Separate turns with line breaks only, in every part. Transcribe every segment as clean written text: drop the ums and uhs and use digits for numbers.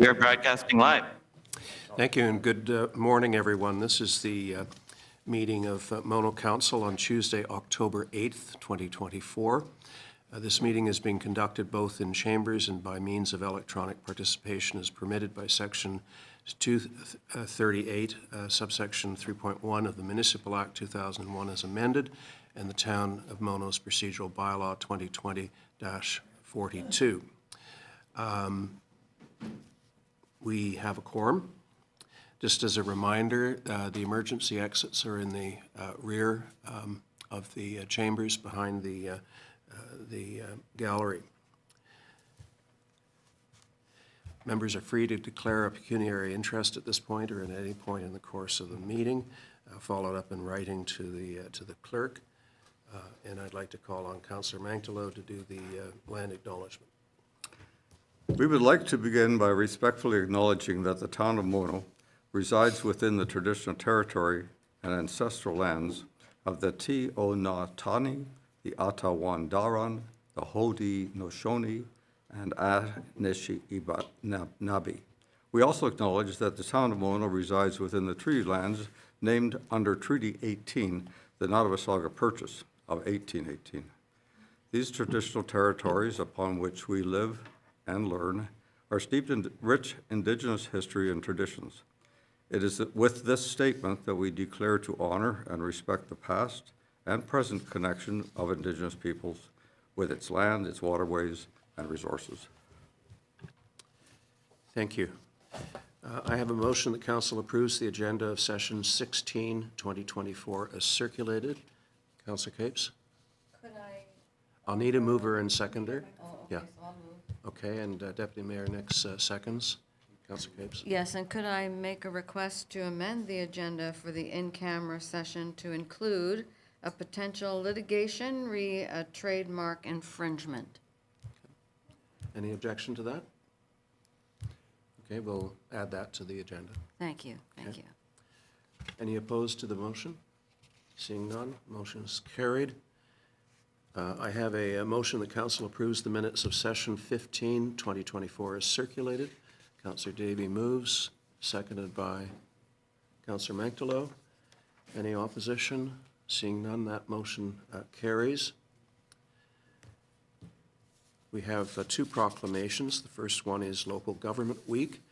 We are broadcasting live.
Thank you, and good morning, everyone. This is the meeting of Mono Council on Tuesday, October 8th, 2024. This meeting is being conducted both in chambers and by means of electronic participation as permitted by Section 238, subsection 3.1 of the Municipal Act 2001 as amended, and the Town of Mono's Procedural Bylaw 2020-42. We have a quorum. Just as a reminder, the emergency exits are in the rear of the chambers behind the gallery. Members are free to declare a pecuniary interest at this point or at any point in the course of the meeting, followed up in writing to the clerk. And I'd like to call on Councillor Mangtalo to do the land acknowledgement.
We would like to begin by respectfully acknowledging that the town of Mono resides within the traditional territory and ancestral lands of the Ti-o-na-tani, the Ata-wan-daran, the Haudenosaunee, and Anishinaabe. We also acknowledge that the town of Mono resides within the treaty lands named under Treaty 18, the Nottawasaga Purchase of 1818. These traditional territories upon which we live and learn are steeped in rich Indigenous history and traditions. It is with this statement that we declare to honor and respect the past and present connection of Indigenous peoples with its land, its waterways, and resources.
Thank you. I have a motion that Council approves the agenda of Session 16, 2024 as circulated. Councillor Capes?
Could I?
I'll need a mover and seconder.
Oh, okay,
Yeah.
so I'll move.
Okay, and Deputy Mayor Nix seconds. Councillor Capes?
Yes, and could I make a request to amend the agenda for the in-camera session to include a potential litigation re a trademark infringement?
Any objection to that? Okay, we'll add that to the agenda.
Thank you, thank you.
Any opposed to the motion? Seeing none, motion is carried. I have a motion that Council approves the minutes of Session 15, 2024 as circulated. Councillor Davey moves, seconded by Councillor Mangtalo. Any opposition? Seeing none, that motion carries. We have two proclamations. The first one is Local Government Week.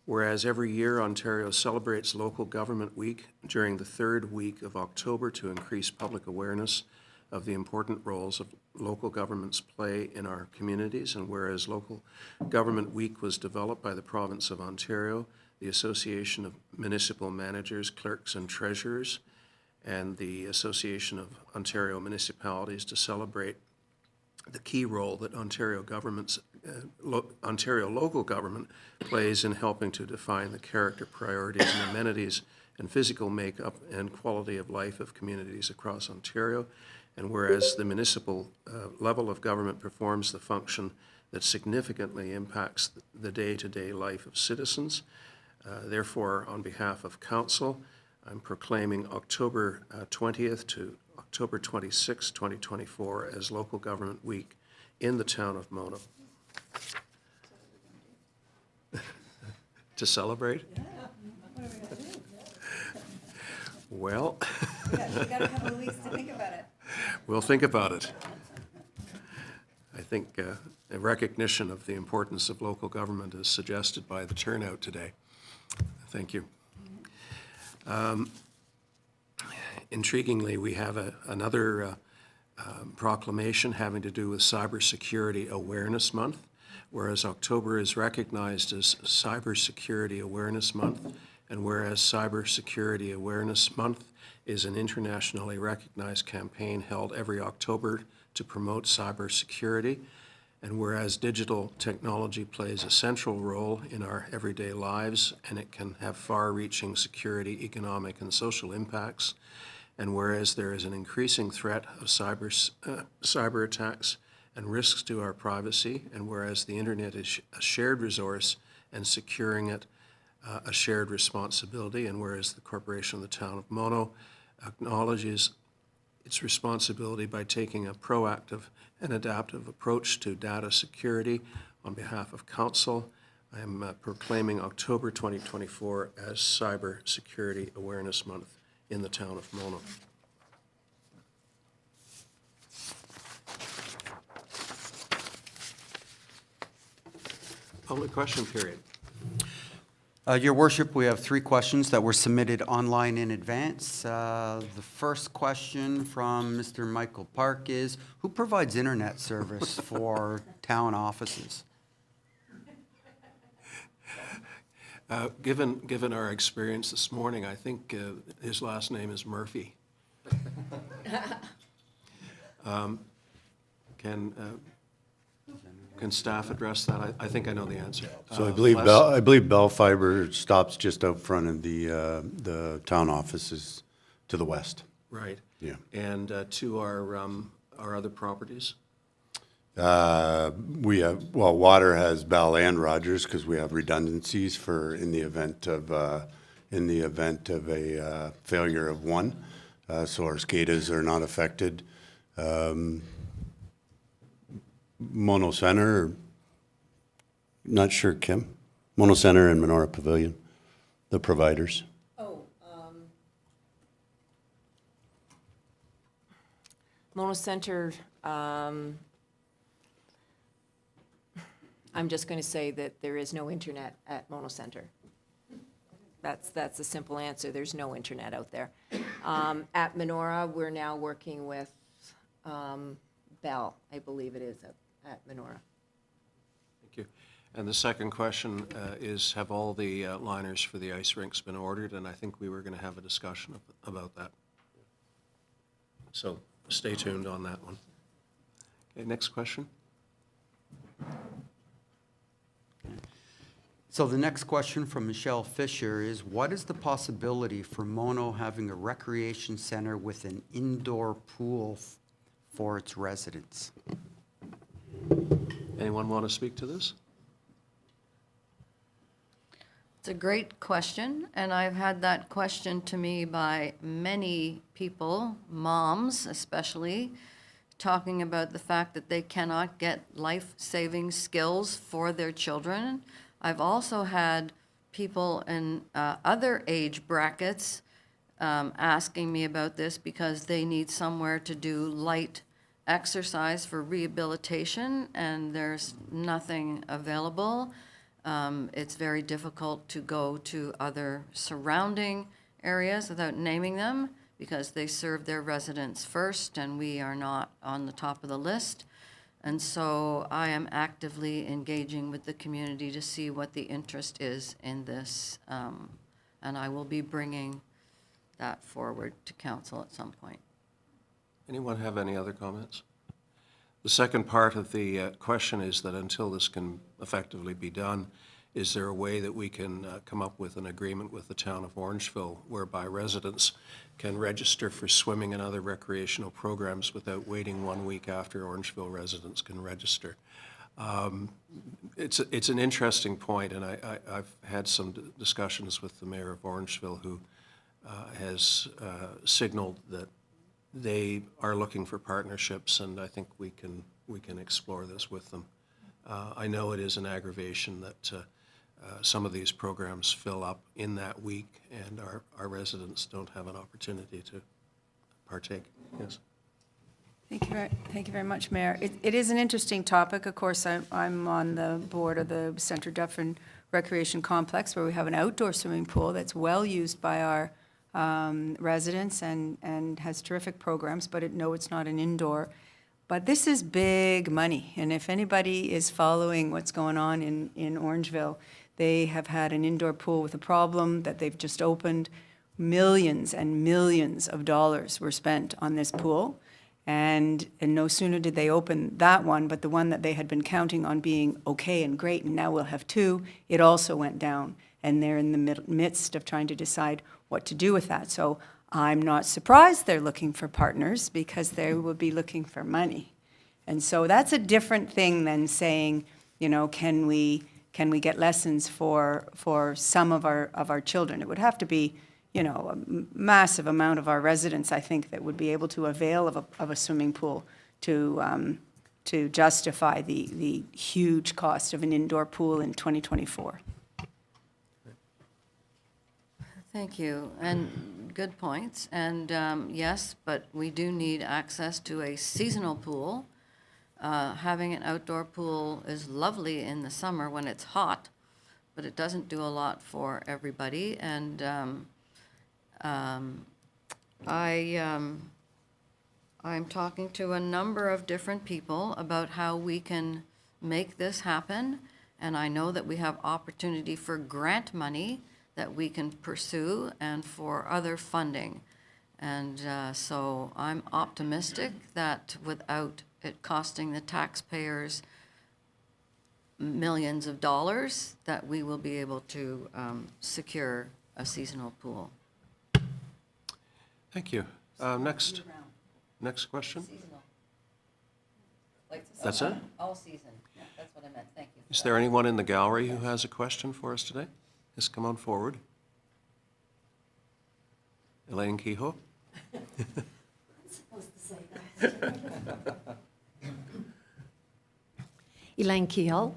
Whereas every year Ontario celebrates Local Government Week during the third week of October to increase public awareness of the important roles of local governments play in our communities, and whereas Local Government Week was developed by the Province of Ontario, the Association of Municipal Managers, Clerks and Treasurers, and the Association of Ontario Municipalities to celebrate the key role that Ontario local government plays in helping to define the character, priorities, and amenities and physical makeup and quality of life of communities across Ontario. And whereas the municipal level of government performs the function that significantly impacts the day-to-day life of citizens, therefore, on behalf of Council, I'm proclaiming October 20th to October 26, 2024 as Local Government Week in the town of Mono. To celebrate?
Yeah. What are we going to do?
Well,
We got a couple of weeks to think about it.
we'll think about it. I think a recognition of the importance of local government is suggested by the turnout today. Thank you. Intriguingly, we have another proclamation having to do with Cybersecurity Awareness Month. Whereas October is recognized as Cybersecurity Awareness Month, and whereas Cybersecurity Awareness Month is an internationally recognized campaign held every October to promote cybersecurity, and whereas digital technology plays a central role in our everyday lives and it can have far-reaching security, economic, and social impacts, and whereas there is an increasing threat of cyber attacks and risks to our privacy, and whereas the internet is a shared resource and securing it a shared responsibility, and whereas the Corporation of the Town of Mono acknowledges its responsibility by taking a proactive and adaptive approach to data security on behalf of Council, I am proclaiming October 2024 as Cyber Security Awareness Month in the town of Mono. Public question period.
Your Worship, we have 3 questions that were submitted online in advance. The first question from Mr. Michael Park is, who provides internet service for town offices?
Given our experience this morning, I think his last name is Murphy. Can staff address that? I think I know the answer.
So I believe
Les?
I believe Bell Fiber stops just out front of the town offices to the west.
Right.
Yeah.
And to our other properties?
We have, well, Water has Bell and Rogers because we have redundancies for in the event of a failure of one. So our SCADAs are not affected. Mono Center, not sure, Kim. Mono Center and Monora Pavilion, the providers.
Mono Center, I'm just going to say that there is no internet at Mono Center. That's the simple answer. There's no internet out there. At Monora, we're now working with Bell, I believe it is, at Monora.
Thank you. And the second question is, have all the liners for the ice rinks been ordered? And I think we were going to have a discussion about that. So stay tuned on that one. Okay, next question.
So the next question from Michelle Fisher is, what is the possibility for Mono having a recreation center with an indoor pool for its residents?
Anyone want to speak to this?
It's a great question, and I've had that question to me by many people, moms especially, talking about the fact that they cannot get life-saving skills for their children. I've also had people in other age brackets asking me about this because they need somewhere to do light exercise for rehabilitation, and there's nothing available. It's very difficult to go to other surrounding areas without naming them because they serve their residents first, and we are not on the top of the list. And so I am actively engaging with the community to see what the interest is in this, and I will be bringing that forward to council at some point.
Anyone have any other comments? The second part of the question is that until this can effectively be done, is there a way that we can come up with an agreement with the town of Orangeville whereby residents can register for swimming and other recreational programs without waiting 1 week after Orangeville residents can register? It's an interesting point, and I've had some discussions with the mayor of Orangeville, who has signaled that they are looking for partnerships, and I think we can explore this with them. I know it is an aggravation that some of these programs fill up in that week, and our residents don't have an opportunity to partake. Yes.
Thank you very much, Mayor. It is an interesting topic. Of course, I'm on the board of the Centre Deferred Recreation Complex, where we have an outdoor swimming pool that's well used by our residents and has terrific programs, but no, it's not an indoor. But this is big money, and if anybody is following what's going on in Orangeville, they have had an indoor pool with a problem that they've just opened. Millions and millions of dollars were spent on this pool, and no sooner did they open that one, but the one that they had been counting on being okay and great, and now we'll have 2, it also went down, and they're in the midst of trying to decide what to do with that. So I'm not surprised they're looking for partners, because they will be looking for money. And so that's a different thing than saying, you know, can we get lessons for some of our children? It would have to be, you know, a massive amount of our residents, I think, that would be able to avail of a swimming pool to to justify the huge cost of an indoor pool in 2024.
Thank you, and good points. And yes, but we do need access to a seasonal pool. Having an outdoor pool is lovely in the summer when it's hot, but it doesn't do a lot for everybody. And I'm talking to a number of different people about how we can make this happen. And I know that we have opportunity for grant money that we can pursue and for other funding. And so I'm optimistic that without it costing the taxpayers millions of dollars, that we will be able to secure a seasonal pool.
Thank you. Next question?
Seasonal.
That's it?
All season. Yeah, that's what I meant. Thank you.
Is there anyone in the gallery who has a question for us today? Yes, come on forward. Elaine Kehoe?
Elaine Keel,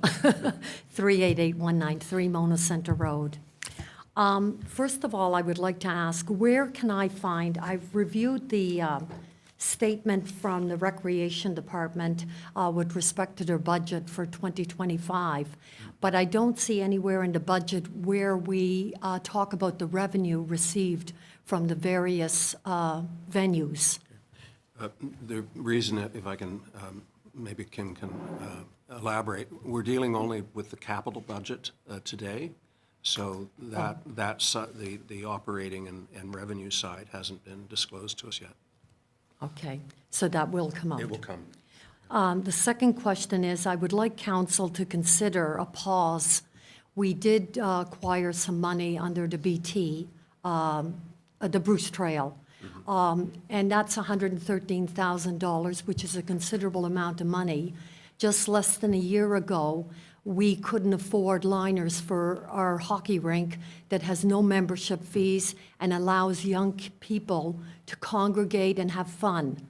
388193 Mona Center Road. First of all, I would like to ask, where can I find, I've reviewed the statement from the Recreation Department with respect to their budget for 2025, but I don't see anywhere in the budget where we talk about the revenue received from the various venues.
The reason, if I can, maybe Kim can elaborate, we're dealing only with the capital budget today, so the operating and revenue side hasn't been disclosed to us yet.
Okay, so that will come out.
It will come.
The second question is, I would like council to consider a pause. We did acquire some money under the BT, the Bruce Trail, and that's $113,000, which is a considerable amount of money. Just less than a year ago, we couldn't afford liners for our hockey rink that has no membership fees and allows young people to congregate and have fun.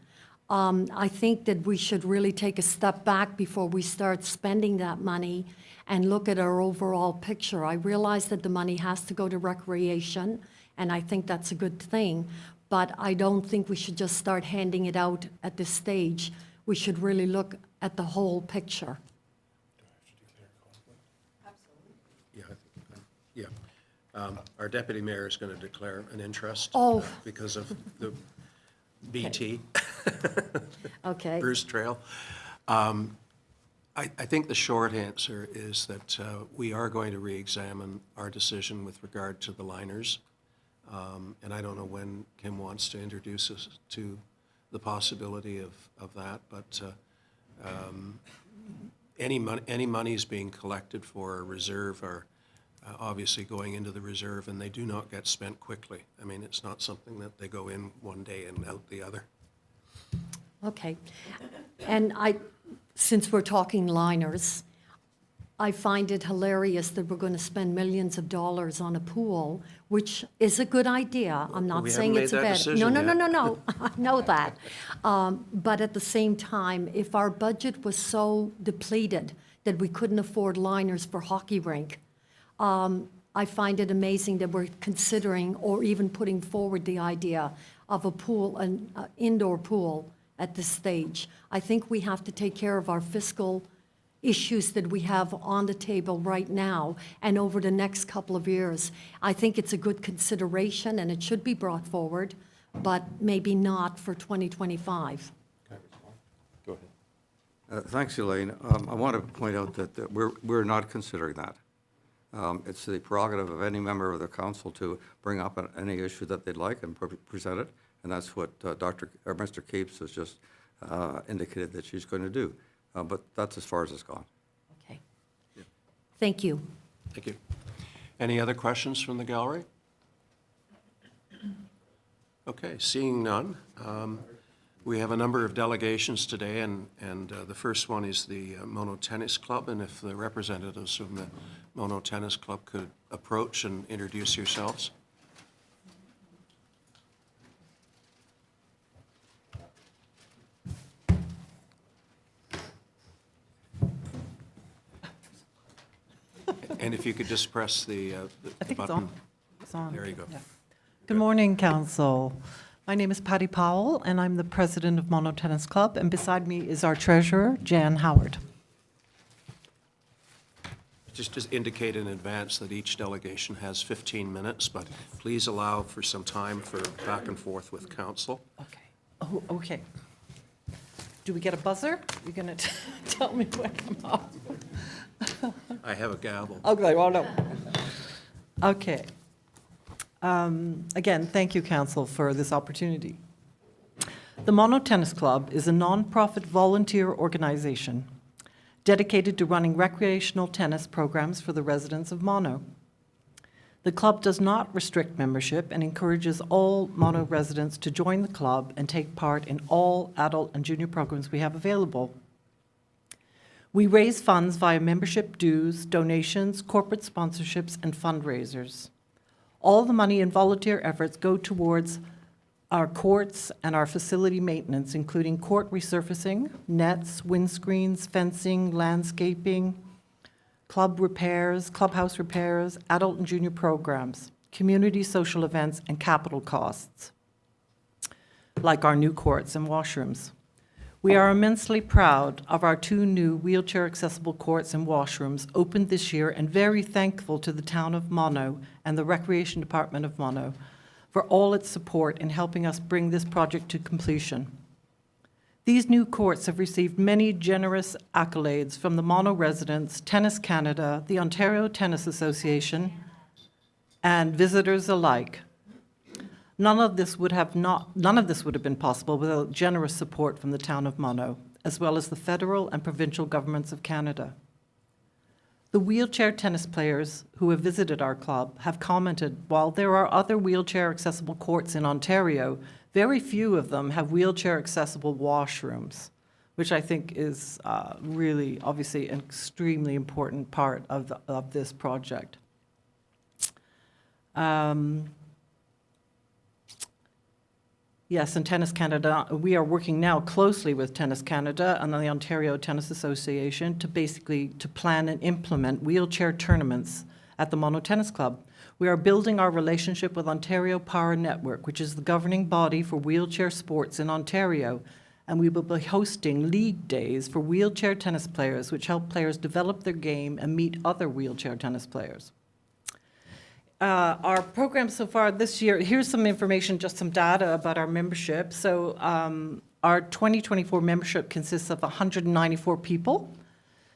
I think that we should really take a step back before we start spending that money and look at our overall picture. I realize that the money has to go to recreation, and I think that's a good thing, but I don't think we should just start handing it out at this stage. We should really look at the whole picture.
Yeah. Our deputy mayor is going to declare an interest because of the BT,
Okay.
Bruce Trail. I think the short answer is that we are going to re-examine our decision with regard to the liners. And I don't know when Kim wants to introduce us to the possibility of that, but any monies being collected for a reserve are obviously going into the reserve, and they do not get spent quickly. I mean, it's not something that they go in one day and out the other.
Okay. And since we're talking liners, I find it hilarious that we're going to spend millions of dollars on a pool, which is a good idea. I'm not
We
saying
haven't
it's a
made that
bad.
decision
No.
yet.
I know that. But at the same time, if our budget was so depleted that we couldn't afford liners for hockey rink, I find it amazing that we're considering or even putting forward the idea of a pool, an indoor pool at this stage. I think we have to take care of our fiscal issues that we have on the table right now and over the next couple of years. I think it's a good consideration and it should be brought forward, but maybe not for 2025.
Go ahead.
Thanks, Elaine. I want to point out that we're not considering that. It's the prerogative of any member of the council to bring up any issue that they'd like and present it, and that's what Mr. Capes has just indicated that she's going to do. But that's as far as it's gone.
Okay. Thank you.
Thank you. Any other questions from the gallery? Okay, seeing none. We have a number of delegations today, and the first one is the Mono Tennis Club, and if the representatives from the Mono Tennis Club could approach and introduce yourselves. And if you could just press the
I
the
think it's
button.
on. It's on.
There you go.
Yeah. Good morning, Council. My name is Patty Powell, and I'm the president of Mono Tennis Club, and beside me is our treasurer, Jan Howard.
Just indicate in advance that each delegation has 15 minutes, but please allow for some time for back and forth with council.
Okay. Oh, okay. Do we get a buzzer? You're going to tell me when I'm off?
I have a gavel.
Okay, well, no. Okay. Again, thank you, Council, for this opportunity. The Mono Tennis Club is a nonprofit volunteer organization dedicated to running recreational tennis programs for the residents of Mono. The club does not restrict membership and encourages all Mono residents to join the club and take part in all adult and junior programs we have available. We raise funds via membership dues, donations, corporate sponsorships, and fundraisers. All the money and volunteer efforts go towards our courts and our facility maintenance, including court resurfacing, nets, windscreens, fencing, landscaping, club repairs, clubhouse repairs, adult and junior programs, community social events, and capital costs, like our new courts and washrooms. We are immensely proud of our 2 new wheelchair-accessible courts and washrooms opened this year, and very thankful to the town of Mono and the Recreation Department of Mono for all its support in helping us bring this project to completion. These new courts have received many generous accolades from the Mono residents, Tennis Canada, the Ontario Tennis Association, and visitors alike. None of this would have been possible without generous support from the town of Mono, as well as the federal and provincial governments of Canada. The wheelchair tennis players who have visited our club have commented, while there are other wheelchair-accessible courts in Ontario, very few of them have wheelchair-accessible washrooms, which I think is really, obviously, an extremely important part of this project. Yes, and Tennis Canada, we are working now closely with Tennis Canada and the Ontario Tennis Association to plan and implement wheelchair tournaments at the Mono Tennis Club. We are building our relationship with Ontario Power Network, which is the governing body for wheelchair sports in Ontario, and we will be hosting league days for wheelchair tennis players, which help players develop their game and meet other wheelchair tennis players. Our program so far this year, here's some information, just some data about our membership. So our 2024 membership consists of 194 people.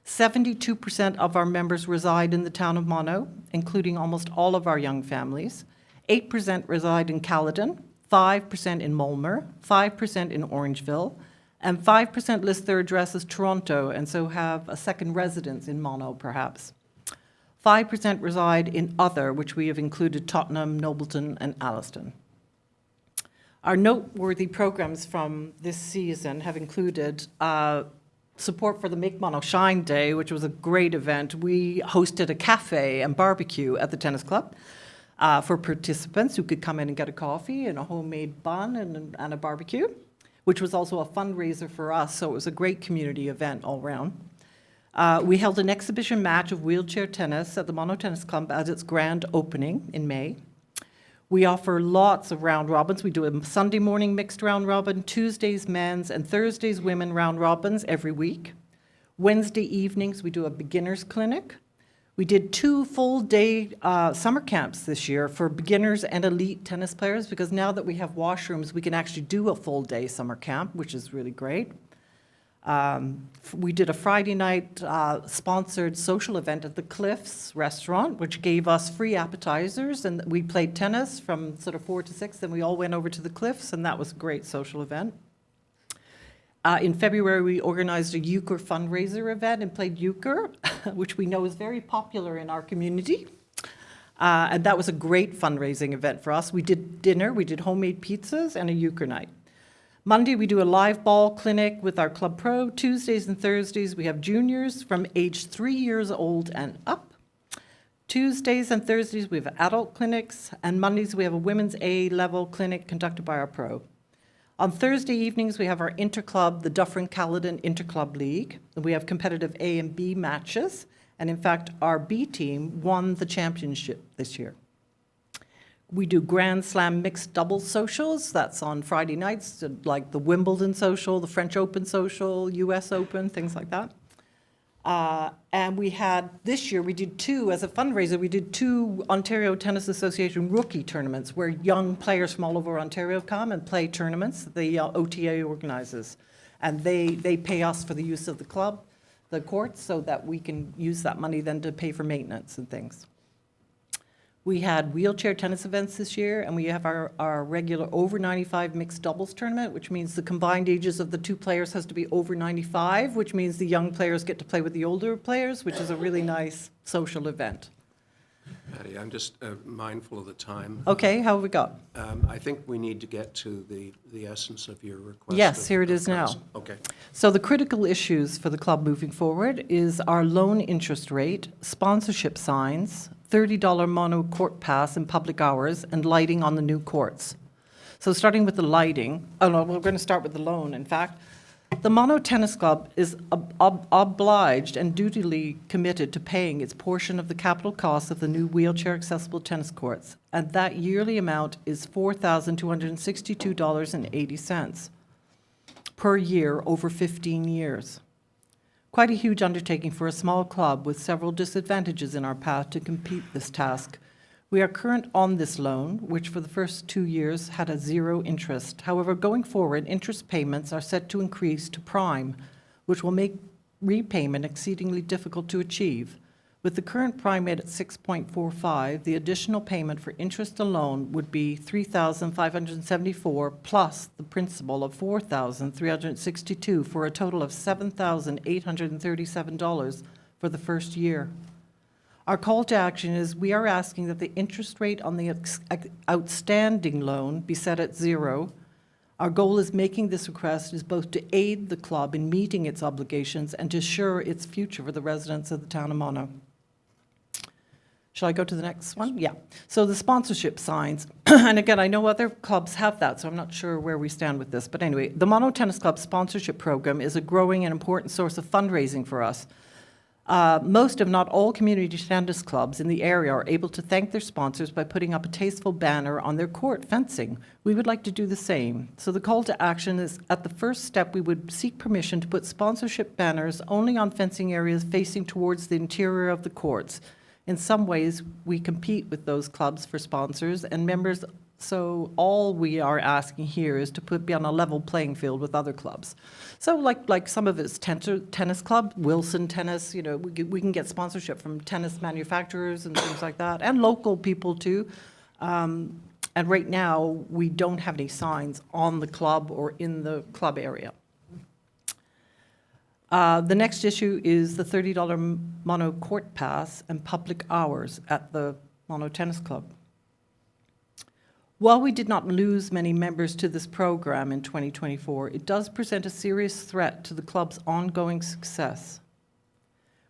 72% of our members reside in the town of Mono, including almost all of our young families. 8% reside in Caledon, 5% in Mulmer, 5% in Orangeville, and 5% list their address as Toronto, and so have a second residence in Mono, perhaps. 5% reside in other, which we have included Tottenham, Nobleton, and Alliston. Our noteworthy programs from this season have included support for the Make Mono Shine Day, which was a great event. We hosted a cafe and barbecue at the tennis club for participants who could come in and get a coffee and a homemade bun and a barbecue, which was also a fundraiser for us, so it was a great community event all around. We held an exhibition match of wheelchair tennis at the Mono Tennis Club at its grand opening in May. We offer lots of round robins. We do a Sunday morning mixed round robin, Tuesdays men's, and Thursdays women round robins every week. Wednesday evenings, we do a beginners clinic. We did 2 full-day summer camps this year for beginners and elite tennis players, because now that we have washrooms, we can actually do a full-day summer camp, which is really great. We did a Friday night sponsored social event at the Cliffs restaurant, which gave us free appetizers, and we played tennis from sort of 4 to 6, then we all went over to the Cliffs, and that was a great social event. In February, we organized a euchre fundraiser event and played euchre, which we know is very popular in our community. And that was a great fundraising event for us. We did dinner, we did homemade pizzas, and a euchre night. Monday, we do a live ball clinic with our Club Pro. Tuesdays and Thursdays, we have juniors from age 3 years old and up. Tuesdays and Thursdays, we have adult clinics. And Mondays, we have a women's A-level clinic conducted by our pro. On Thursday evenings, we have our interclub, the Dufferin Caledon Interclub League. And we have competitive A and B matches. And in fact, our B team won the championship this year. We do Grand Slam mixed doubles socials. That's on Friday nights, like the Wimbledon social, the French Open social, US Open, things like that. And we had, this year, we did two, as a fundraiser, we did two Ontario Tennis Association rookie tournaments where young players from all over Ontario come and play tournaments that the OTA organizes. And they pay us for the use of the club, the courts, so that we can use that money then to pay for maintenance and things. We had wheelchair tennis events this year, and we have our regular over 95 mixed doubles tournament, which means the combined ages of the two players has to be over 95, which means the young players get to play with the older players, which is a really nice social event.
Patty, I'm just mindful of the time.
Okay, how have we got?
I think we need to get to the essence of your request.
Yes, here it is now.
council. Okay.
So the critical issues for the club moving forward is our loan interest rate, sponsorship signs, $30 mono court pass in public hours, and lighting on the new courts. So starting with the lighting, oh no, we're going to start with the loan, in fact. The Mono Tennis Club is obliged and dutifully committed to paying its portion of the capital costs of the new wheelchair-accessible tennis courts, and that yearly amount is $4,262.80 per year over 15 years. Quite a huge undertaking for a small club with several disadvantages in our path to complete this task. We are current on this loan, which for the first 2 years had a zero interest. However, going forward, interest payments are set to increase to prime, which will make repayment exceedingly difficult to achieve. With the current prime rate at 6.45, the additional payment for interest alone would be $3,574 plus the principal of $4,362 for a total of $7,837 for the first year. Our call to action is we are asking that the interest rate on the outstanding loan be set at zero. Our goal is making this request is both to aid the club in meeting its obligations and to assure its future for the residents of the town of Mono. Shall I go to the next one? Yeah. So the sponsorship signs, and again, I know other clubs have that, so I'm not sure where we stand with this. But anyway, the Mono Tennis Club sponsorship program is a growing and important source of fundraising for us. Most, if not all, community tennis clubs in the area are able to thank their sponsors by putting up a tasteful banner on their court fencing. We would like to do the same. So the call to action is, at the first step, we would seek permission to put sponsorship banners only on fencing areas facing towards the interior of the courts. In some ways, we compete with those clubs for sponsors and members, so all we are asking here is to be on a level playing field with other clubs. So like some of it's tennis club, Wilson Tennis, we can get sponsorship from tennis manufacturers and things like that, and local people too. And right now, we don't have any signs on the club or in the club area. The next issue is the $30 mono court pass and public hours at the Mono Tennis Club. While we did not lose many members to this program in 2024, it does present a serious threat to the club's ongoing success.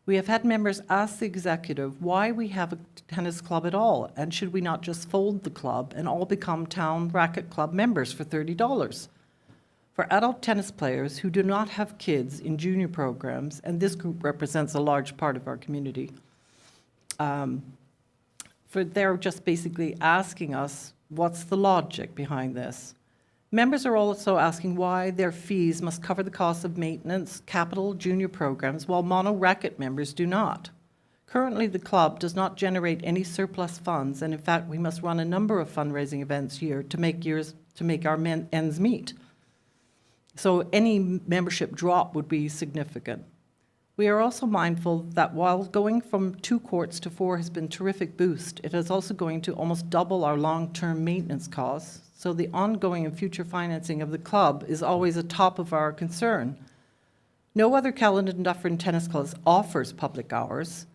We have had members ask the executive why we have a tennis club at all, and should we not just fold the club and all become town racket club members for $30? For adult tennis players who do not have kids in junior programs, and this group represents a large part of our community, they're just basically asking us, what's the logic behind this? Members are also asking why their fees must cover the cost of maintenance, capital junior programs, while mono racket members do not. Currently, the club does not generate any surplus funds, and in fact, we must run a number of fundraising events here to make our ends meet. So any membership drop would be significant. We are also mindful that while going from 2 courts to 4 has been a terrific boost, it is also going to almost double our long-term maintenance costs. So the ongoing and future financing of the club is always a top of our concern. No other Caledon Dufferin tennis club offers public hours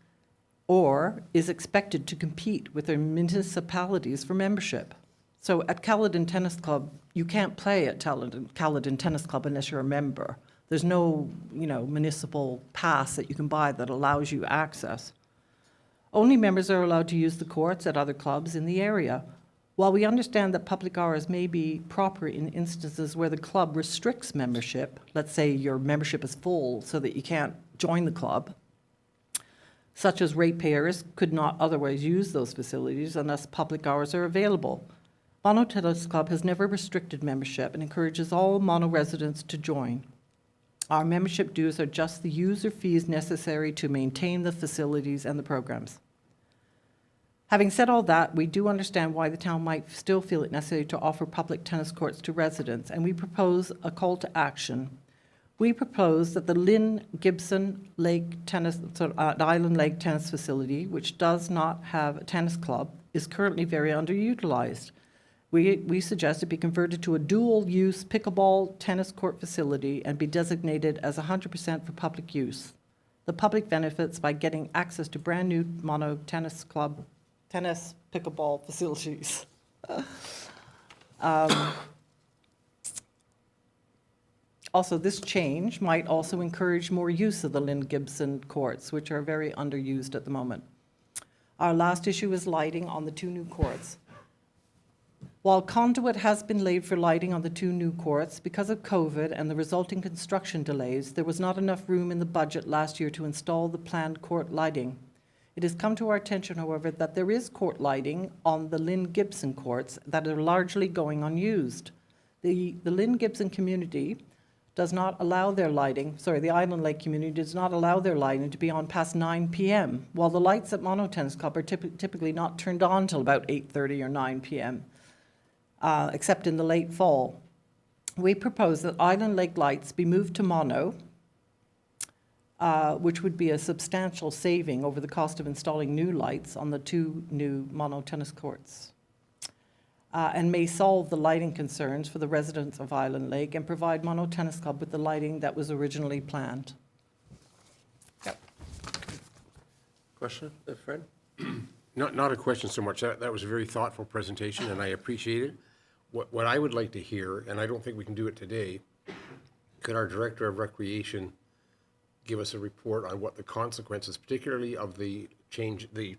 or is expected to compete with their municipalities for membership. So at Caledon Tennis Club, you can't play at Caledon Tennis Club unless you're a member. There's no, municipal pass that you can buy that allows you access. Only members are allowed to use the courts at other clubs in the area. While we understand that public hours may be proper in instances where the club restricts membership, let's say your membership is full so that you can't join the club, such as ratepayers could not otherwise use those facilities unless public hours are available. Mono Tennis Club has never restricted membership and encourages all Mono residents to join. Our membership dues are just the user fees necessary to maintain the facilities and the programs. Having said all that, we do understand why the town might still feel it necessary to offer public tennis courts to residents, and we propose a call to action. We propose that the Lynn Gibson Lake Tennis, Island Lake Tennis Facility, which does not have a tennis club, is currently very underutilized. We suggest it be converted to a dual-use pickleball tennis court facility and be designated as 100% for public use. The public benefits by getting access to brand-new Mono Tennis Club tennis pickleball facilities. Also, this change might also encourage more use of the Lynn Gibson courts, which are very underused at the moment. Our last issue is lighting on the 2 new courts. While conduit has been laid for lighting on the 2 new courts, because of COVID and the resulting construction delays, there was not enough room in the budget last year to install the planned court lighting. It has come to our attention, however, that there is court lighting on the Lynn Gibson courts that are largely going unused. The Lynn Gibson community does not allow their lighting, the Island Lake community does not allow their lighting to be on past 9 p.m., while the lights at Mono Tennis Club are typically not turned on until about 8:30 or 9 p.m., except in the late fall. We propose that Island Lake lights be moved to Mono, which would be a substantial saving over the cost of installing new lights on the 2 new Mono tennis courts, and may solve the lighting concerns for the residents of Island Lake and provide Mono Tennis Club with the lighting that was originally planned.
Question, Fred?
Not a question so much. That was a very thoughtful presentation, and I appreciate it. What I would like to hear, and I don't think we can do it today, could our Director of Recreation give us a report on what the consequences, particularly of the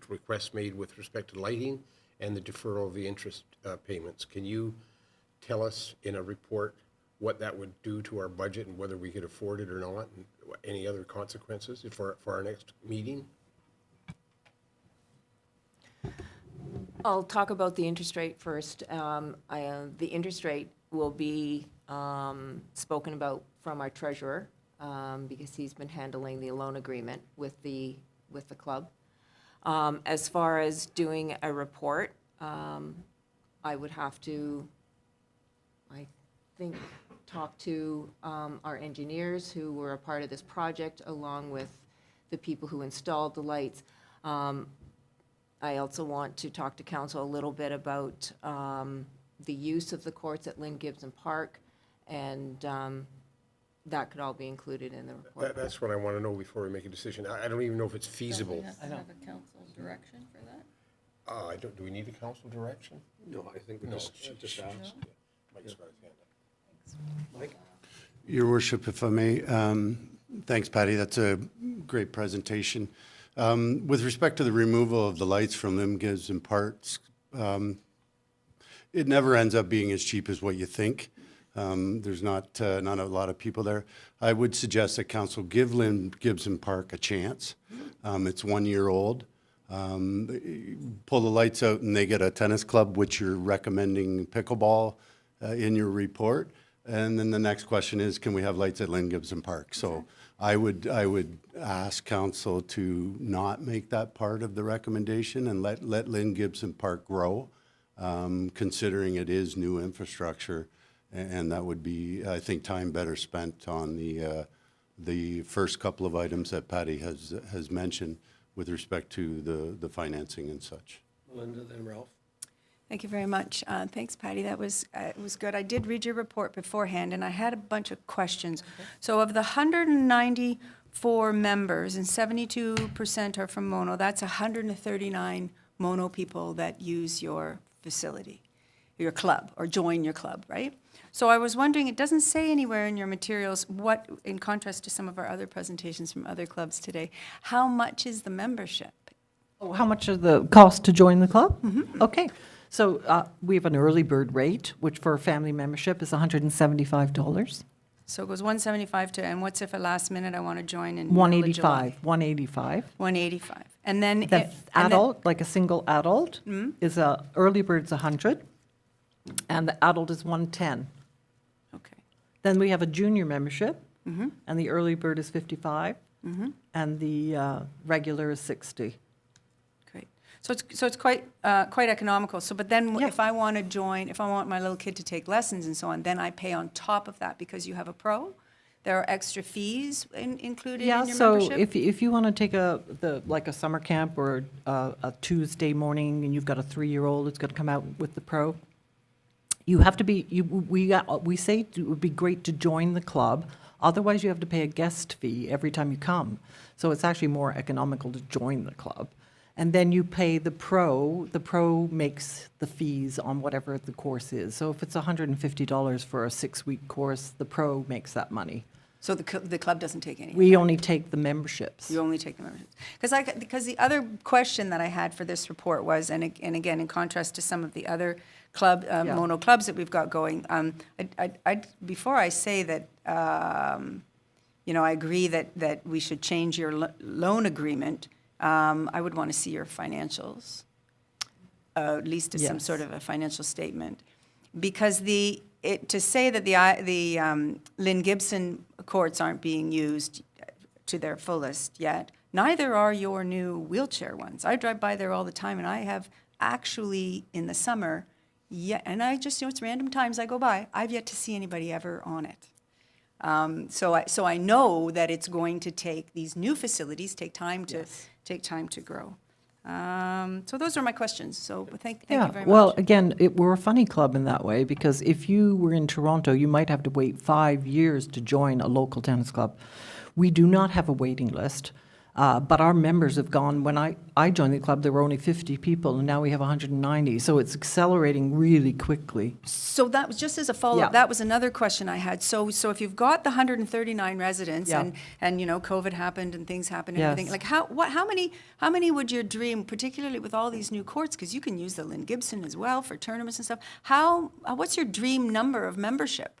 request made with respect to lighting and the deferral of the interest payments? Can you tell us in a report what that would do to our budget and whether we could afford it or not, and any other consequences for our next meeting?
I'll talk about the interest rate first. The interest rate will be spoken about from our treasurer because he's been handling the loan agreement with the club. As far as doing a report, I would have to, I think, talk to our engineers who were a part of this project, along with the people who installed the lights. I also want to talk to council a little bit about the use of the courts at Lynn Gibson Park, and that could all be included in the report.
That's what I want to know before we make a decision. I don't even know if it's feasible.
have to have a council direction for that?
Do we need a council direction?
No, I think we just asked.
Mike's got his hand up.
Mike?
Your worship, if I may, thanks, Patty, that's a great presentation. With respect to the removal of the lights from Lynn Gibson Parks, it never ends up being as cheap as what you think. There's not a lot of people there. I would suggest that council give Lynn Gibson Park a chance. It's 1 year old. Pull the lights out and they get a tennis club, which you're recommending pickleball in your report. And then the next question is, can we have lights at Lynn Gibson Park? So I would ask council to not make that part of the recommendation and let Lynn Gibson Park grow, considering it is new infrastructure. And that would be, I think, time better spent on the first couple of items that Patty has mentioned with respect to the financing and such.
Melinda, then Ralph.
Thank you very much. Thanks, Patty. That was it was good. I did read your report beforehand, and I had a bunch of questions. So of the 194 members, and 72% are from Mono, that's 139 Mono people that use your facility, your club, or join your club, right? So I was wondering, it doesn't say anywhere in your materials what, in contrast to some of our other presentations from other clubs today, how much is the membership?
Oh, how much are the cost to join the club? Mm-hmm. Okay. So we have an early bird rate, which for a family membership is $175.
So it goes 175 to, and what's if at last minute I want to join in middle of July?
185.
185. And then.
The
and then-
adult, like a single adult, is early bird's 100, and the adult is 110.
Okay.
Then we have a junior membership, and the early bird is 55, and the regular is 60.
Great. So it's quite economical. So, but then
Yeah.
if I want to join, if I want my little kid to take lessons and so on, then I pay on top of that because you have a pro? There are extra fees included in
Yeah,
your
so
membership?
if you want to take like a summer camp or a Tuesday morning, and you've got a 3-year-old that's going to come out with the pro, you have to be, we say it would be great to join the club, otherwise you have to pay a guest fee every time you come. So it's actually more economical to join the club. And then you pay the pro makes the fees on whatever the course is. So if it's $150 for a 6-week course, the pro makes that money.
So the club doesn't take any?
We only take the memberships.
You only take the memberships? Because the other question that I had for this report was, and again, in contrast to some of the other club, mono clubs that we've got going, before I say that, I agree that we should change your loan agreement, I would want to see your financials, at least some
Yes.
sort of a financial statement. Because to say that the Lynn Gibson courts aren't being used to their fullest yet, neither are your new wheelchair ones. I drive by there all the time, and I have actually, in the summer, and I just, it's random times I go by, I've yet to see anybody ever on it. So I know that it's going to take, these new facilities take time to grow. So those are my questions. So thank you very much.
Well, again, we're a funny club in that way, because if you were in Toronto, you might have to wait 5 years to join a local tennis club. We do not have a waiting list, but our members have gone, when I joined the club, there were only 50 people, and now we have 190, so it's accelerating really quickly.
So that was just as a follow-up,
Yeah.
that was another question I had. So if you've got the 139 residents
Yeah.
and COVID happened and things happened and
Yes.
everything, like how many would your dream, particularly with all these new courts, because you can use the Lynn Gibson as well for tournaments and stuff, what's your dream number of membership?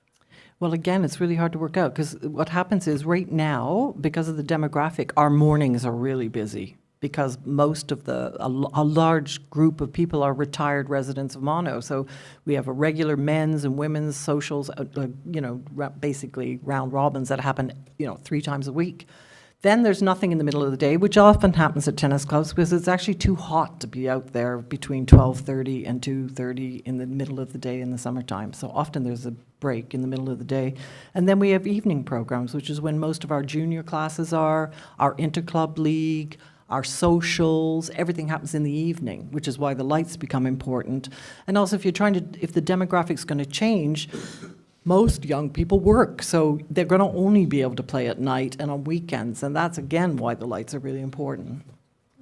Well, again, it's really hard to work out, because what happens is right now, because of the demographic, our mornings are really busy, because most of a large group of people are retired residents of Mono. So we have a regular men's and women's socials, basically round robins that happen, 3 times a week. Then there's nothing in the middle of the day, which often happens at tennis clubs because it's actually too hot to be out there between 12:30 and 2:30 in the middle of the day in the summertime. So often there's a break in the middle of the day. And then we have evening programs, which is when most of our junior classes are, our interclub league, our socials, everything happens in the evening, which is why the lights become important. And also if the demographic's going to change, most young people work, so they're going to only be able to play at night and on weekends, and that's, again, why the lights are really important.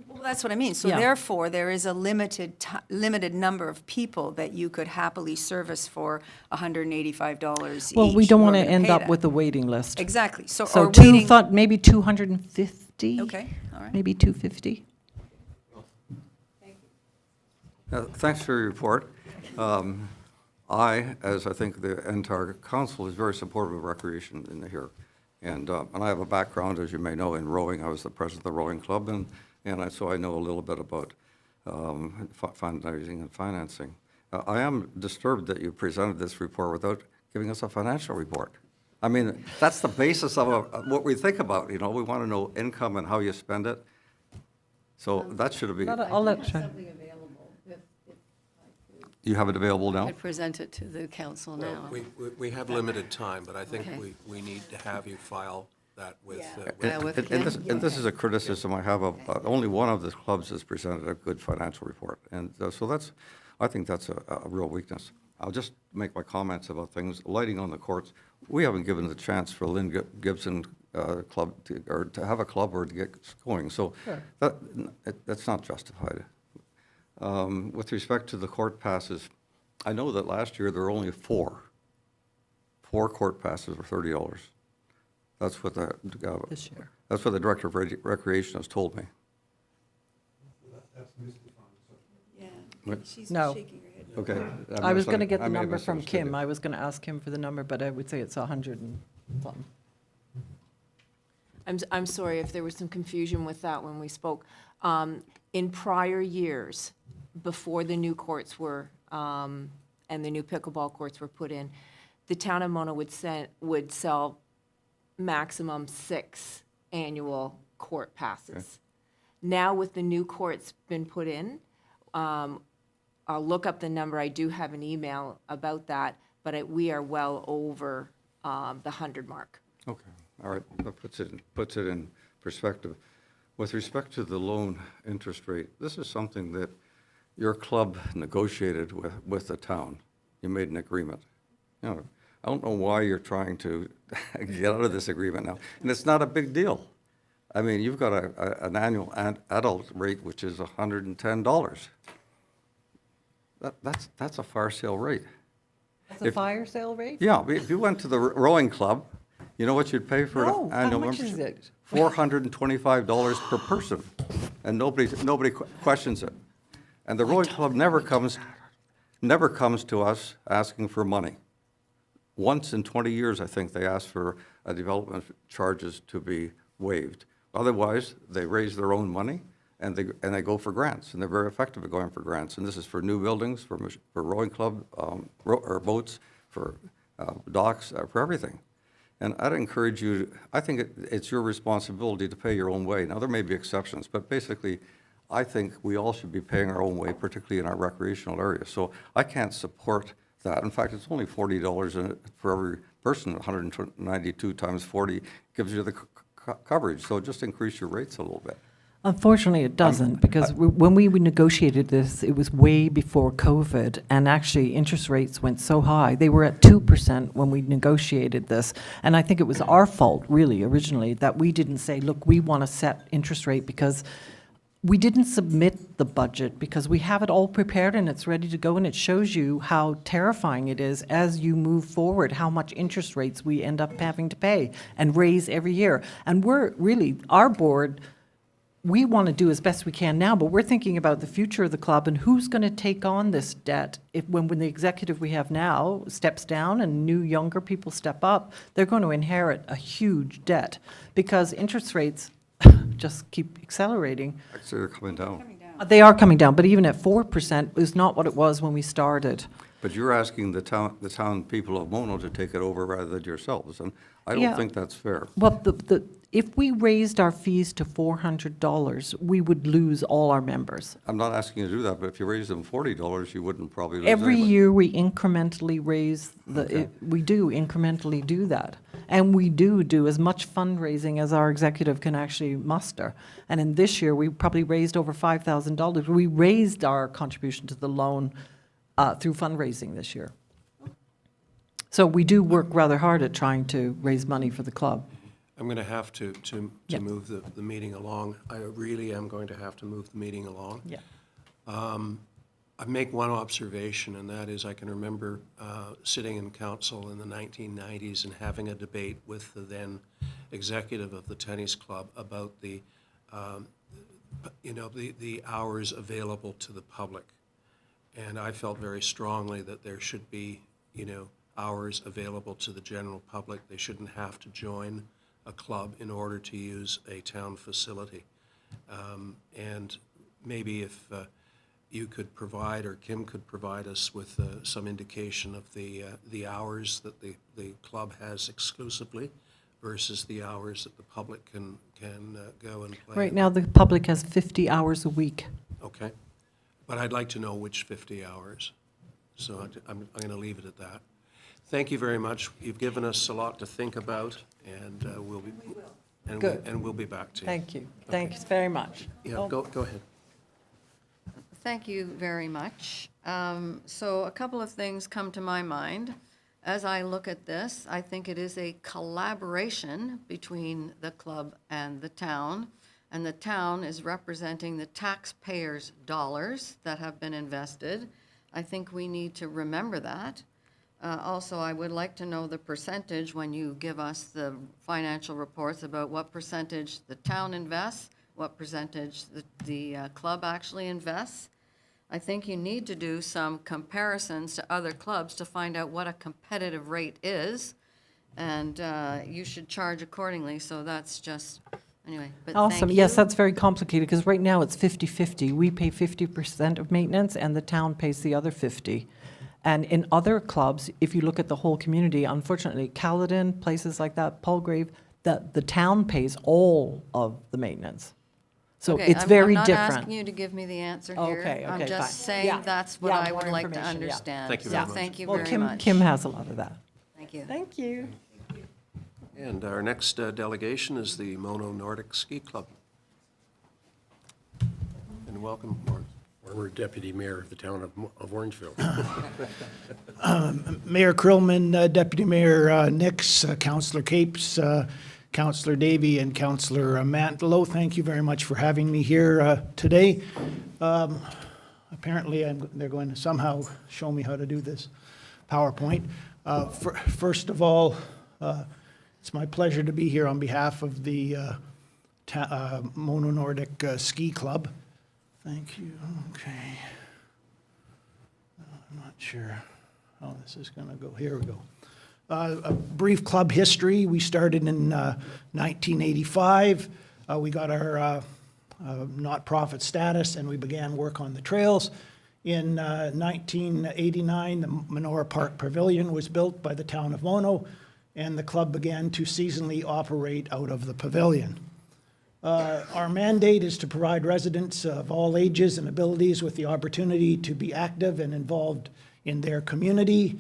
Well, that's what I mean. So
Yeah.
therefore, there is a limited number of people that you could happily service for $185 each.
Well, we don't
who are
want to
gonna
end
pay
up
that.
with a waiting list.
Exactly. So
So
or waiting.
maybe 250?
Okay, all right.
Maybe 250?
Thanks for your report. As I think the entire council, is very supportive of recreation in here. And I have a background, as you may know, in rowing. I was the president of the rowing club, so I know a little bit about fundraising and financing. I am disturbed that you presented this report without giving us a financial report. I mean, that's the basis of what we think about, we want to know income and how you spend it. So that should be,
I'll let
you have it available now?
I'd present it to the council now.
We have limited time, but I think
Okay.
we need to have you file that with.
Yeah, with
And this is a criticism I have of, only one of the clubs has presented a good financial report. And so I think that's a real weakness. I'll just make my comments about things. Lighting on the courts, we haven't given the chance for Lynn Gibson club to have a club or to get going. So that's not justified. With respect to the court passes, I know that last year there were only four court passes for $30. That's what
this year.
that's what the director of recreation has told me.
Yeah, she's
No.
shaking her head.
Okay.
I was going to get the
I may have
number from
misunderstood
Kim.
you.
I was going to ask him for the number, but I would say it's 100 and something.
I'm sorry if there was some confusion with that when we spoke. In prior years, before the new courts were, and the new pickleball courts were put in, the town of Mona would sell maximum 6 annual court passes. Now with the new courts been put in, I'll look up the number, I do have an email about that, but we are well over the 100 mark.
Okay, all right, that puts it in perspective. With respect to the loan interest rate, this is something that your club negotiated with the town. You made an agreement. You know, I don't know why you're trying to get out of this agreement now, and it's not a big deal. I mean, you've got an annual adult rate which is $110. That's a fire sale rate.
That's a fire sale rate?
Yeah, if you went to the rowing club, you know what you'd pay for
No,
an
how
annual
much
membership?
is it?
$425 per person, and nobody questions it. And the rowing club never comes to us asking for money. Once in 20 years, I think, they asked for development charges to be waived. Otherwise, they raise their own money, and they go for grants, and they're very effective at going for grants. And this is for new buildings, for rowing club, or boats, for docks, for everything. And I'd encourage you, I think it's your responsibility to pay your own way. Now, there may be exceptions, but basically, I think we all should be paying our own way, particularly in our recreational areas. So I can't support that. In fact, it's only $40 for every person. 192 times 40 gives you the coverage. So just increase your rates a little bit.
Unfortunately, it doesn't, because when we negotiated this, it was way before COVID, and actually, interest rates went so high. They were at 2% when we negotiated this, and I think it was our fault, really, originally, that we didn't say, look, we want to set interest rate, because we didn't submit the budget, because we have it all prepared and it's ready to go, and it shows you how terrifying it is as you move forward, how much interest rates we end up having to pay and raise every year. And we're really, our board, we want to do as best we can now, but we're thinking about the future of the club and who's going to take on this debt. When the executive we have now steps down and new younger people step up, they're going to inherit a huge debt, because interest rates just keep accelerating.
Actually, they're coming down.
They are coming down, but even at 4% is not what it was when we started.
But you're asking the town people of Mono to take it over rather than yourselves, and I
Yeah.
don't think that's fair.
Well, if we raised our fees to $400, we would lose all our members.
I'm not asking you to do that, but if you raise them $40, you wouldn't probably lose
Every
anybody.
year, we incrementally raise we do incrementally do that. And we do as much fundraising as our executive can actually muster. And in this year, we probably raised over $5,000. We raised our contribution to the loan through fundraising this year. So we do work rather hard at trying to raise money for the club.
I'm going to have to
Yeah.
move the meeting along. I really am going to have to move the meeting along.
Yeah.
I make one observation, and that is I can remember sitting in council in the 1990s and having a debate with the then executive of the tennis club about the hours available to the public. And I felt very strongly that there should be, hours available to the general public. They shouldn't have to join a club in order to use a town facility. And maybe if you could provide, or Kim could provide us with some indication of the hours that the club has exclusively versus the hours that the public can go and play.
Right now, the public has 50 hours a week.
Okay. But I'd like to know which 50 hours. So I'm going to leave it at that. Thank you very much. You've given us a lot to think about, and we'll be
Good.
and we'll be back to you.
Thank you. Thanks very much.
Yeah, go ahead.
Thank you very much. So a couple of things come to my mind. As I look at this, I think it is a collaboration between the club and the town is representing the taxpayers' dollars that have been invested. I think we need to remember that. Also, I would like to know the percentage when you give us the financial reports about what percentage the town invests, what percentage the club actually invests. I think you need to do some comparisons to other clubs to find out what a competitive rate is. and you should charge accordingly, so that's just, anyway, but thank
Awesome. Yes,
you.
that's very complicated because right now it's 50/50. We pay 50% of maintenance and the town pays the other 50. And in other clubs, if you look at the whole community, unfortunately, Caledon, places like that, Palgrave, the town pays all of the maintenance. So
Okay,
it's very
I'm not
different.
asking you to give me the answer
Okay,
here.
okay,
I'm
fine.
just saying
Yeah.
that's what
Yeah,
I
more
would like to
information, yeah.
understand.
Thank you
So
very much.
thank you
Well,
very
Kim,
much.
Kim has a lot of that.
Thank you.
Thank you.
And our next delegation is the Nordic Ski Club. And welcome, Mark.
Former Deputy Mayor of the town of Orangeville.
Mayor Krillman, Deputy Mayor Nix, Councillor Capes, Councillor Davy, and Councillor Mantlo, thank you very much for having me here today. Apparently, they're going to somehow show me how to do this PowerPoint. First of all, it's my pleasure to be here on behalf of the Nordic Ski Club. Thank you. Okay. I'm not sure how this is going to go. Here we go. A brief club history. We started in 1985. We got our not-profit status, and we began work on the trails. In 1989, the Monora Park Pavilion was built by the town of Mono, and the club began to seasonally operate out of the pavilion. Our mandate is to provide residents of all ages and abilities with the opportunity to be active and involved in their community.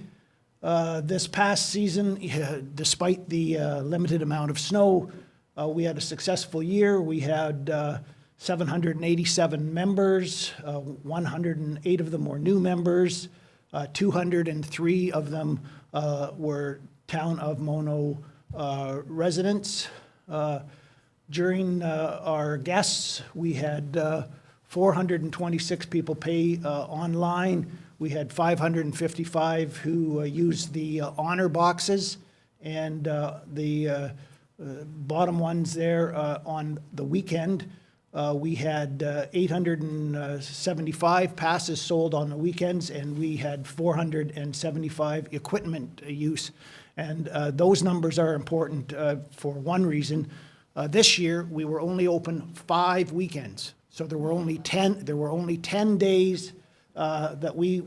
This past season, despite the limited amount of snow, we had a successful year. We had 787 members, 108 of them were new members, 203 of them were town of Mono residents. During our guests, we had 426 people pay online. We had 555 who used the honor boxes, and the bottom ones there on the weekend. We had 875 passes sold on the weekends, and we had 475 equipment use. And those numbers are important for one reason. This year, we were only open 5 weekends, so there were only 10 days that we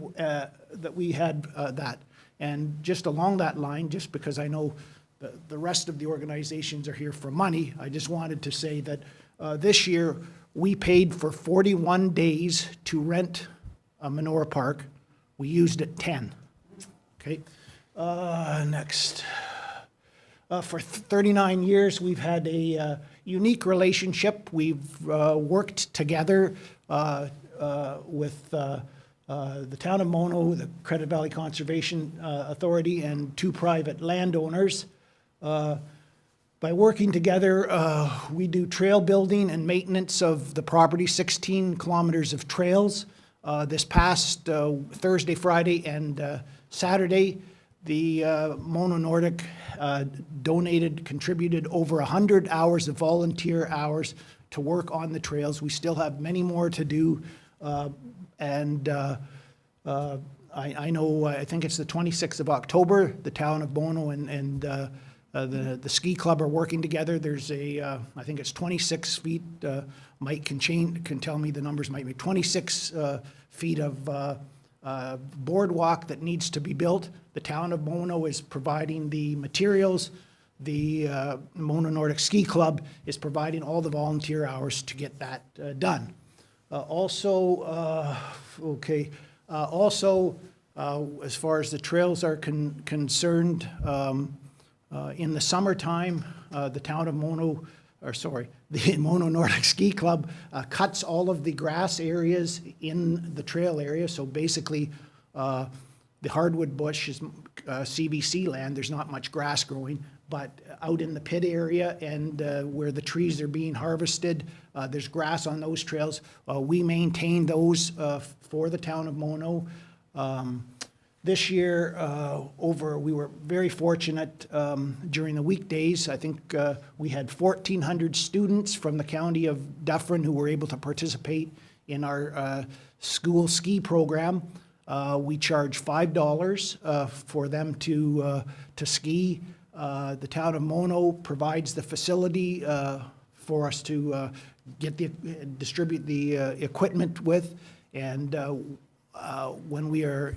had that. And just along that line, just because I know the rest of the organizations are here for money, I just wanted to say that this year we paid for 41 days to rent a Monora Park. We used it 10. Okay. Next. For 39 years, we've had a unique relationship. We've worked together with the town of Mono, the Credit Valley Conservation Authority, and 2 private landowners. By working together, we do trail building and maintenance of the property, 16 kilometers of trails. This past Thursday, Friday, and Saturday, the Mono Nordic contributed over 100 hours of volunteer hours to work on the trails. We still have many more to do, and I know, I think it's the 26th of October, the town of Mono and the ski club are working together. There's I think it's 26 feet, Mike can tell me the numbers, might be 26 feet of boardwalk that needs to be built. The town of Mono is providing the materials. The Mono Nordic Ski Club is providing all the volunteer hours to get that done. Also, as far as the trails are concerned, in the summertime, the town of Mono, the Mono Nordic Ski Club cuts all of the grass areas in the trail area. So basically, the hardwood bush is CVC land. There's not much grass growing, but out in the pit area and where the trees are being harvested, there's grass on those trails. We maintain those for the town of Mono. This year, we were very fortunate during the weekdays. I think we had 1,400 students from the county of Deferred who were able to participate in our school ski program. We charge $5 for them to ski. The town of Mono provides the facility for us to distribute the equipment with. And when we are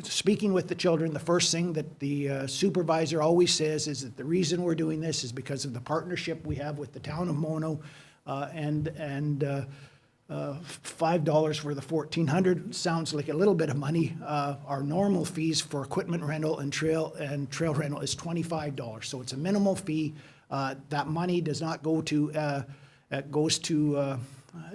speaking with the children, the first thing that the supervisor always says is that the reason we're doing this is because of the partnership we have with the town of Mono, and $5 for the 1,400 sounds like a little bit of money. Our normal fees for equipment rental and trail rental is $25, so it's a minimal fee. That money does not go to, goes to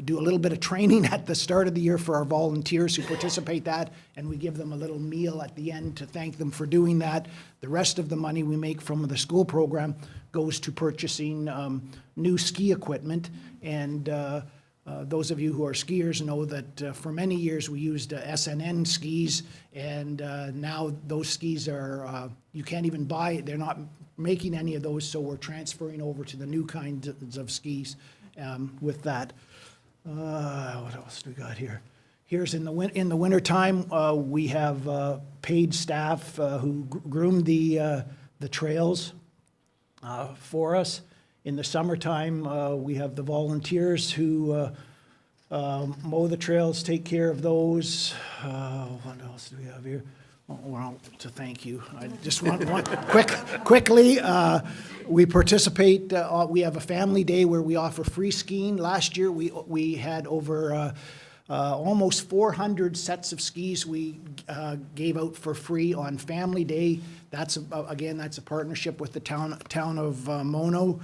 do a little bit of training at the start of the year for our volunteers who participate that, and we give them a little meal at the end to thank them for doing that. The rest of the money we make from the school program goes to purchasing new ski equipment. And those of you who are skiers know that for many years we used SNN skis, and now those skis are, you can't even buy, they're not making any of those, so we're transferring over to the new kinds of skis with that. What else do we got here? Here's in the wintertime, we have paid staff who groom the trails for us. In the summertime, we have the volunteers who mow the trails, take care of those. What else do we have here? Well, to thank you. I just want quickly, we participate, we have a family day where we offer free skiing. Last year, we had over almost 400 sets of skis we gave out for free on Family Day. That's, again, that's a partnership with the town of Mono.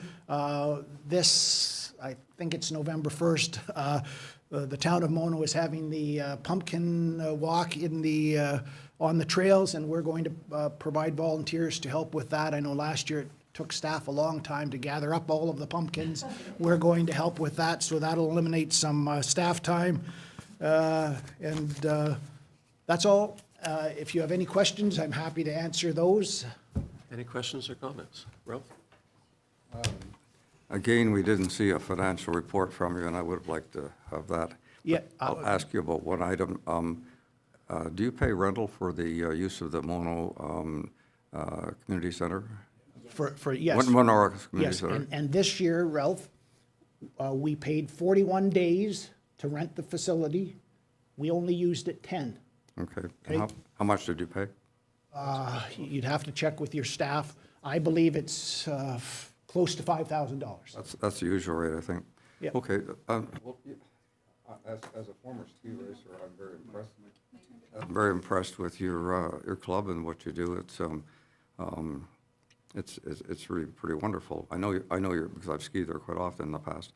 This, I think it's November 1st, the town of Mono is having the pumpkin walk in the on the trails, and we're going to provide volunteers to help with that. I know last year it took staff a long time to gather up all of the pumpkins. We're going to help with that, so that'll eliminate some staff time. And that's all. If you have any questions, I'm happy to answer those.
Any questions or comments? Ralph?
Again, we didn't see a financial report from you, and I would have liked to have that.
Yeah,
I'll ask you about one item. Do you pay rental for the use of the Mono Community Center?
Yes.
Monora Community
Yes,
Center?
and this year, Ralph, we paid 41 days to rent the facility. We only used it 10.
Okay.
Okay.
And how much did you pay?
You'd have to check with your staff. I believe it's close to $5,000.
That's the usual rate, I think.
Yeah.
Okay. Well, as a former ski racer, I'm very impressed. I'm very impressed with your club and what you do. It's really pretty wonderful. I know you're because I've skied there quite often in the past.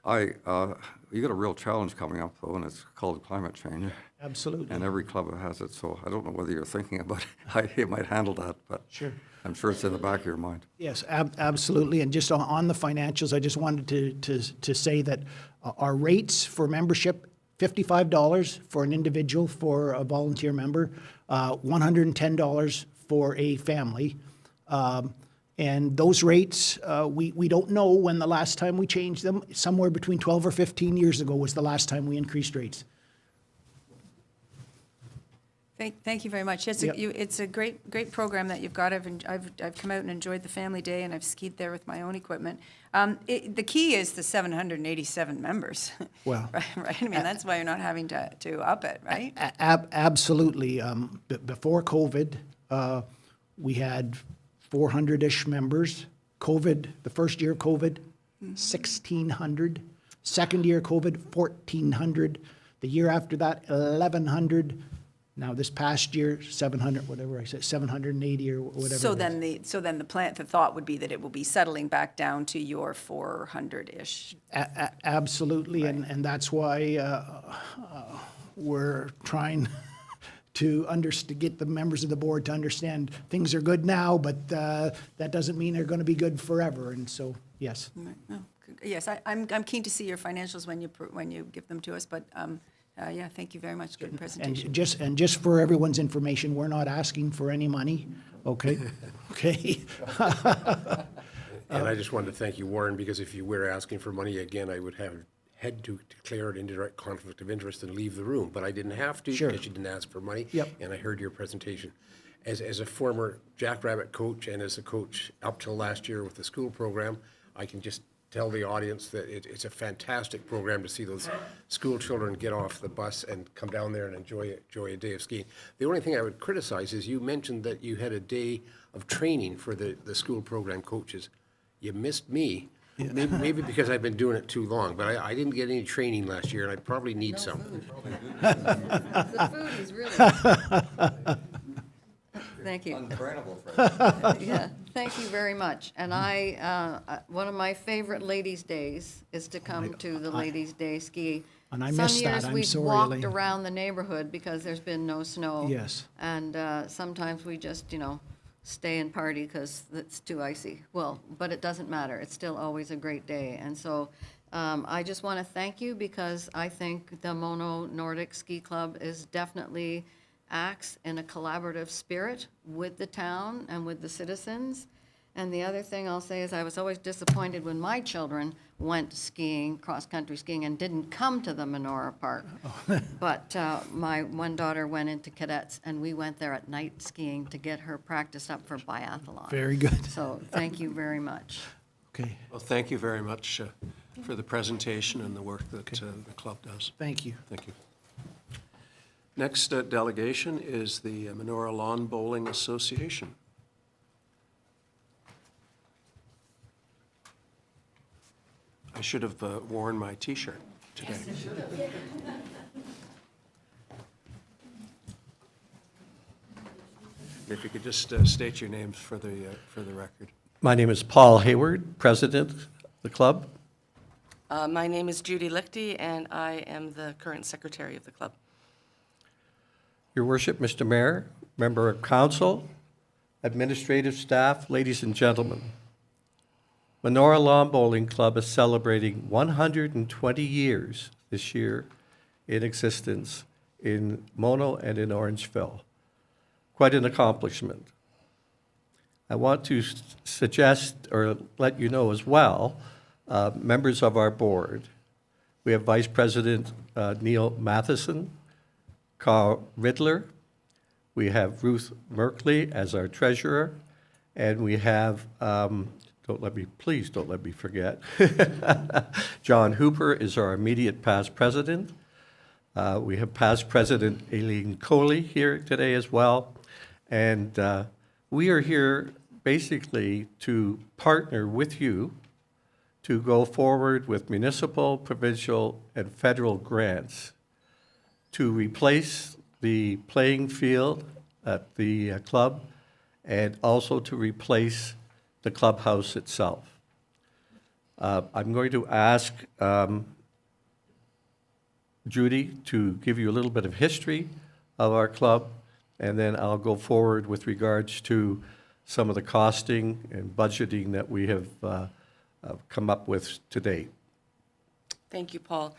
You got a real challenge coming up though, and it's called climate change.
Absolutely.
And every club has it, so I don't know whether you're thinking about how you might handle that, but
Sure.
I'm sure it's in the back of your mind.
Yes, absolutely. And just on the financials, I just wanted to say that our rates for membership, $55 for an individual for a volunteer member, $110 for a family. And those rates, we don't know when the last time we changed them. Somewhere between 12 or 15 years ago was the last time we increased rates.
Thank you very much. Yes,
Yep.
it's a great program that you've got. I've come out and enjoyed the family day, and I've skied there with my own equipment. The key is the 787 members.
Well,
right. I mean, that's why you're not having to up it, right?
Absolutely. Before COVID, we had 400-ish members. COVID, the first year of COVID, 1,600. Second year of COVID, 1,400. The year after that, 1,100. Now, this past year, 700, whatever I said, 780 or whatever.
So
it is.
then the thought would be that it will be settling back down to your 400-ish.
Absolutely,
Right.
and that's why we're trying to get the members of the board to understand things are good now, but that doesn't mean they're going to be good forever, and so, yes.
Right. Oh, yes, I'm keen to see your financials when you give them to us, but yeah, thank you very much. Good presentation.
And just for everyone's information, we're not asking for any money, okay? Okay?
And I just wanted to thank you, Warren, because if you were asking for money again, I would have had to declare an indirect conflict of interest and leave the room, but I didn't have to
Sure.
because you didn't ask for money.
Yep.
And I heard your presentation. as a former Jackrabbit coach and as a coach up till last year with the school program, I can just tell the audience that it's a fantastic program to see those school children get off the bus and come down there and enjoy a day of skiing. The only thing I would criticize is you mentioned that you had a day of training for the school program coaches. You missed me, maybe because I've been doing it too long, but I didn't get any training last year, and I probably need some.
The food is really. Thank you. Yeah, thank you very much. And one of my favorite ladies' days is to come to the Ladies' Day ski.
And I missed that. I'm
Some years
sorry,
we've walked
Elaine.
around the neighborhood because there's been no snow.
Yes.
And sometimes we just, stay and party because it's too icy. Well, but it doesn't matter. It's still always a great day. And so I just want to thank you because I think the Mono Nordic Ski Club is definitely acts in a collaborative spirit with the town and with the citizens. And the other thing I'll say is I was always disappointed when my children went skiing, cross-country skiing, and didn't come to the Monora Park. But my one daughter went into cadets, and we went there at night skiing to get her practiced up for biathlon.
Very good.
So thank you very much.
Okay,
Well, thank you very much for the presentation and the work that the club does.
thank you.
Thank you. Next delegation is the Monora Lawn Bowling Association. I should have worn my T-shirt today. If you could just state your names for the record.
My name is Paul Hayward, President of the club.
My name is Judy Lichty, and I am the current secretary of the club.
Your Worship, Mr. Mayor, Member of Council, administrative staff, ladies and gentlemen. Monora Lawn Bowling Club is celebrating 120 years this year in existence in Mono and in Orangeville. Quite an accomplishment. I want to suggest or let you know as well, members of our board. We have Vice President Neil Matheson, Carl Riddler, we have Ruth Merkley as our treasurer, and we have, please don't let me forget, John Hooper is our immediate past president. We have past President Aileen Coley here today as well. And we are here basically to partner with you to go forward with municipal, provincial, and federal grants to replace the playing field at the club and also to replace the clubhouse itself. I'm going to ask Judy to give you a little bit of history of our club, and then I'll go forward with regards to some of the costing and budgeting that we have come up with to date.
Thank you, Paul.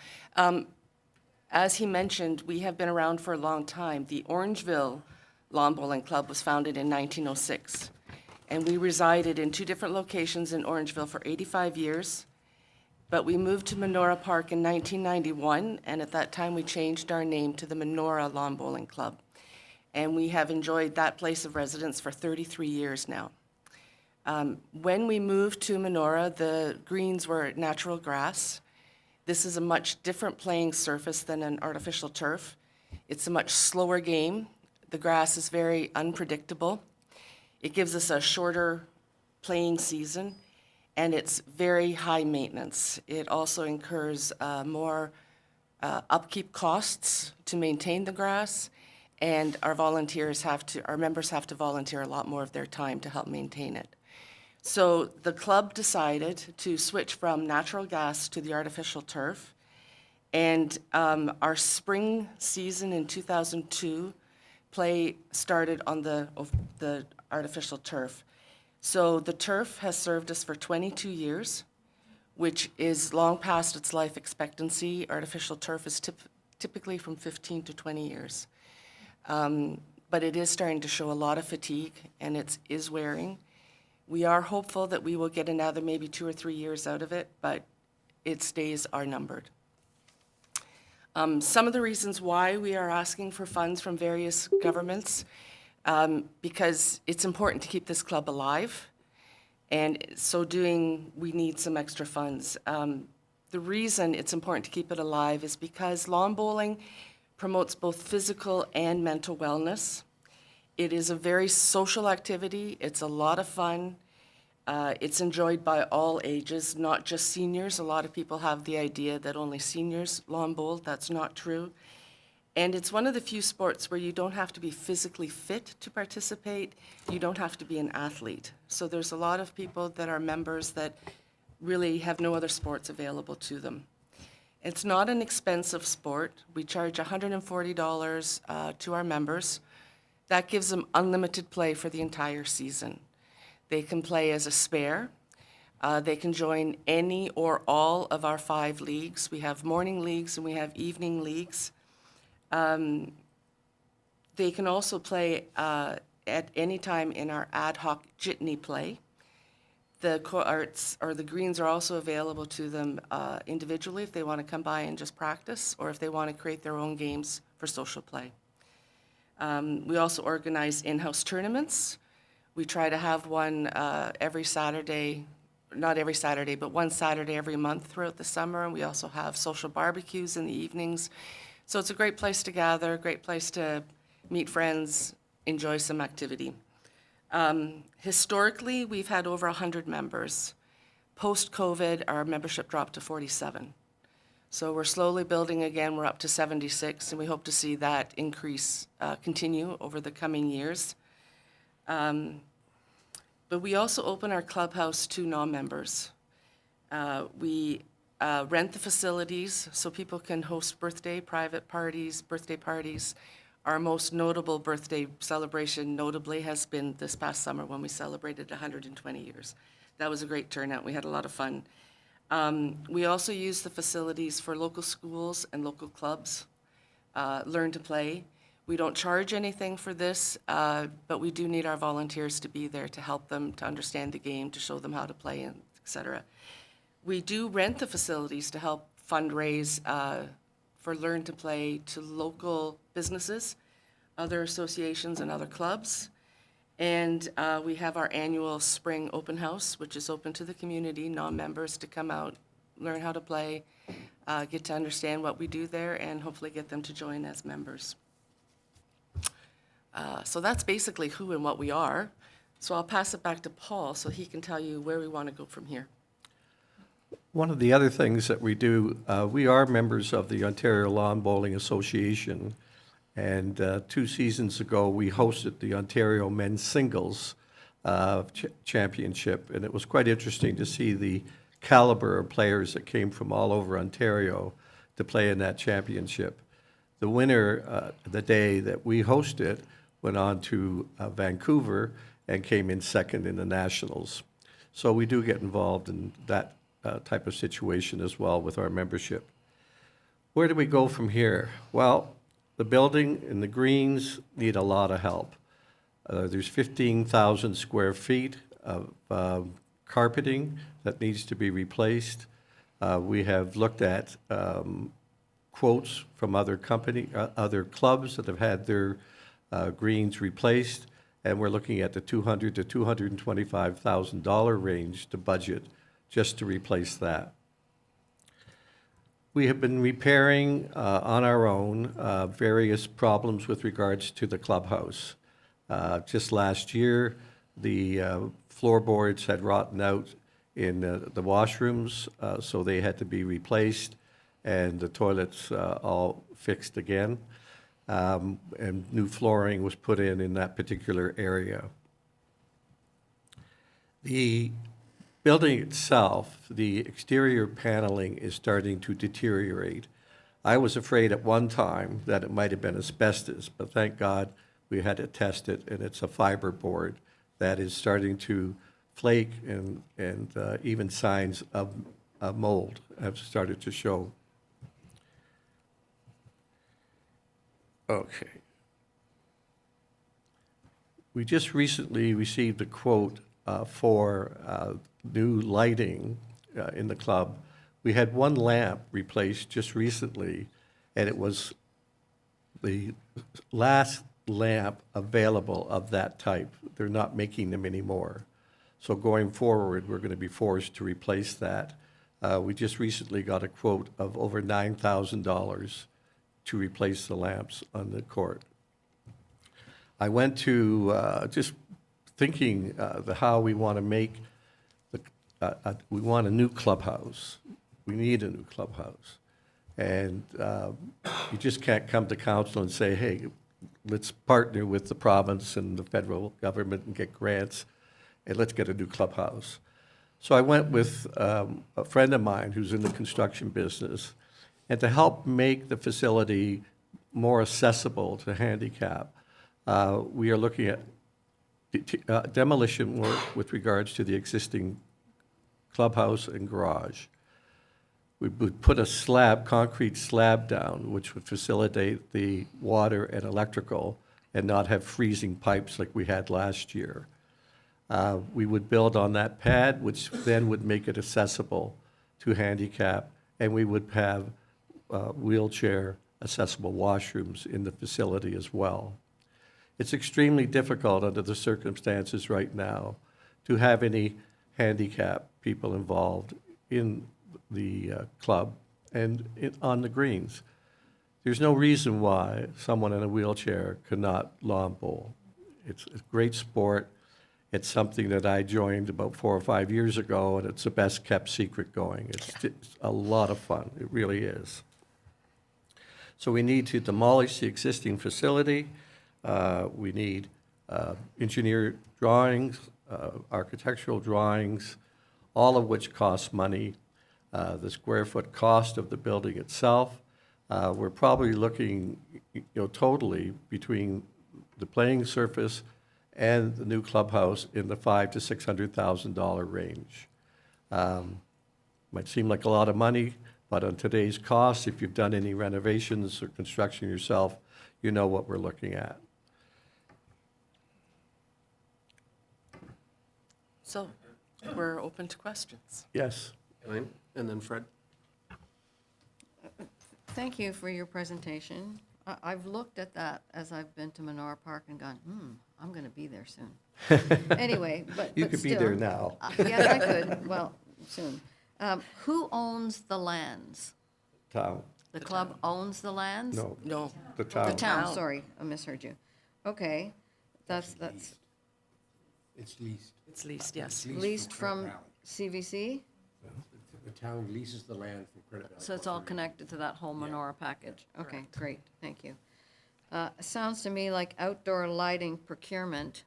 As he mentioned, we have been around for a long time. The Orangeville Lawn Bowling Club was founded in 1906, and we resided in 2 different locations in Orangeville for 85 years. But we moved to Monora Park in 1991, and at that time we changed our name to the Monora Lawn Bowling Club. And we have enjoyed that place of residence for 33 years now. When we moved to Monora, the greens were natural grass. This is a much different playing surface than an artificial turf. It's a much slower game. The grass is very unpredictable. It gives us a shorter playing season, and it's very high maintenance. It also incurs more upkeep costs to maintain the grass, and our members have to volunteer a lot more of their time to help maintain it. So the club decided to switch from natural gas to the artificial turf, and our spring season in 2002 play started on the artificial turf. So the turf has served us for 22 years, which is long past its life expectancy. Artificial turf is typically from 15 to 20 years. But it is starting to show a lot of fatigue, and it is wearing. We are hopeful that we will get another maybe 2 or 3 years out of it, but its days are numbered. Some of the reasons why we are asking for funds from various governments, because it's important to keep this club alive. And so doing, we need some extra funds. The reason it's important to keep it alive is because lawn bowling promotes both physical and mental wellness. It is a very social activity. It's a lot of fun. It's enjoyed by all ages, not just seniors. A lot of people have the idea that only seniors lawn bowl. That's not true. And it's one of the few sports where you don't have to be physically fit to participate. You don't have to be an athlete. So there's a lot of people that are members that really have no other sports available to them. It's not an expensive sport. We charge $140 to our members. That gives them unlimited play for the entire season. They can play as a spare. They can join any or all of our 5 leagues. We have morning leagues and we have evening leagues. They can also play at any time in our ad hoc jitney play. The courts or the greens are also available to them individually if they want to come by and just practice, or if they want to create their own games for social play. We also organize in-house tournaments. We try to have one every Saturday, not every Saturday, but one Saturday every month throughout the summer. And we also have social barbecues in the evenings. So it's a great place to gather, a great place to meet friends, enjoy some activity. Historically, we've had over 100 members. Post-COVID, our membership dropped to 47. So we're slowly building again. We're up to 76, and we hope to see that increase continue over the coming years. But we also open our clubhouse to non-members. We rent the facilities so people can host private parties, birthday parties. Our most notable birthday celebration notably has been this past summer when we celebrated 120 years. That was a great turnout. We had a lot of fun. We also use the facilities for local schools and local clubs, learn to play. We don't charge anything for this, but we do need our volunteers to be there to help them to understand the game, to show them how to play, and et cetera. We do rent the facilities to help fundraise for Learn to Play to local businesses, other associations, and other clubs. And we have our annual spring open house, which is open to the community, non-members to come out, learn how to play, get to understand what we do there, and hopefully get them to join as members. So that's basically who and what we are. So I'll pass it back to Paul so he can tell you where we want to go from here.
One of the other things that we do, we are members of the Ontario Lawn Bowling Association, and 2 seasons ago, we hosted the Ontario Men's Singles Championship, and it was quite interesting to see the caliber of players that came from all over Ontario to play in that championship. The winner, the day that we hosted, went on to Vancouver and came in second in the Nationals. So we do get involved in that type of situation as well with our membership. Where do we go from here? Well, the building and the greens need a lot of help. There's 15,000 square feet of carpeting that needs to be replaced. We have looked at quotes from other clubs that have had their greens replaced, and we're looking at the $200,000 to $225,000 range to budget just to replace that. We have been repairing on our own various problems with regards to the clubhouse. Just last year, the floorboards had rotten out in the washrooms, so they had to be replaced, and the toilets all fixed again, and new flooring was put in that particular area. The building itself, the exterior paneling is starting to deteriorate. I was afraid at one time that it might have been asbestos, but thank God we had to test it, and it's a fiber board that is starting to flake, and even signs of mold have started to show. Okay. We just recently received a quote for new lighting in the club. We had one lamp replaced just recently, and it was the last lamp available of that type. They're not making them anymore. So going forward, we're going to be forced to replace that. We just recently got a quote of over $9,000 to replace the lamps on the court. I went to, just thinking how we want to make, we want a new clubhouse. We need a new clubhouse. And you just can't come to council and say, hey, let's partner with the province and the federal government and get grants, and let's get a new clubhouse. So I went with a friend of mine who's in the construction business, and to help make the facility more accessible to handicap, we are looking at demolition work with regards to the existing clubhouse and garage. We would put a slab, concrete slab down, which would facilitate the water and electrical and not have freezing pipes like we had last year. We would build on that pad, which then would make it accessible to handicap, and we would have wheelchair accessible washrooms in the facility as well. It's extremely difficult under the circumstances right now to have any handicap people involved in the club and on the greens. There's no reason why someone in a wheelchair could not lawn bowl. It's a great sport. It's something that I joined about 4 or 5 years ago, and it's the best kept secret going. It's a lot of fun. It really is. So we need to demolish the existing facility. We need engineer drawings, architectural drawings, all of which cost money. The square foot cost of the building itself. We're probably looking, totally between the playing surface and the new clubhouse in the $500,000 to $600,000 range. Might seem like a lot of money, but on today's costs, if you've done any renovations or construction yourself, you know what we're looking at.
So we're open to questions.
Yes.
Elaine, and then Fred.
Thank you for your presentation. I've looked at that as I've been to Monora Park and gone, I'm going to be there soon. Anyway, but
You could be there now.
Yes, I could, well, soon. Who owns the lands?
Town.
The club owns the lands?
No,
No.
the town.
The town,
Town.
sorry, I misheard you. Okay, that's
It's leased.
It's leased, yes.
leased from CVC?
The town leases the land from Credit Valley.
So it's all connected to that whole Monora package? Okay, great, thank you. Sounds to me like outdoor lighting procurement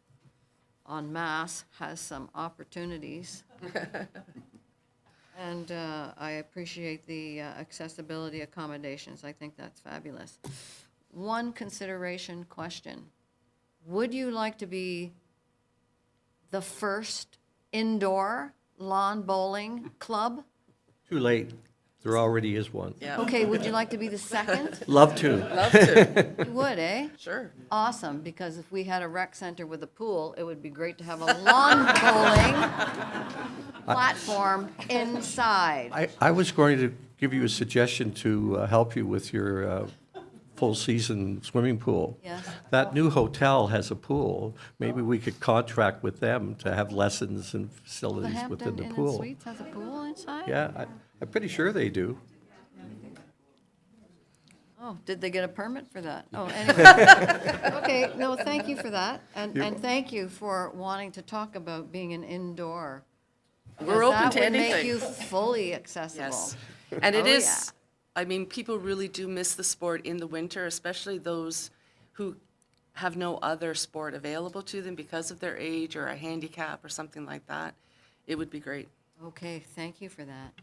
en masse has some opportunities. And I appreciate the accessibility accommodations. I think that's fabulous. One consideration question. Would you like to be the first indoor lawn bowling club?
Too late. There already is one.
Yeah.
Okay, would you like to be the second?
Love to.
Love to.
You would, eh?
Sure.
Awesome, because if we had a rec center with a pool, it would be great to have a lawn bowling platform inside.
I was going to give you a suggestion to help you with your full-season swimming pool.
Yes.
That new hotel has a pool. Maybe we could contract with them to have lessons and
The
facilities
Hampton
within the
Inn and
pool.
Suites has a pool inside?
Yeah, I'm pretty sure they do.
Oh, did they get a permit for that? Oh, anyway. Okay, no, thank you for that, and thank you for wanting to talk about being an indoor.
We're open to
That would make
anything.
you fully accessible.
Yes. And it
Oh,
is, I mean, people really do miss the sport in the winter, especially those who have no other sport available to them because of their age or a handicap or something like that. It would be great.
Okay, thank you for that.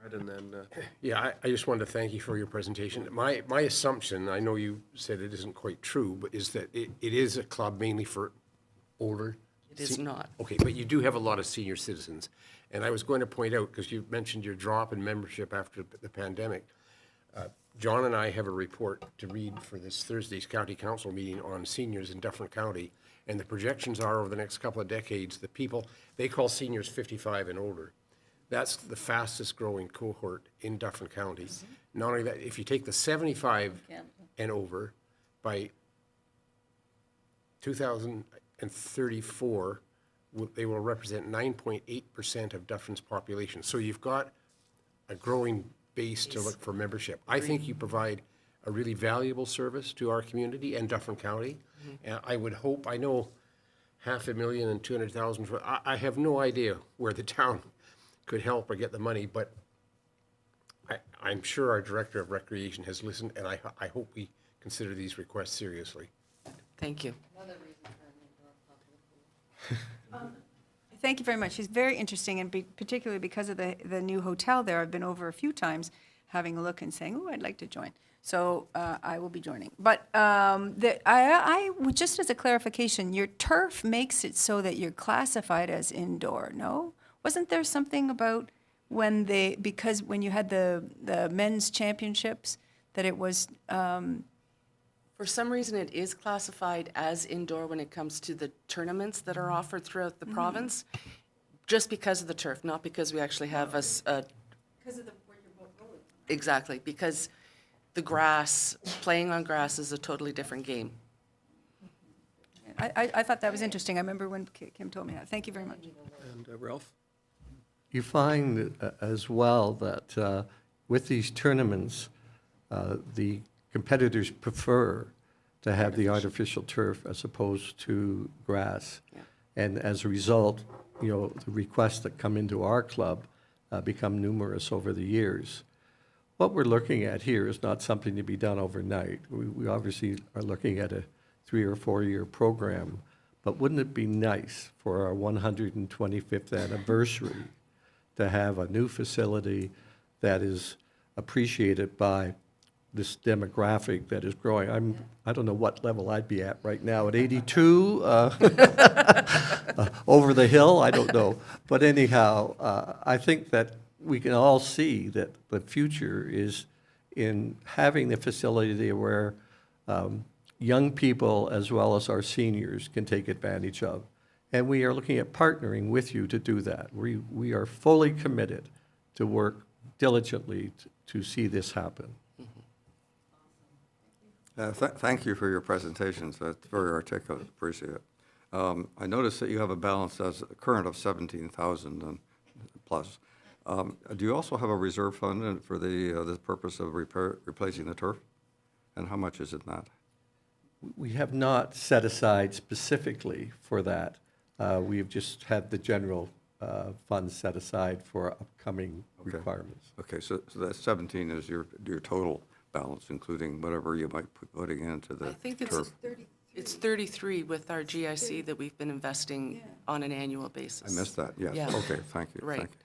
Fred, and then,
Yeah, I just wanted to thank you for your presentation. My assumption, I know you said it isn't quite true, but is that it is a club mainly for older?
It is not.
Okay, but you do have a lot of senior citizens. And I was going to point out, because you mentioned your drop in membership after the pandemic, John and I have a report to read for this Thursday's county council meeting on seniors in Dufferin County. And the projections are over the next couple of decades, the people, they call seniors 55 and older. That's the fastest growing cohort in Dufferin County. Not only that, if you take the 75 and over by 2034, they will represent 9.8% of Dufferin's population. So you've got a growing base to look for membership. I think you provide a really valuable service to our community and Dufferin County. And I would hope, I know $500,000 and $200,000, I have no idea where the town could help or get the money, but I'm sure our Director of Recreation has listened, and I hope we consider these requests seriously.
Thank you.
Thank you very much. It's very interesting, and particularly because of the new hotel there. I've been over a few times having a look and saying, oh, I'd like to join. So I will be joining. But I would, just as a clarification, your turf makes it so that you're classified as indoor, no? Wasn't there something about because when you had the men's championships, that it was,
For some reason, it is classified as indoor when it comes to the tournaments that are offered throughout the province, just because of the turf, not because we actually have because of where you're both rolling. Exactly, because the grass, playing on grass is a totally different game.
I thought that was interesting. I remember when Kim told me that. Thank you very much.
And Ralph?
You find as well that with these tournaments, the competitors prefer to have the artificial turf as opposed to grass.
Yeah.
And as a result, the requests that come into our club become numerous over the years. What we're looking at here is not something to be done overnight. We obviously are looking at a 3 or 4 year program, but wouldn't it be nice for our 125th anniversary to have a new facility that is appreciated by this demographic that is growing? I don't know what level I'd be at right now, at 82, over the hill, I don't know. But anyhow, I think that we can all see that the future is in having the facility where young people as well as our seniors can take advantage of. And we are looking at partnering with you to do that. We are fully committed to work diligently to see this happen.
Thank you for your presentations. That's very articulate. Appreciate it. I noticed that you have a balance as current of 17,000 and plus. Do you also have a reserve fund for the purpose of replacing the turf? And how much is it not?
We have not set aside specifically for that. We've just had the general funds set aside for upcoming requirements.
Okay, so that 17 is your total balance, including whatever you might be putting into the
I think
turf.
it's 33 with our GIC that we've been investing on an annual basis.
I missed that, yes.
Yeah.
Okay, thank you.
Right.
Thank you.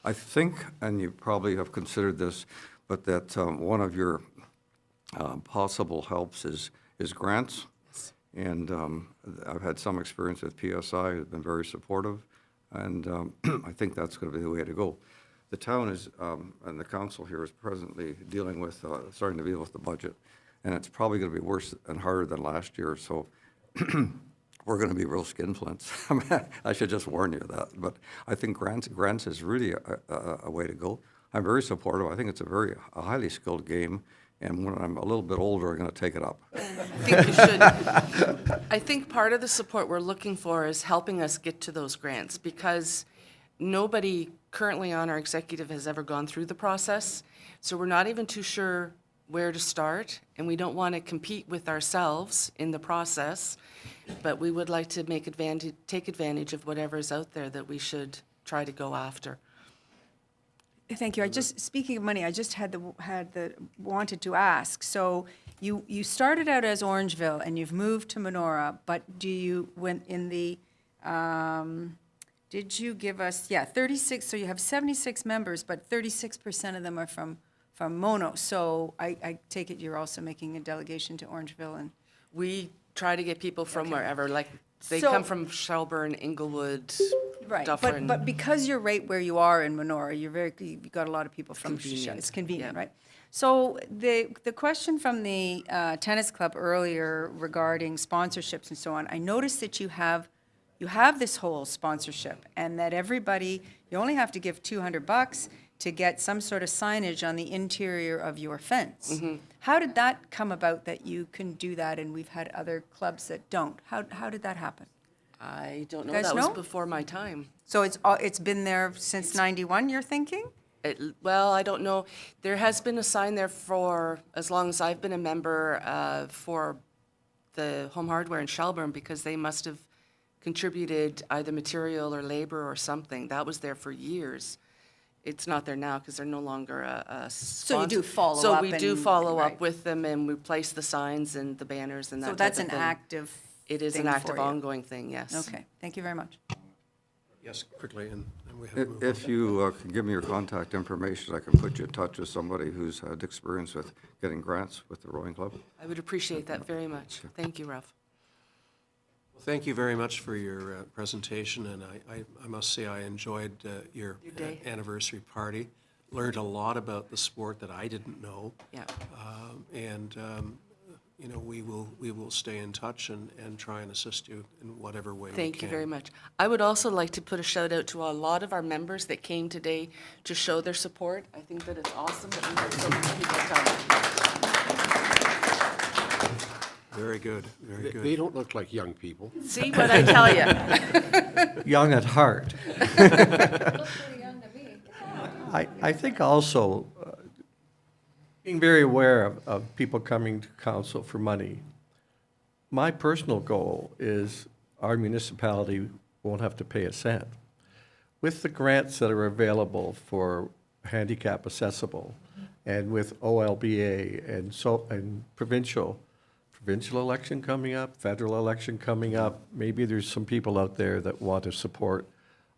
I think, and you probably have considered this, but that one of your possible helps is grants. And I've had some experience with PSI, who's been very supportive, and I think that's going to be the way to go. The town is, and the council here is presently dealing with, starting to deal with the budget, and it's probably going to be worse and harder than last year, so we're going to be real skinflints. I should just warn you of that, but I think grants is really a way to go. I'm very supportive. I think it's a highly skilled game, and when I'm a little bit older, I'm going to take it up.
I think you should. I think part of the support we're looking for is helping us get to those grants, because nobody currently on our executive has ever gone through the process, so we're not even too sure where to start, and we don't want to compete with ourselves in the process, but we would like to take advantage of whatever's out there that we should try to go after.
Thank you. Speaking of money, I just wanted to ask. So you started out as Orangeville and you've moved to Monora, but did you give us, 36, so you have 76 members, but 36% of them are from Mono. So I take it you're also making a delegation to Orangeville and.
We try to get people from wherever, like they
So-
come from Shelburne, Inglewood,
Right,
Dufferin.
but because you're right where you are in Monora, you've got a lot of people from
Convenient.
It's convenient,
Yeah.
right? So the question from the tennis club earlier regarding sponsorships and so on, I noticed that you have you have this whole sponsorship, and that everybody, you only have to give $200 to get some sort of signage on the interior of your fence. How did that come about that you can do that, and we've had other clubs that don't? How did that happen?
I don't know.
You guys
That was
know?
before my time.
So it's been there since 91, you're thinking?
Well, I don't know. There has been a sign there for as long as I've been a member for the Home Hardware in Shelburne, because they must have contributed either material or labor or something. That was there for years. It's not there now because they're no longer a sponsor.
So you do follow
So
up
we do
and-
follow
right.
up with them, and we place the signs and the banners and that
So
type
that's
of
an
thing.
active
It is an
thing
active,
for you.
ongoing thing, yes.
Okay, thank you very much.
Yes, quickly, and we have to move on.
If you can give me your contact information, I can put you in touch with somebody who's had experience with getting grants with the rowing club.
I would appreciate that very much. Thank you, Ralph.
Well, thank you very much for your presentation, and I must say I enjoyed your
day.
anniversary party. Learned a lot about the sport that I didn't know.
Yeah.
You know, we will stay in touch and try and assist you in whatever way we can.
Thank you very much. I would also like to put a shout out to a lot of our members that came today to show their support. I think that it's awesome that we had so many people come.
Very good, very good.
They don't look like young people.
See what I tell you?
Young at heart. I think also being very aware of people coming to council for money. My personal goal is our municipality won't have to pay a cent. With the grants that are available for handicap accessible, and with OLBA and provincial election coming up, federal election coming up, maybe there's some people out there that want to support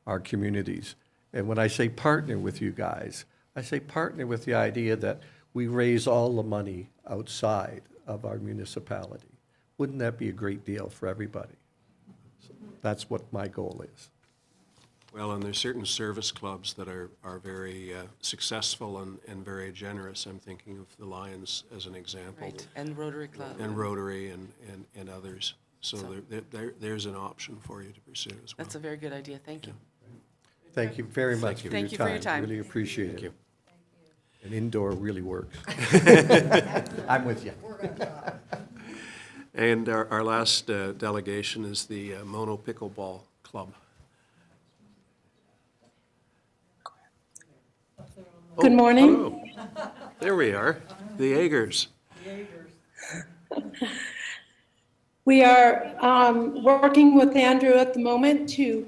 our communities. And when I say partner with you guys, I say partner with the idea that we raise all the money outside of our municipality. Wouldn't that be a great deal for everybody? So that's what my goal is.
Well, and there's certain service clubs that are very successful and very generous. I'm thinking of the Lions as an example.
Right, and Rotary Club.
And Rotary and others. So there's an option for you to pursue as well.
That's a very good idea. Thank you.
Thank you very much for your time.
Thank you for your time.
Really appreciate it. Thank you. And indoor really works. I'm with you.
And our last delegation is the Mono Pickleball Club.
Good morning.
Hello. There we are, the Jaegers.
We are working with Andrew at the moment to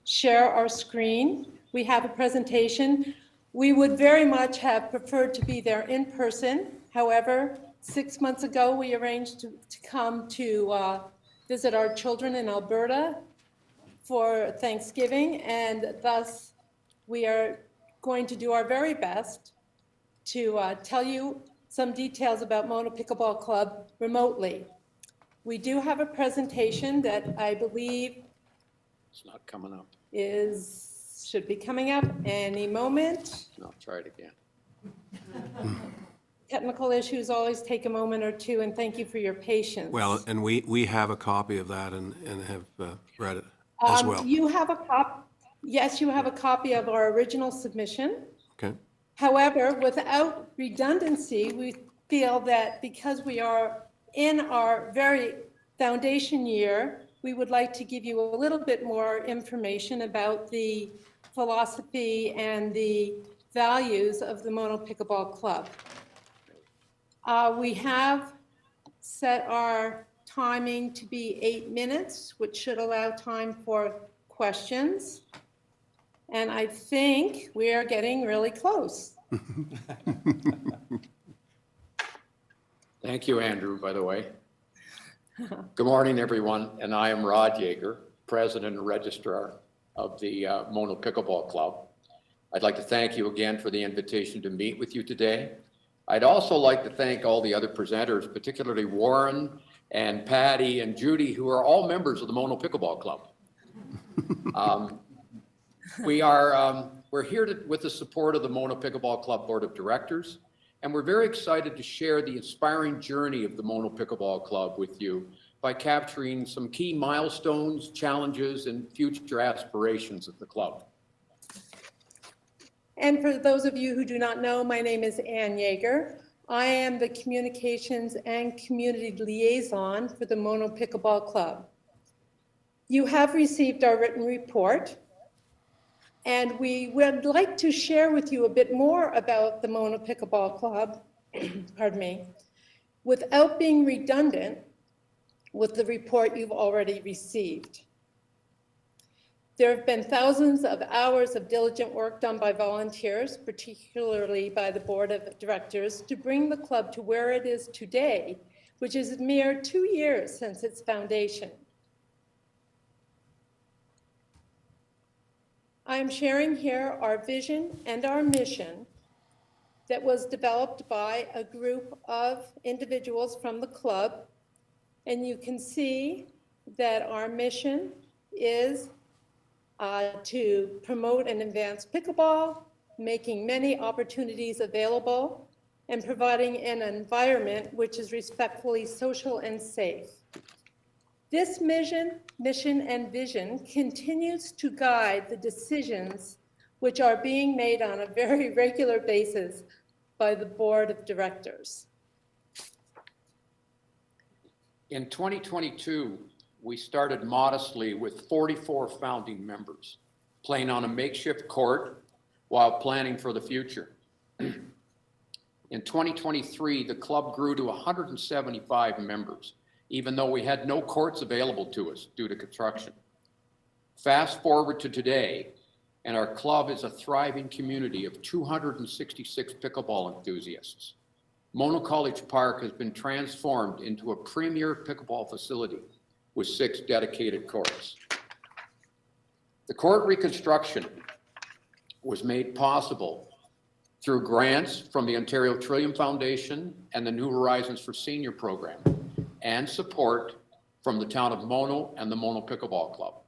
share our screen. We have a presentation. We would very much have preferred to be there in person. However, 6 months ago, we arranged to come to visit our children in Alberta for Thanksgiving, and thus we are going to do our very best to tell you some details about Mono Pickleball Club remotely. We do have a presentation that I believe
It's not coming up.
should be coming up any moment.
No, try it again.
Technical issues always take a moment or two, and thank you for your patience.
Well, and we have a copy of that and have read it as well.
You have a yes, you have a copy of our original submission.
Okay.
However, without redundancy, we feel that because we are in our very foundation year, we would like to give you a little bit more information about the philosophy and the values of the Mono Pickleball Club. We have set our timing to be 8 minutes, which should allow time for questions. And I think we are getting really close.
Thank you, Andrew, by the way. Good morning, everyone, and I am Rod Yeager, President and Registrar of the Mono Pickleball Club. I'd like to thank you again for the invitation to meet with you today. I'd also like to thank all the other presenters, particularly Warren and Patty and Judy, who are all members of the Mono Pickleball Club. We're here with the support of the Mono Pickleball Club Board of Directors, and we're very excited to share the inspiring journey of the Mono Pickleball Club with you by capturing some key milestones, challenges, and future aspirations of the club.
And for those of you who do not know, my name is Ann Yeager. I am the Communications and Community Liaison for the Mono Pickleball Club. You have received our written report, and we would like to share with you a bit more about the Mono Pickleball Club, pardon me, without being redundant with the report you've already received. There have been thousands of hours of diligent work done by volunteers, particularly by the board of directors, to bring the club to where it is today, which is a mere 2 years since its foundation. I am sharing here our vision and our mission that was developed by a group of individuals from the club. And you can see that our mission is to promote and advance pickleball, making many opportunities available, and providing an environment which is respectfully social and safe. This mission, and vision continues to guide the decisions which are being made on a very regular basis by the board of directors.
In 2022, we started modestly with 44 founding members, playing on a makeshift court while planning for the future. In 2023, the club grew to 175 members, even though we had no courts available to us due to construction. Fast forward to today, and our club is a thriving community of 266 pickleball enthusiasts. Mono College Park has been transformed into a premier pickleball facility with 6 dedicated courts. The court reconstruction was made possible through grants from the Ontario Trillium Foundation and the New Horizons for Senior program, and support from the town of Mono and the Mono Pickleball Club.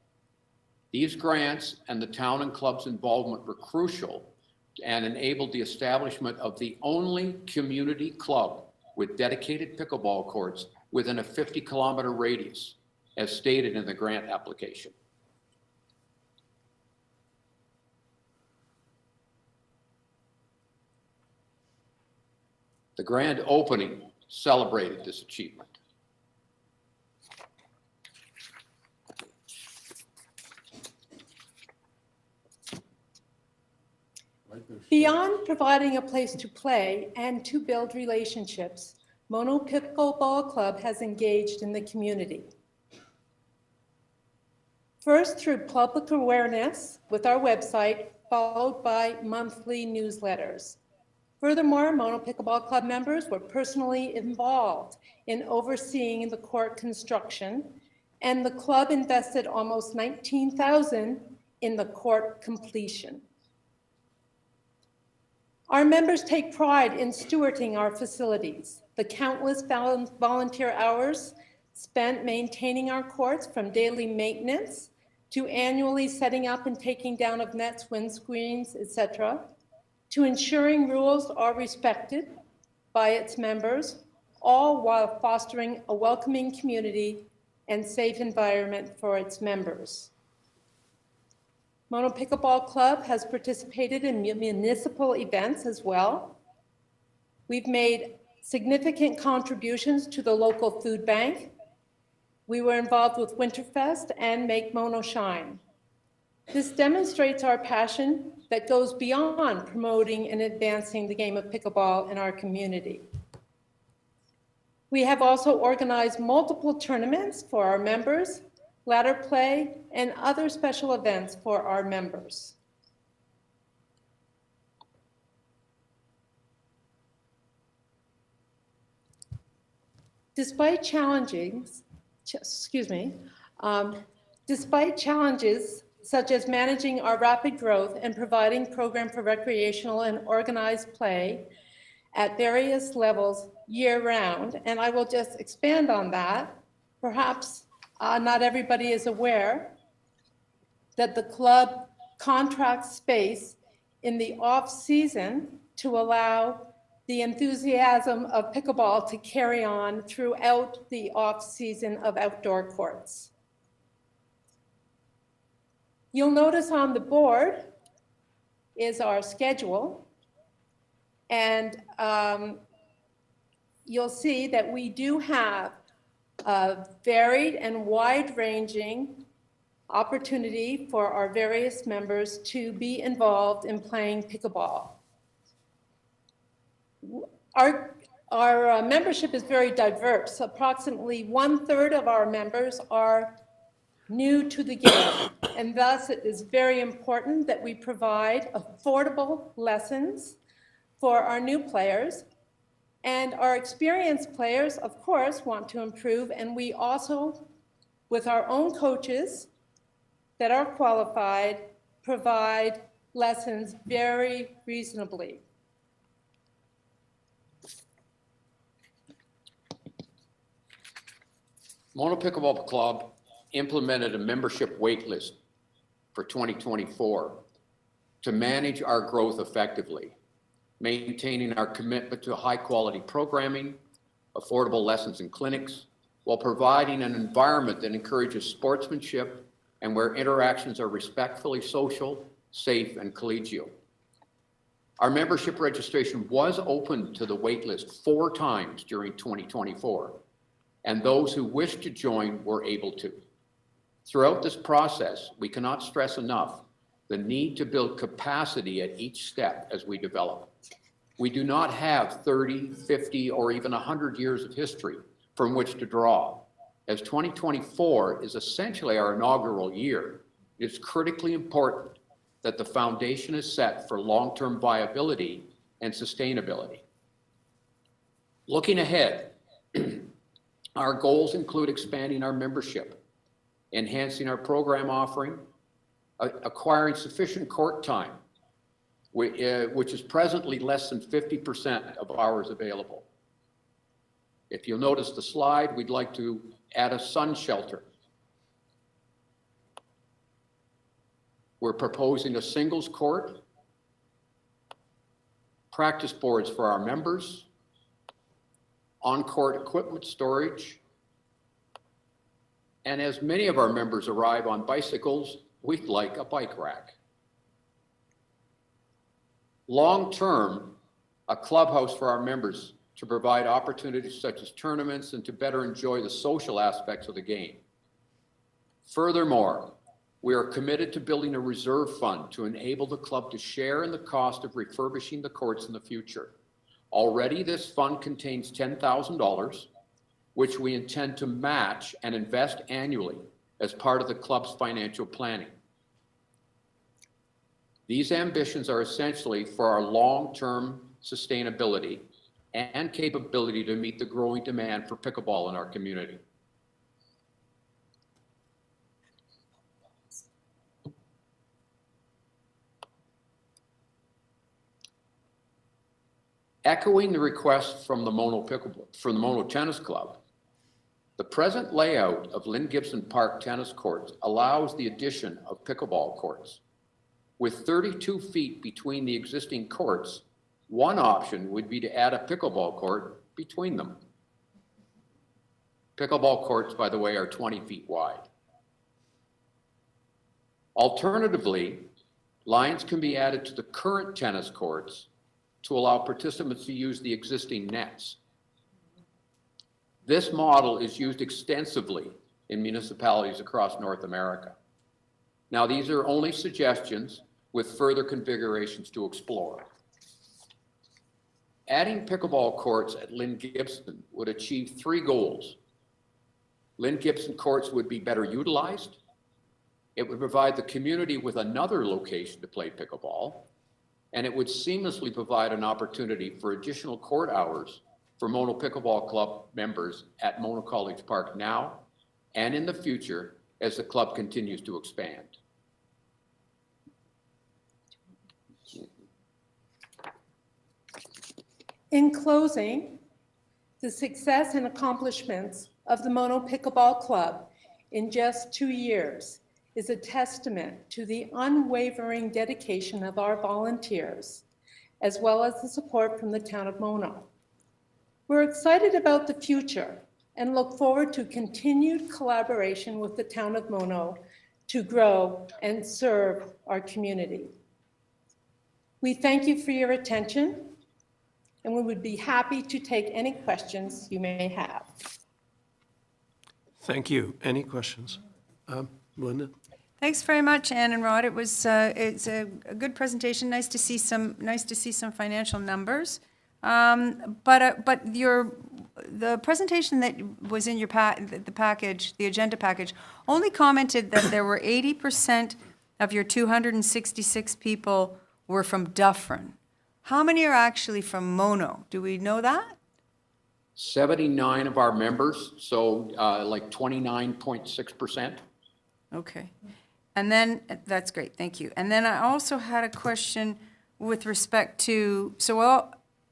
These grants and the town and club's involvement were crucial and enabled the establishment of the only community club with dedicated pickleball courts within a 50-kilometer radius, as stated in the grant application. The grand opening celebrated this achievement.
Beyond providing a place to play and to build relationships, Mono Pickleball Club has engaged in the community. First, through public awareness with our website, followed by monthly newsletters. Furthermore, Mono Pickleball Club members were personally involved in overseeing the court construction, and the club invested almost $19,000 in the court completion. Our members take pride in stewarding our facilities. The countless volunteer hours spent maintaining our courts, from daily maintenance to annually setting up and taking down of nets, windscreens, etc., to ensuring rules are respected by its members, all while fostering a welcoming community and safe environment for its members. Mono Pickleball Club has participated in municipal events as well. We've made significant contributions to the local food bank. We were involved with Winterfest and Make Mono Shine. This demonstrates our passion that goes beyond promoting and advancing the game of pickleball in our community. We have also organized multiple tournaments for our members, ladder play, and other special events for our members. Despite challenges such as managing our rapid growth and providing program for recreational and organized play at various levels year-round, and I will just expand on that. Perhaps not everybody is aware that the club contracts space in the off-season to allow the enthusiasm of pickleball to carry on throughout the off-season of outdoor courts. You'll notice on the board is our schedule, and you'll see that we do have a varied and wide-ranging opportunity for our various members to be involved in playing pickleball. Our membership is very diverse. Approximately 1/3 of our members are new to the game, and thus it is very important that we provide affordable lessons for our new players. And our experienced players, of course, want to improve, and we also, with our own coaches that are qualified, provide lessons very reasonably.
Mono Pickleball Club implemented a membership wait list for 2024 to manage our growth effectively, maintaining our commitment to high-quality programming, affordable lessons and clinics, while providing an environment that encourages sportsmanship and where interactions are respectfully social, safe, and collegial. Our membership registration was open to the wait list 4 times during 2024, and those who wished to join were able to. Throughout this process, we cannot stress enough the need to build capacity at each step as we develop. We do not have 30, 50, or even 100 years of history from which to draw. As 2024 is essentially our inaugural year, it is critically important that the foundation is set for long-term viability and sustainability. Looking ahead, our goals include expanding our membership, enhancing our program offering, acquiring sufficient court time, which is presently less than 50% of hours available. If you'll notice the slide, we'd like to add a sun shelter. We're proposing a singles court, practice boards for our members, on-court equipment storage, and as many of our members arrive on bicycles, we'd like a bike rack. Long-term, a clubhouse for our members to provide opportunities such as tournaments and to better enjoy the social aspects of the game. Furthermore, we are committed to building a reserve fund to enable the club to share in the cost of refurbishing the courts in the future. Already, this fund contains $10,000, which we intend to match and invest annually as part of the club's financial planning. These ambitions are essentially for our long-term sustainability and capability to meet the growing demand for pickleball in our community. Echoing the request from the Mono Tennis Club, the present layout of Lynn Gibson Park tennis courts allows the addition of pickleball courts. With 32 feet between the existing courts, one option would be to add a pickleball court between them. Pickleball courts, by the way, are 20 feet wide. Alternatively, lines can be added to the current tennis courts to allow participants to use the existing nets. This model is used extensively in municipalities across North America. Now, these are only suggestions with further configurations to explore. Adding pickleball courts at Lynn Gibson would achieve 3 goals. Lynn Gibson courts would be better utilized. It would provide the community with another location to play pickleball, and it would seamlessly provide an opportunity for additional court hours for Mono Pickleball Club members at Mono College Park now and in the future as the club continues to expand.
In closing, the success and accomplishments of the Mono Pickleball Club in just 2 years is a testament to the unwavering dedication of our volunteers as well as the support from the town of Mono. We're excited about the future and look forward to continued collaboration with the town of Mono to grow and serve our community. We thank you for your attention, and we would be happy to take any questions you may have.
Thank you. Any questions? Linda?
Thanks very much, Ann and Rod. It's a good presentation. Nice to see some financial numbers. But the presentation that was in your the package, the agenda package, only commented that there were 80% of your 266 people were from Dufferin. How many are actually from Mono? Do we know that?
79 of our members, so like 29.6%.
Okay. And then, that's great, thank you. And then I also had a question with respect to,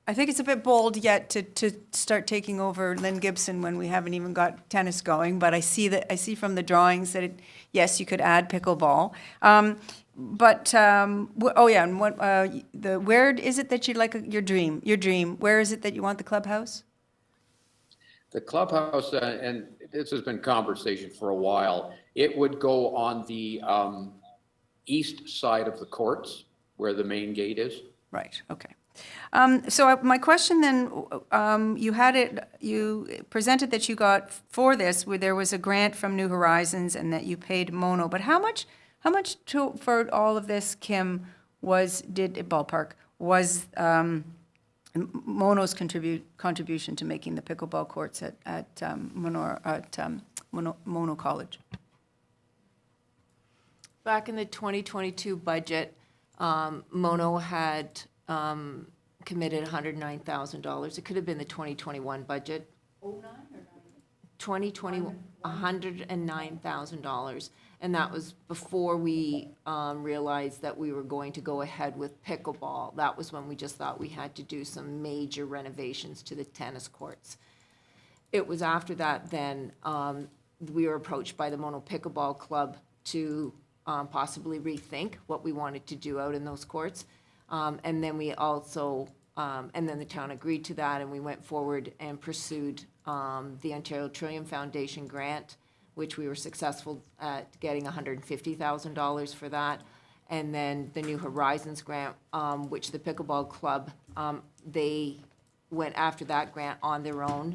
I think it's a bit bold yet to start taking over Lynn Gibson when we haven't even got tennis going, but I see from the drawings that yes, you could add pickleball. And where is it that you'd like your dream, where is it that you want the clubhouse?
The clubhouse, and this has been conversation for a while, it would go on the east side of the courts where the main gate is.
Right, okay. So my question then, you presented that you got for this, where there was a grant from New Horizons and that you paid Mono, but how much for all of this, Kim, was Mono's contribution to making the pickleball courts at Monora, at Mono College?
Back in the 2022 budget, Mono had committed $109,000. It could have been the 2021 budget. 2020, $109,000. And that was before we realized that we were going to go ahead with pickleball. That was when we just thought we had to do some major renovations to the tennis courts. It was after that then we were approached by the Mono Pickleball Club to possibly rethink what we wanted to do out in those courts. And then we also, and then the town agreed to that, and we went forward and pursued the Ontario Trillium Foundation grant, which we were successful at getting $150,000 for that. And then the New Horizons grant, which the Pickleball Club, they went after that grant on their own,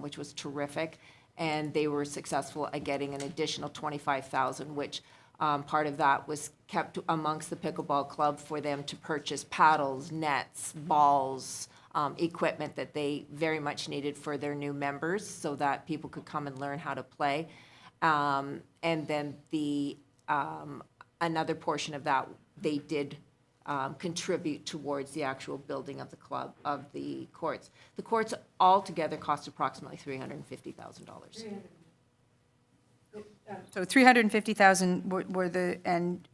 which was terrific. And they were successful at getting an additional $25,000, which part of that was kept amongst the Pickleball Club for them to purchase paddles, nets, balls, equipment that they very much needed for their new members so that people could come and learn how to play. And then another portion of that, they did contribute towards the actual building of the club, of the courts. The courts altogether cost approximately $350,000.
So 350,000 were the, and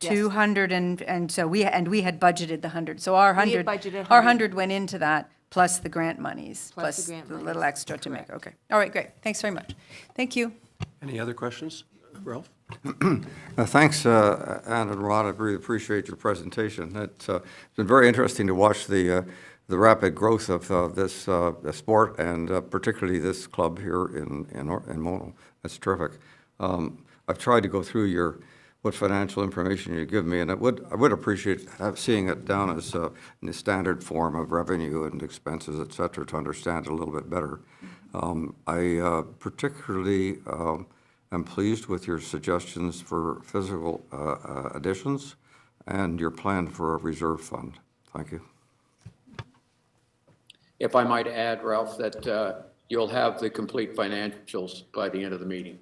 Yes.
200 and so we had budgeted the 100. So our
We had
100,
budgeted
our
100
100 went into that, plus the grant monies,
Plus the
plus
grant
the
monies.
little extra to make.
Correct.
Okay. All right, great. Thanks very much. Thank you.
Any other questions? Ralph?
Thanks, Ann and Rod. I really appreciate your presentation. It's been very interesting to watch the rapid growth of this sport, and particularly this club here in Mono. That's terrific. I've tried to go through what financial information you give me, and I would appreciate seeing it down as in the standard form of revenue and expenses, et cetera, to understand it a little bit better. I particularly am pleased with your suggestions for physical additions and your plan for a reserve fund. Thank you.
If I might add, Ralph, that you'll have the complete financials by the end of the meeting.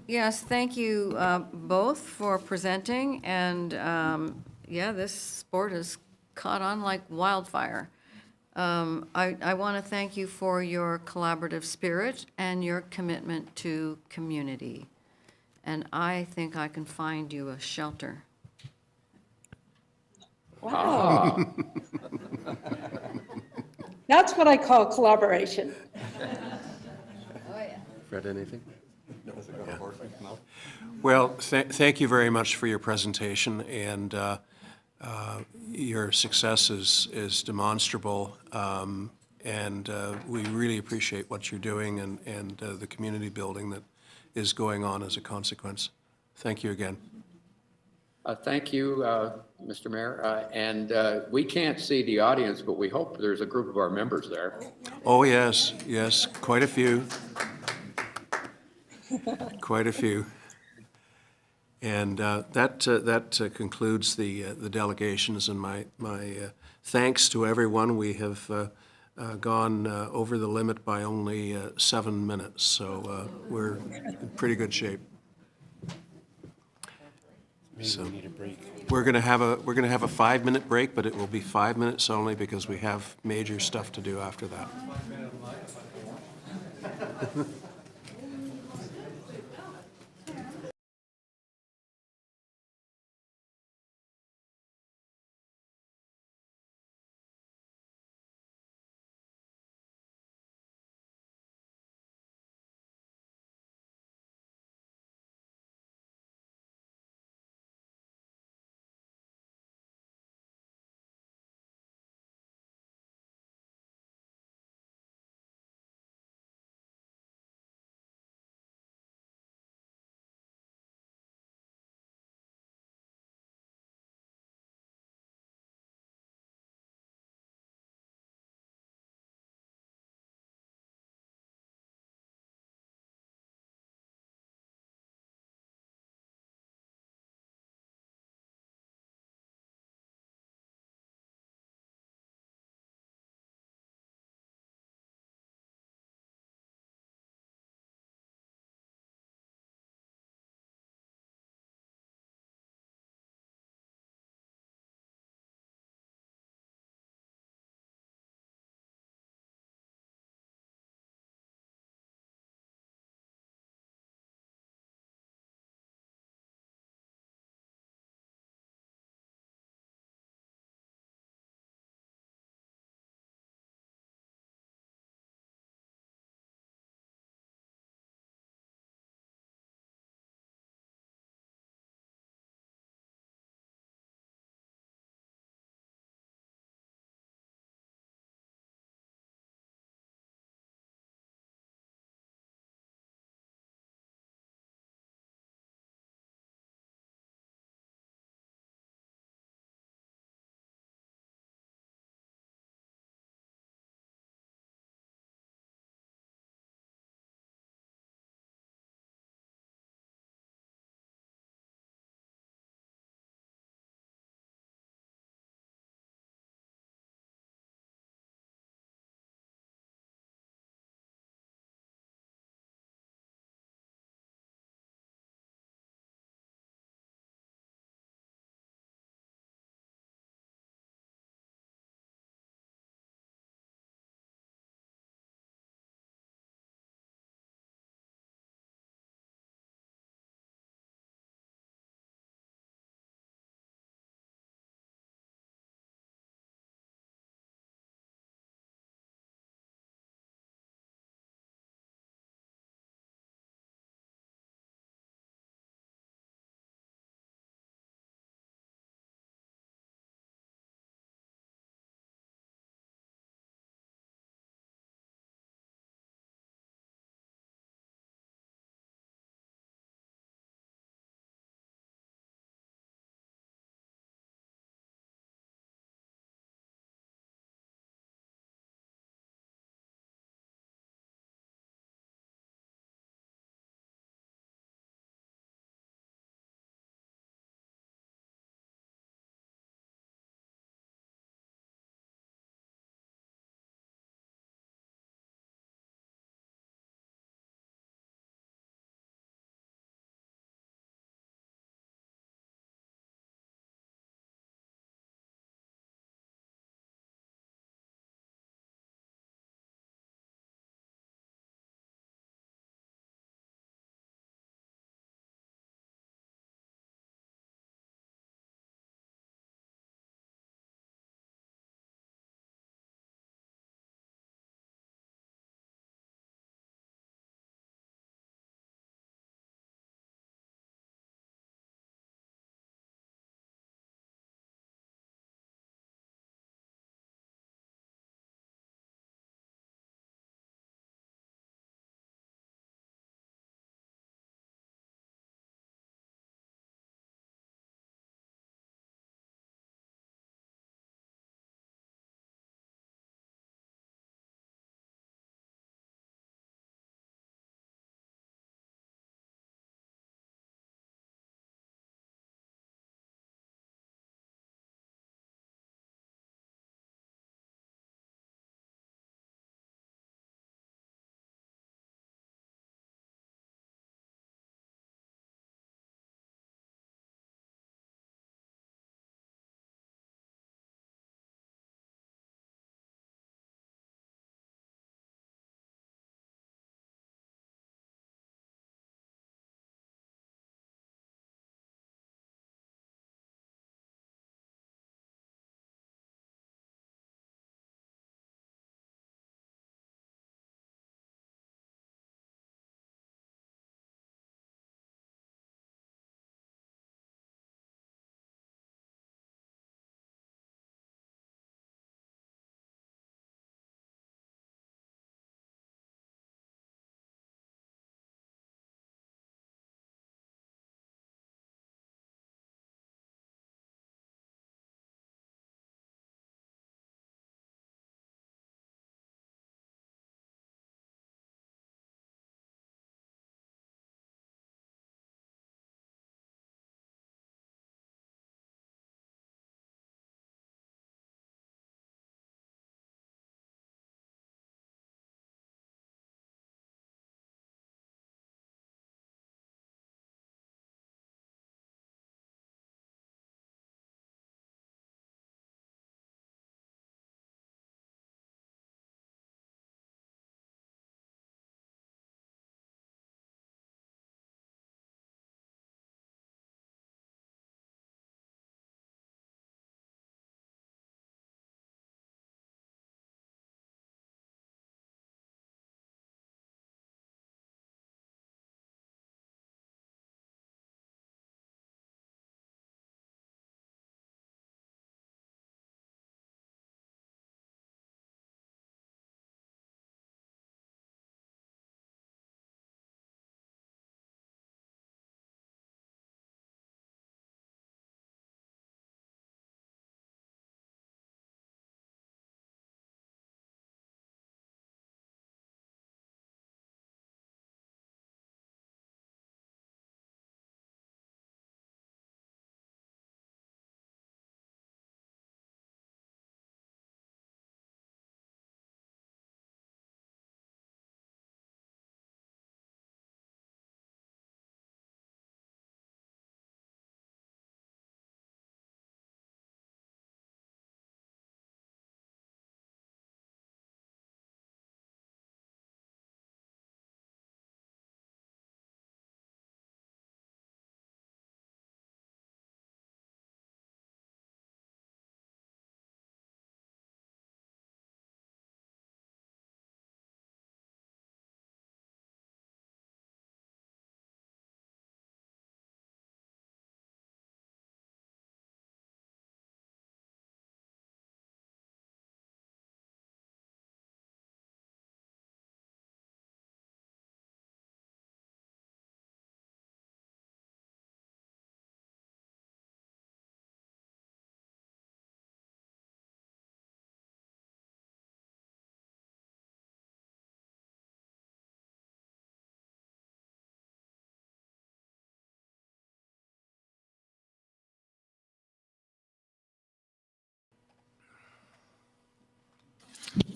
Yes, thank you both for presenting, and yeah, this sport has caught on like wildfire. I want to thank you for your collaborative spirit and your commitment to community, and I think I can find you a shelter.
Wow. That's what I call collaboration.
Fred, anything? Well, thank you very much for your presentation, and your success is demonstrable, and we really appreciate what you're doing and the community building that is going on as a consequence. Thank you again.
Thank you, Mr. Mayor. And we can't see the audience, but we hope there's a group of our members there.
Oh, yes, yes, quite a few. Quite a few. And that concludes the delegations, and my thanks to everyone. We have gone over the limit by only 7 minutes, so we're in pretty good shape. So we're going to have a 5-minute break, but it will be 5 minutes only because we have major stuff to do after that.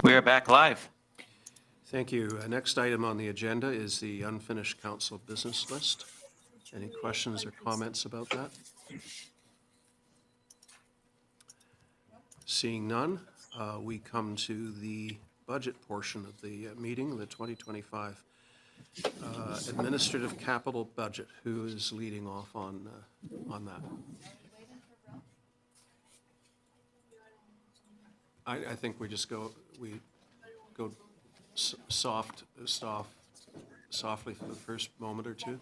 We are back live.
Thank you. Next item on the agenda is the unfinished council business list. Any questions or comments about that? Seeing none, we come to the budget portion of the meeting, the 2025 administrative capital budget. Who is leading off on that? I think we just go softly for the first moment or two,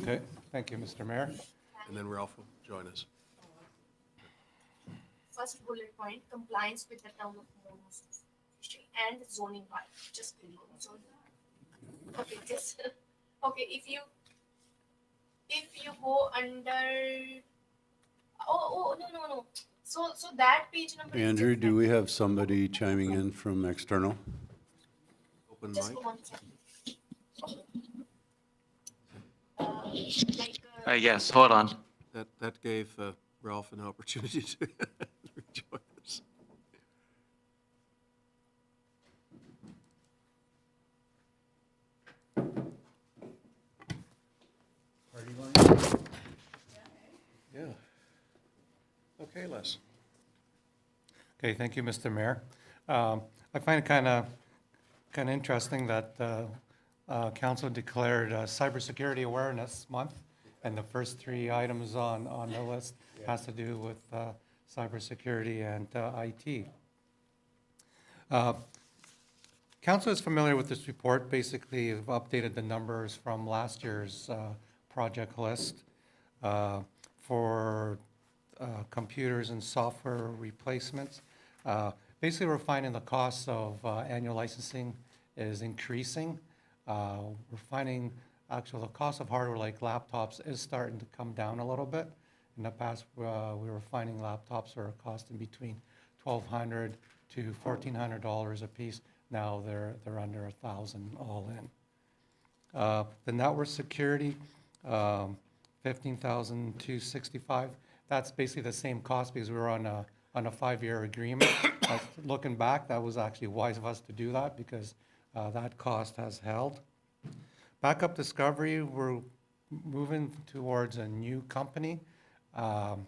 Okay, thank you, Mr. Mayor.
and then Ralph will join us.
First bullet point, compliance with the town of Monora and zoning bylaw. Just click on zoning. Okay, just okay. If you go under, no. So that page number.
Andrew,
is
do we have somebody chiming in from external?
Open
just
mic.
for 1 second.
Yes, hold on.
That gave Ralph an opportunity to rejoin us. Yeah. Okay, Les.
Okay, thank you, Mr. Mayor. I find it kind of interesting that council declared Cybersecurity Awareness Month, and the first 3 items on the list has to do with cybersecurity and IT. Council is familiar with this report. Basically, we've updated the numbers from last year's project list for computers and software replacements. Basically, we're finding the cost of annual licensing is increasing. We're finding actually the cost of hardware like laptops is starting to come down a little bit. In the past, we were finding laptops are costing between $1,200 to $1,400 a piece. Now they're under $1,000 all in. The network security, $15,265. That's basically the same cost because we were on a 5-year agreement. Looking back, that was actually wise of us to do that because that cost has held. Backup discovery, we're moving towards a new company. The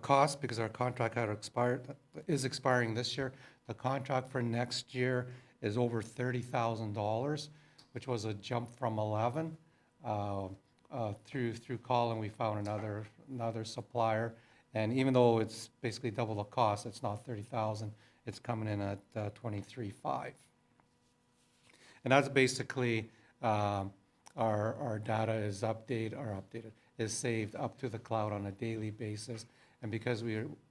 cost, because our contract is expiring this year, the contract for next year is over $30,000, which was a jump from 11. Through calling, we found another supplier, and even though it's basically double the cost, it's not $30,000. It's coming in at $23,500. And that's basically our data is is saved up to the cloud on a daily basis. And because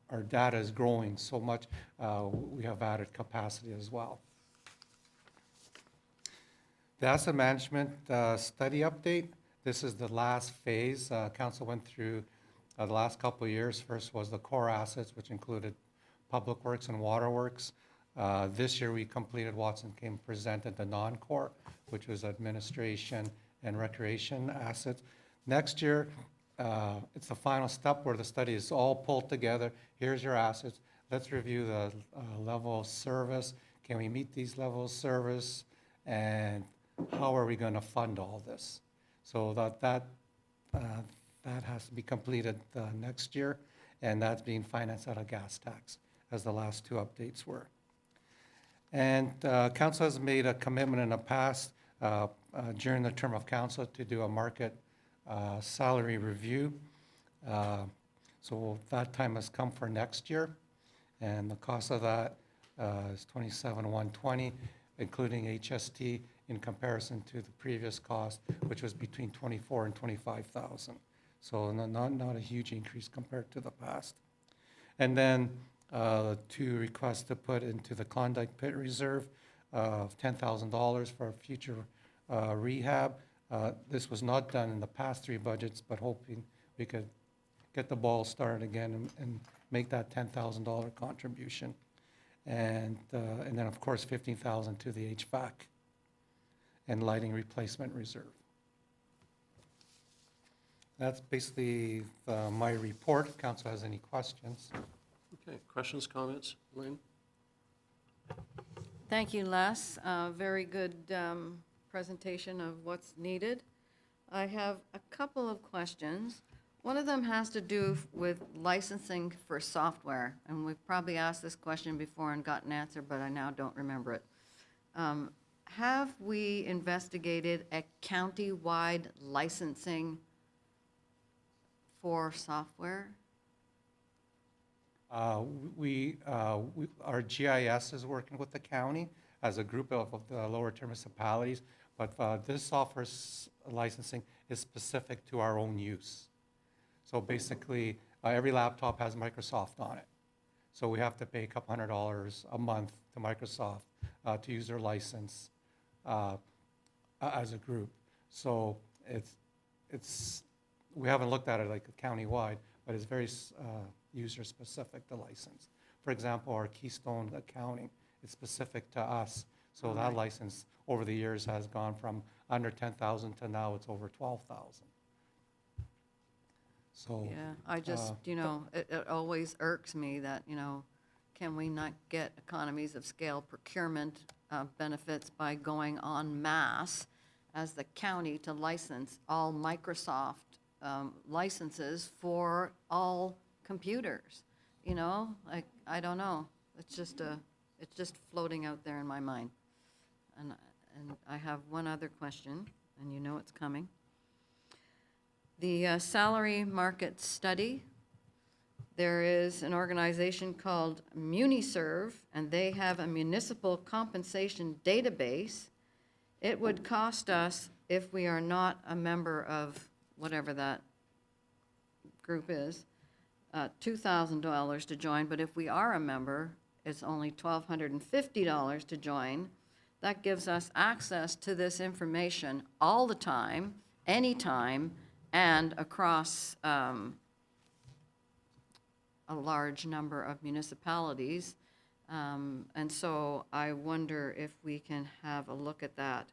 our data is growing so much, we have added capacity as well. The asset management study update. This is the last phase. Council went through the last couple of years. First was the core assets, which included public works and waterworks. This year we completed Watson came presented the non-core, which was administration and recreation assets. Next year, it's the final step where the study is all pulled together. Here's your assets. Let's review the level of service. Can we meet these levels of service? And how are we going to fund all this? So that has to be completed next year, and that's being financed out of gas tax, as the last 2 updates were. And council has made a commitment in the past during the term of council to do a market salary review. So that time has come for next year, and the cost of that is $27,120, including HST, in comparison to the previous cost, which was between $24,000 and $25,000. So not a huge increase compared to the past. And then 2 requests to put into the Klondike Pit Reserve of $10,000 for future rehab. This was not done in the past 3 budgets, but hoping we could get the ball started again and make that $10,000 contribution. And then, of course, $15,000 to the HVAC and lighting replacement reserve. That's basically my report. If council has any questions.
Okay, questions, comments, Elaine?
Thank you, Les. Very good presentation of what's needed. I have a couple of questions. One of them has to do with licensing for software, and we've probably asked this question before and got an answer, but I now don't remember it. Have we investigated a county-wide licensing for software?
Our GIS is working with the county as a group of the lower tier municipalities, but this software licensing is specific to our own use. So basically, every laptop has Microsoft on it. So we have to pay a couple $100 a month to Microsoft to use their license as a group. So we haven't looked at it like county-wide, but it's very user-specific, the license. For example, our Keystone accounting is specific to us. So that license over the years has gone from under 10,000 to now it's over 12,000. So.
Yeah, I just, it always irks me that, can we not get economies of scale procurement benefits by going en masse as the county to license all Microsoft licenses for all computers? I don't know. It's just floating out there in my mind. And I have one other question, and you know it's coming. The salary market study, there is an organization called MuniServe, and they have a municipal compensation database. It would cost us, if we are not a member of whatever that group is, $2,000 to join, but if we are a member, it's only $1,250 to join. That gives us access to this information all the time, anytime, and across a large number of municipalities. And so I wonder if we can have a look at that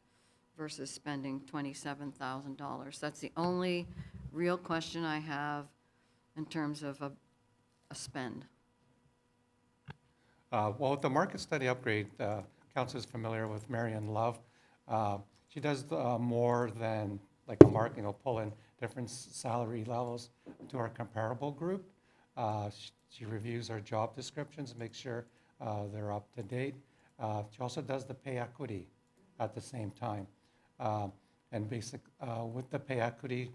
versus spending $27,000. That's the only real question I have in terms of a spend.
Well, with the market study upgrade, Council is familiar with Marion Love. She does more than like a market, pull in different salary levels to our comparable group. She reviews our job descriptions, makes sure they're up to date. She also does the pay equity at the same time. And with the pay equity,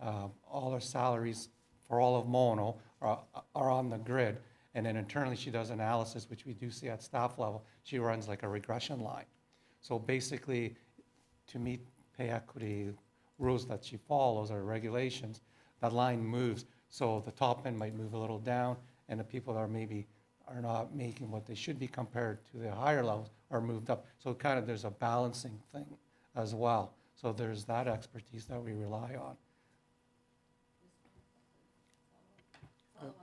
all our salaries for all of Mono are on the grid. And then internally, she does analysis, which we do see at staff level. She runs like a regression line. So basically, to meet pay equity rules that she follows or regulations, that line moves. So the top end might move a little down, and the people that are not making what they should be compared to the higher levels are moved up. So kind of there's a balancing thing as well. So there's that expertise that we rely on.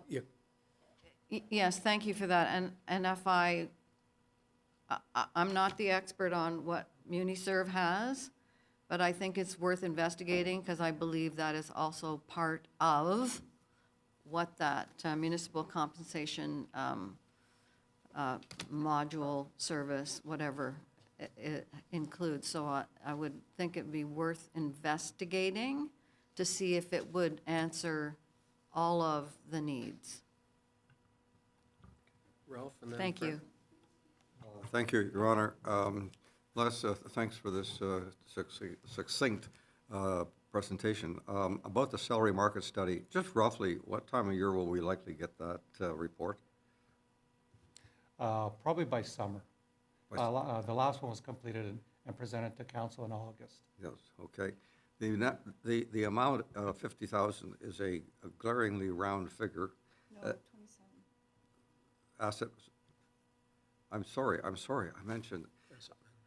Yeah.
Yes, thank you for that. And if I'm not the expert on what MuniServe has, but I think it's worth investigating because I believe that is also part of what that municipal compensation module service, whatever it includes. So I would think it'd be worth investigating to see if it would answer all of the needs.
Ralph, and then
Thank
Fred.
you.
Thank you, Your Honor. Les, thanks for this succinct presentation. About the salary market study, just roughly, what time of year will we likely get that report?
Probably by summer. The last one was completed and presented to council in August.
Yes, okay. The amount of 50,000 is a glaringly round figure.
No, 27.
Asset, I'm sorry, I mentioned,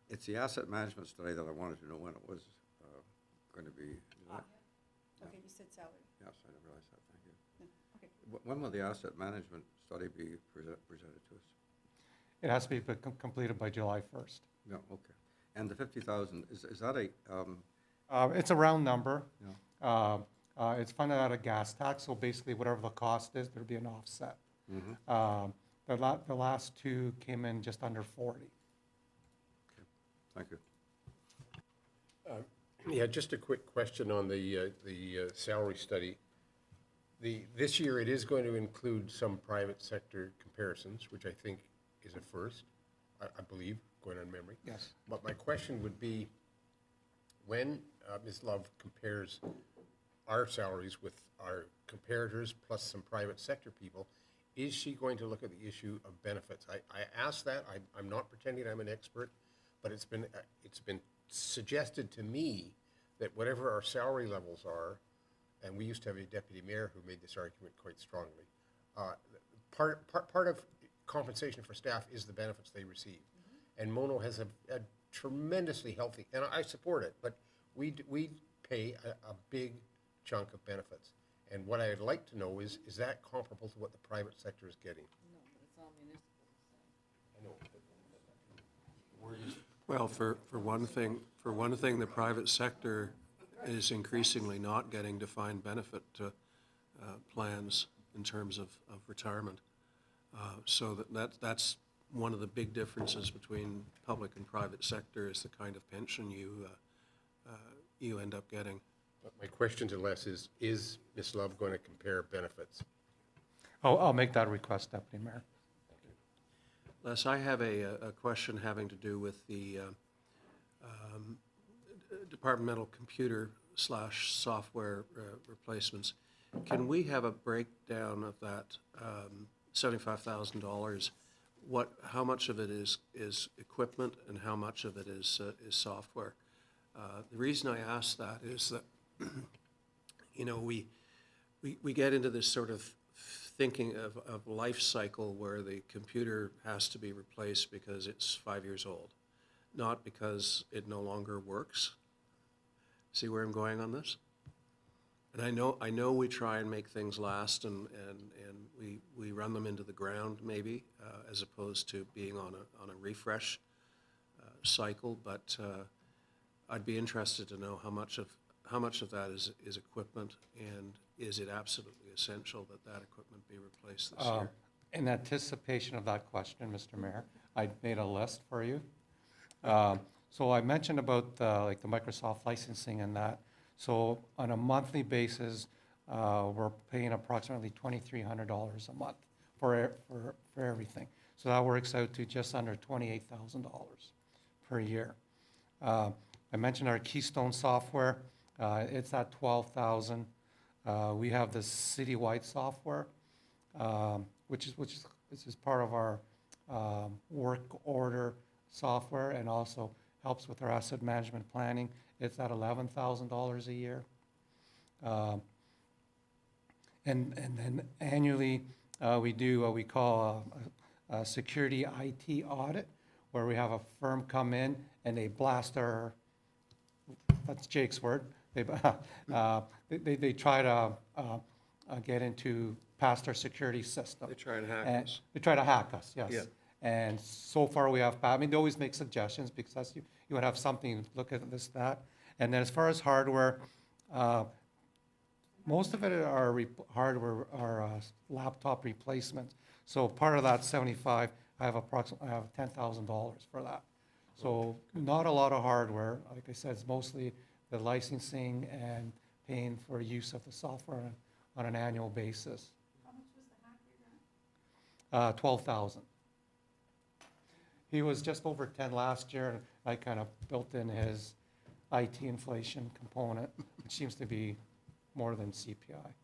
it's the asset management study that I wanted to know when it was going to be.
Okay, you said salary.
Yes, I didn't realize that, thank you.
Okay.
When will the asset management study be presented to us?
It has to be completed by July 1st.
No, okay. And the 50,000, is that a,
It's a round number. It's funded out of gas tax, so basically whatever the cost is, there'd be an offset. The last two came in just under 40.
Thank you.
Yeah, just a quick question on the salary study. This year, it is going to include some private sector comparisons, which I think is a first, I believe, going on memory.
Yes.
But my question would be, when Ms. Love compares our salaries with our comparators plus some private sector people, is she going to look at the issue of benefits? I asked that. I'm not pretending I'm an expert, but it's been suggested to me that whatever our salary levels are, and we used to have a deputy mayor who made this argument quite strongly, part of compensation for staff is the benefits they receive. And Mono has a tremendously healthy, and I support it, but we pay a big chunk of benefits. And what I'd like to know is that comparable to what the private sector is getting? No, but it's all municipal. I know.
Well, for one thing, the private sector is increasingly not getting defined benefit plans in terms of retirement. So that's one of the big differences between public and private sector is the kind of pension you end up getting.
But my question to Les is Ms. Love going to compare benefits?
I'll make that request, Deputy Mayor.
Les, I have a question having to do with the departmental computer/software replacements. Can we have a breakdown of that $75,000? How much of it is equipment and how much of it is software? The reason I ask that is that we get into this sort of thinking of life cycle where the computer has to be replaced because it's 5 years old, not because it no longer works. See where I'm going on this? And I know we try and make things last and we run them into the ground maybe as opposed to being on a refresh cycle, but I'd be interested to know how much of that is equipment, and is it absolutely essential that equipment be replaced this year?
In anticipation of that question, Mr. Mayor, I made a list for you. So I mentioned about like the Microsoft licensing and that. So on a monthly basis, we're paying approximately $2,300 a month for everything. So that works out to just under $28,000 per year. I mentioned our Keystone software. It's at $12,000. We have this citywide software, which is part of our work order software and also helps with our asset management planning. It's at $11,000 a year. And then annually, we do what we call a security IT audit, where we have a firm come in and they blast our, that's Jake's word, they try to get into past our security system.
They try and hack us.
They try to hack us, yes.
Yeah.
And so far we have, they always make suggestions because that's, you would have something, look at this, that. And then as far as hardware, most of it are hardware are laptop replacements. So part of that 75, I have $10,000 for that. So not a lot of hardware. Like I said, it's mostly the licensing and paying for use of the software on an annual basis.
How much was the hacker grant?
$12,000. He was just over 10 last year, and I kind of built in his IT inflation component, which seems to be more than CPI.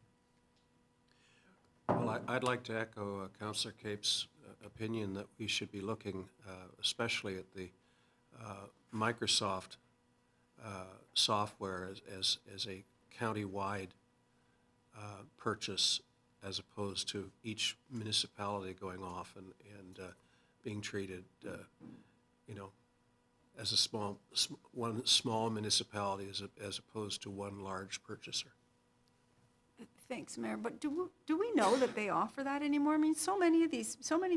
Well, I'd like to echo Councillor Cape's opinion that we should be looking especially at the Microsoft software as a county-wide purchase, as opposed to each municipality going off and being treated, as one small municipality as opposed to one large purchaser.
Thanks, Mayor, but do we know that they offer that anymore? I mean, so many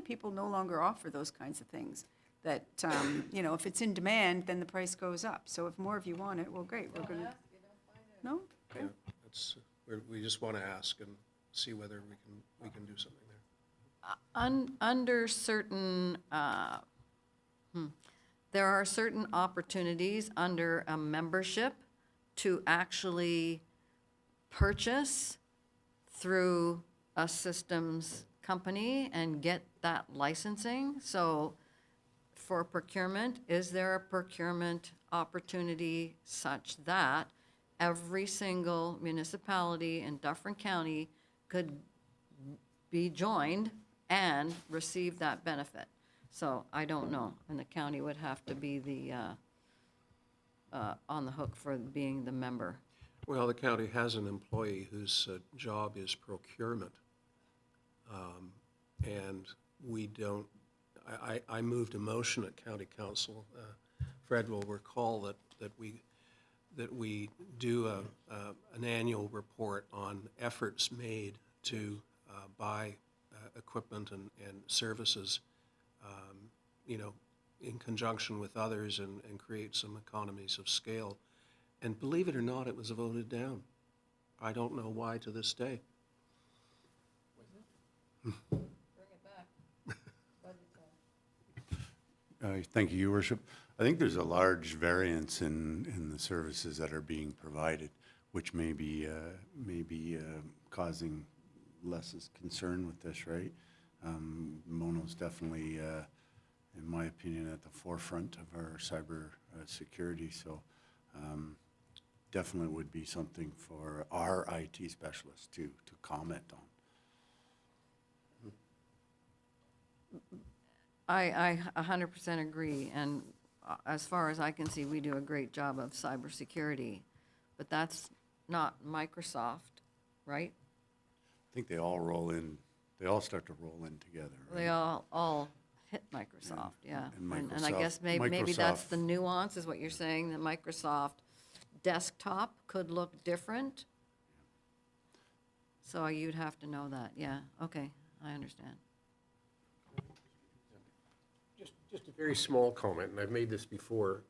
people no longer offer those kinds of things, that, if it's in demand, then the price goes up. So if more of you want it, well, great, we're going to. No? Okay.
We just want to ask and see whether we can do something there.
Under certain, there are certain opportunities under a membership to actually purchase through a systems company and get that licensing. So for procurement, is there a procurement opportunity such that every single municipality in Dufferin County could be joined and receive that benefit? So I don't know, and the county would have to be the, on the hook for being the member.
Well, the county has an employee whose job is procurement. And we don't, I moved a motion at county council. Fred will recall that we do an annual report on efforts made to buy equipment and services, you know, in conjunction with others and create some economies of scale. And believe it or not, it was voted down. I don't know why to this day.
Thank you, Your Worship. I think there's a large variance in the services that are being provided, which may be causing less concern with this, right? Mono's definitely, in my opinion, at the forefront of our cyber security, so definitely would be something for our IT specialists to comment on.
I 100% agree, and as far as I can see, we do a great job of cybersecurity, but that's not Microsoft, right?
I think they all roll in, they all start to roll in together, right?
They all hit Microsoft, yeah.
And
And I guess maybe that's
Microsoft-
the nuance, is what you're saying, that Microsoft desktop could look different? So you'd have to know that, yeah, okay, I understand.
Just a very small comment, and I've made this before,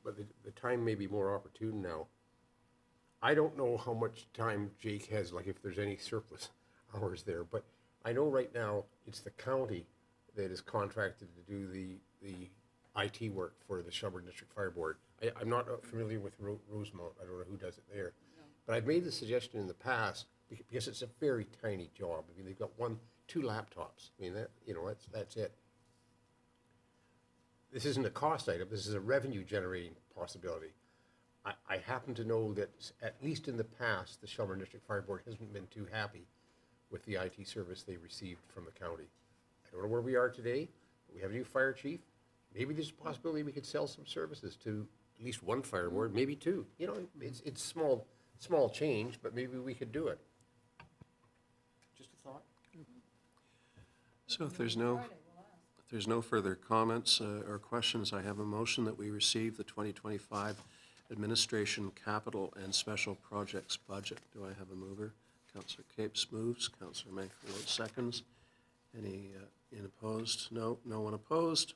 but the time may be more opportune now. I don't know how much time Jake has, like if there's any surplus hours there, but I know right now it's the county that is contracted to do the IT work for the Shelburne District Fire Board. I'm not familiar with Rosemount, I don't know who does it there. But I've made the suggestion in the past, because it's a very tiny job. I mean, they've got 2 laptops. I mean, that's it. This isn't a cost item, this is a revenue generating possibility. I happen to know that, at least in the past, the Shelburne District Fire Board hasn't been too happy with the IT service they received from the county. I don't know where we are today, but we have a new fire chief. Maybe there's a possibility we could sell some services to at least one fire board, maybe 2. You know, it's small change, but maybe we could do it. Just a thought.
So if there's no further comments or questions, I have a motion that we receive the 2025 Administration Capital and Special Projects Budget. Do I have a mover? Councillor Capes moves. Councillor Manfield seconds. Any opposed? No one opposed.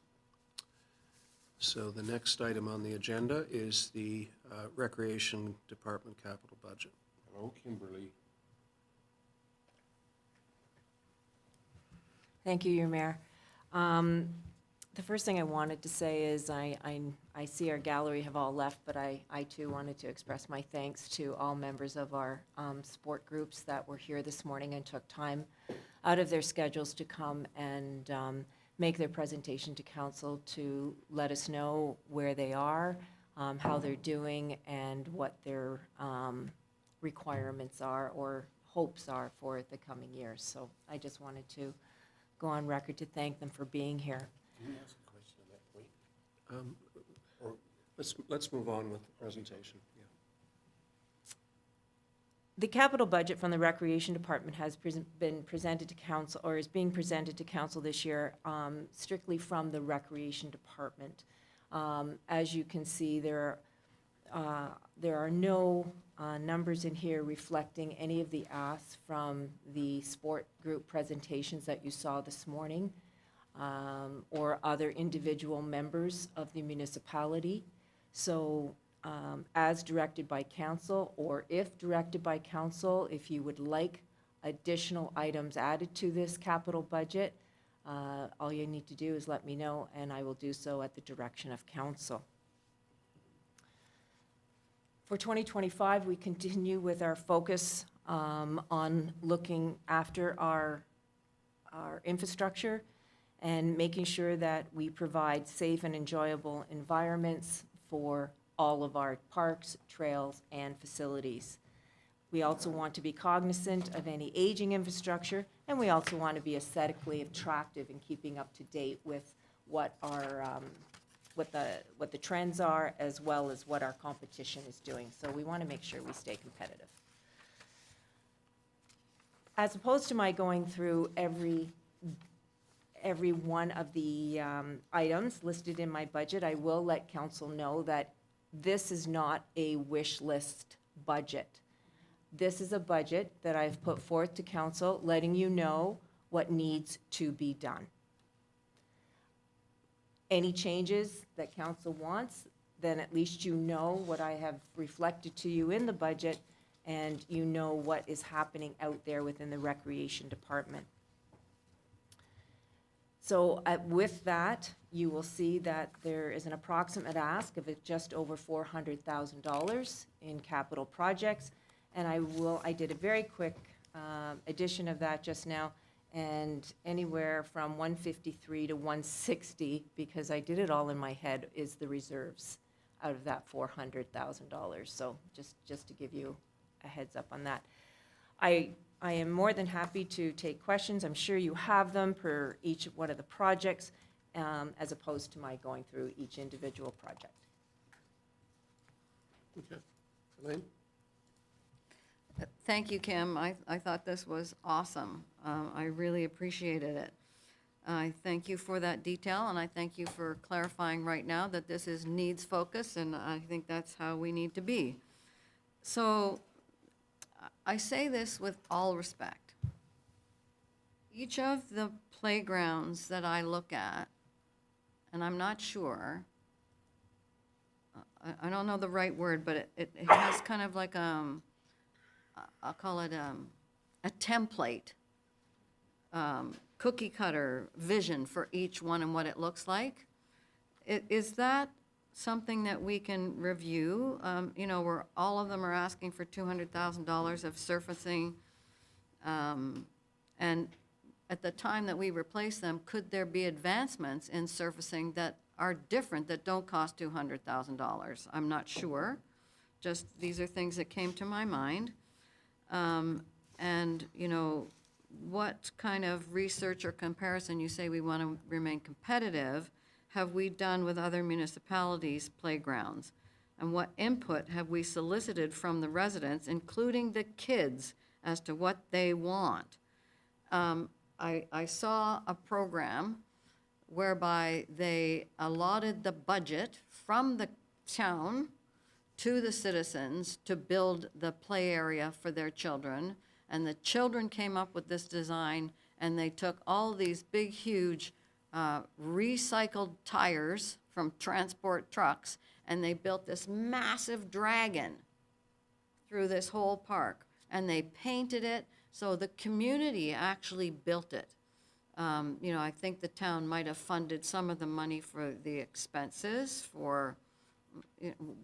So the next item on the agenda is the Recreation Department Capital Budget.
Hello, Kimberly.
Thank you, Your Mayor. The first thing I wanted to say is I see our gallery have all left, but I too wanted to express my thanks to all members of our sport groups that were here this morning and took time out of their schedules to come and make their presentation to council to let us know where they are, how they're doing, and what their requirements are or hopes are for the coming years. So I just wanted to go on record to thank them for being here.
Can you ask a question on that point?
Let's move on with the presentation. Yeah.
The capital budget from the Recreation Department has been presented to council, or is being presented to council this year, strictly from the Recreation Department. As you can see, there are no numbers in here reflecting any of the asks from the sport group presentations that you saw this morning, or other individual members of the municipality. So as directed by council, or if directed by council, if you would like additional items added to this capital budget, all you need to do is let me know, and I will do so at the direction of council. For 2025, we continue with our focus on looking after our infrastructure and making sure that we provide safe and enjoyable environments for all of our parks, trails, and facilities. We also want to be cognizant of any aging infrastructure, and we also want to be aesthetically attractive and keeping up to date with what our what the trends are, as well as what our competition is doing. So we want to make sure we stay competitive. As opposed to my going through every one of the items listed in my budget, I will let council know that this is not a wish list budget. This is a budget that I've put forth to council, letting you know what needs to be done. Any changes that council wants, then at least you know what I have reflected to you in the budget, and you know what is happening out there within the recreation department. So with that, you will see that there is an approximate ask of just over $400,000 in capital projects. And I did a very quick addition of that just now, and anywhere from 153 to 160, because I did it all in my head, is the reserves out of that $400,000. So just to give you a heads up on that. I am more than happy to take questions. I'm sure you have them per each one of the projects, as opposed to my going through each individual project.
Okay. Elaine?
Thank you, Kim. I thought this was awesome. I really appreciated it. I thank you for that detail, and I thank you for clarifying right now that this is needs focused, and I think that's how we need to be. So I say this with all respect. Each of the playgrounds that I look at, and I'm not sure, I don't know the right word, but it has kind of like I'll call it a template, cookie cutter vision for each one and what it looks like. Is that something that we can review? You know, where all of them are asking for $200,000 of surfacing, and at the time that we replace them, could there be advancements in surfacing that are different, that don't cost $200,000? I'm not sure. Just these are things that came to my mind. And, you know, what kind of research or comparison, you say we want to remain competitive, have we done with other municipalities' playgrounds? And what input have we solicited from the residents, including the kids, as to what they want? I saw a program whereby they allotted the budget from the town to the citizens to build the play area for their children. And the children came up with this design, and they took all these big, huge recycled tires from transport trucks, and they built this massive dragon through this whole park. And they painted it, so the community actually built it. You know, I think the town might have funded some of the money for the expenses for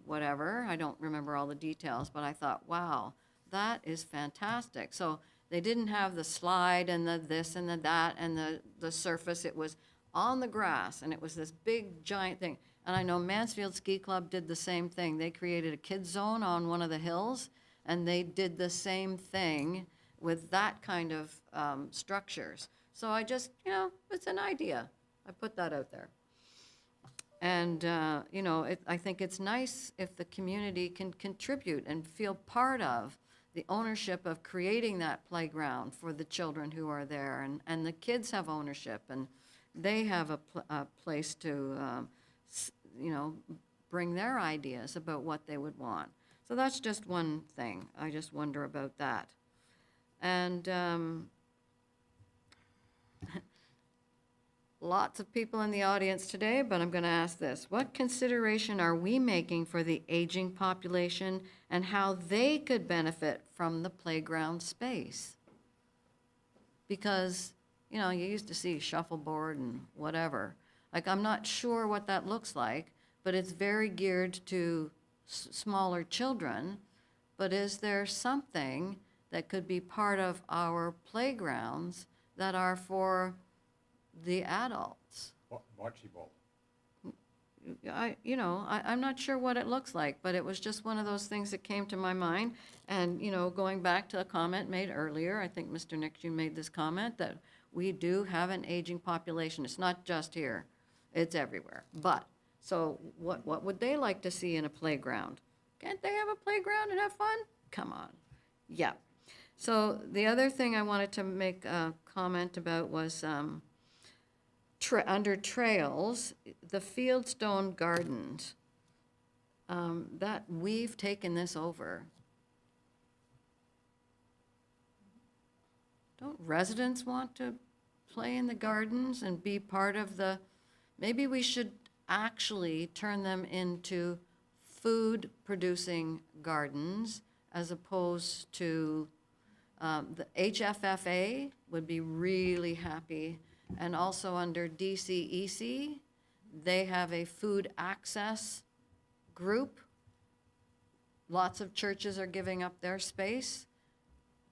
whatever. I don't remember all the details, but I thought, wow, that is fantastic. So they didn't have the slide and the this and the that and the surface. It was on the grass, and it was this big, giant thing. And I know Mansfield Ski Club did the same thing. They created a kids zone on one of the hills, and they did the same thing with that kind of structures. So I just, you know, it's an idea. I put that out there. And, you know, I think it's nice if the community can contribute and feel part of the ownership of creating that playground for the children who are there. And the kids have ownership, and they have a place to, you know, bring their ideas about what they would want. So that's just one thing. I just wonder about that. And lots of people in the audience today, but I'm going to ask this. What consideration are we making for the aging population and how they could benefit from the playground space? because, you know, you used to see shuffleboard and whatever. Like, I'm not sure what that looks like, but it's very geared to smaller children. But is there something that could be part of our playgrounds that are for the adults?
Bocce ball.
I'm not sure what it looks like, but it was just one of those things that came to my mind. And, you know, going back to a comment made earlier, I think Mr. Nix, you made this comment, that we do have an aging population. It's not just here, it's everywhere. But, so what would they like to see in a playground? Can't they have a playground and have fun? Come on. Yeah. So the other thing I wanted to make a comment about was, under trails, the Fieldstone Gardens, that we've taken this over. Don't residents want to play in the gardens and be part of the, maybe we should actually turn them into food-producing gardens as opposed to, the HFFA would be really happy. And also under DCEC, they have a food access group. Lots of churches are giving up their space.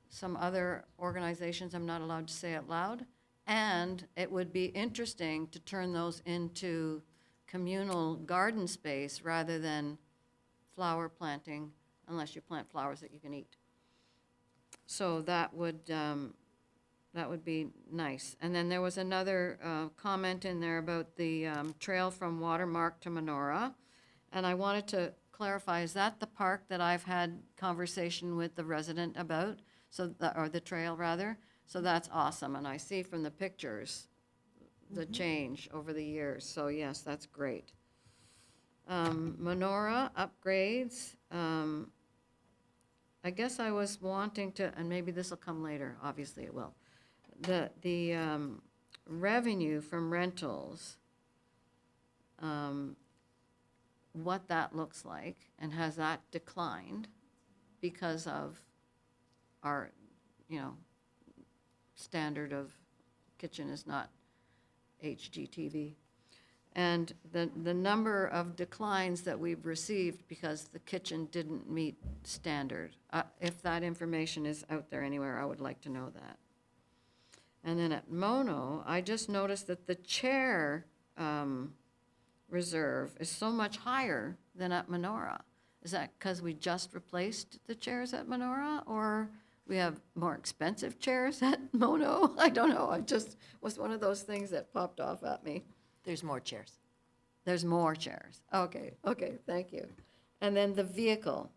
Some other organizations I'm not allowed to say out loud. And it would be interesting to turn those into communal garden space rather than flower planting, unless you plant flowers that you can eat. So that would be nice. And then there was another comment in there about the trail from Watermark to Monora. And I wanted to clarify, is that the park that I've had conversation with the resident about? Or the trail, rather? So that's awesome. And I see from the pictures the change over the years. So yes, that's great. Monora upgrades. I guess I was wanting to, and maybe this will come later, obviously it will. The revenue from rentals, what that looks like, and has that declined because of our, standard of kitchen is not HGTV. And the number of declines that we've received because the kitchen didn't meet standard. If that information is out there anywhere, I would like to know that. And then at Mono, I just noticed that the chair reserve is so much higher than at Monora. Is that because we just replaced the chairs at Monora, or we have more expensive chairs at Mono? I don't know. I just was one of those things that popped off at me.
There's more chairs.
There's more chairs. Okay, thank you. And then the vehicle.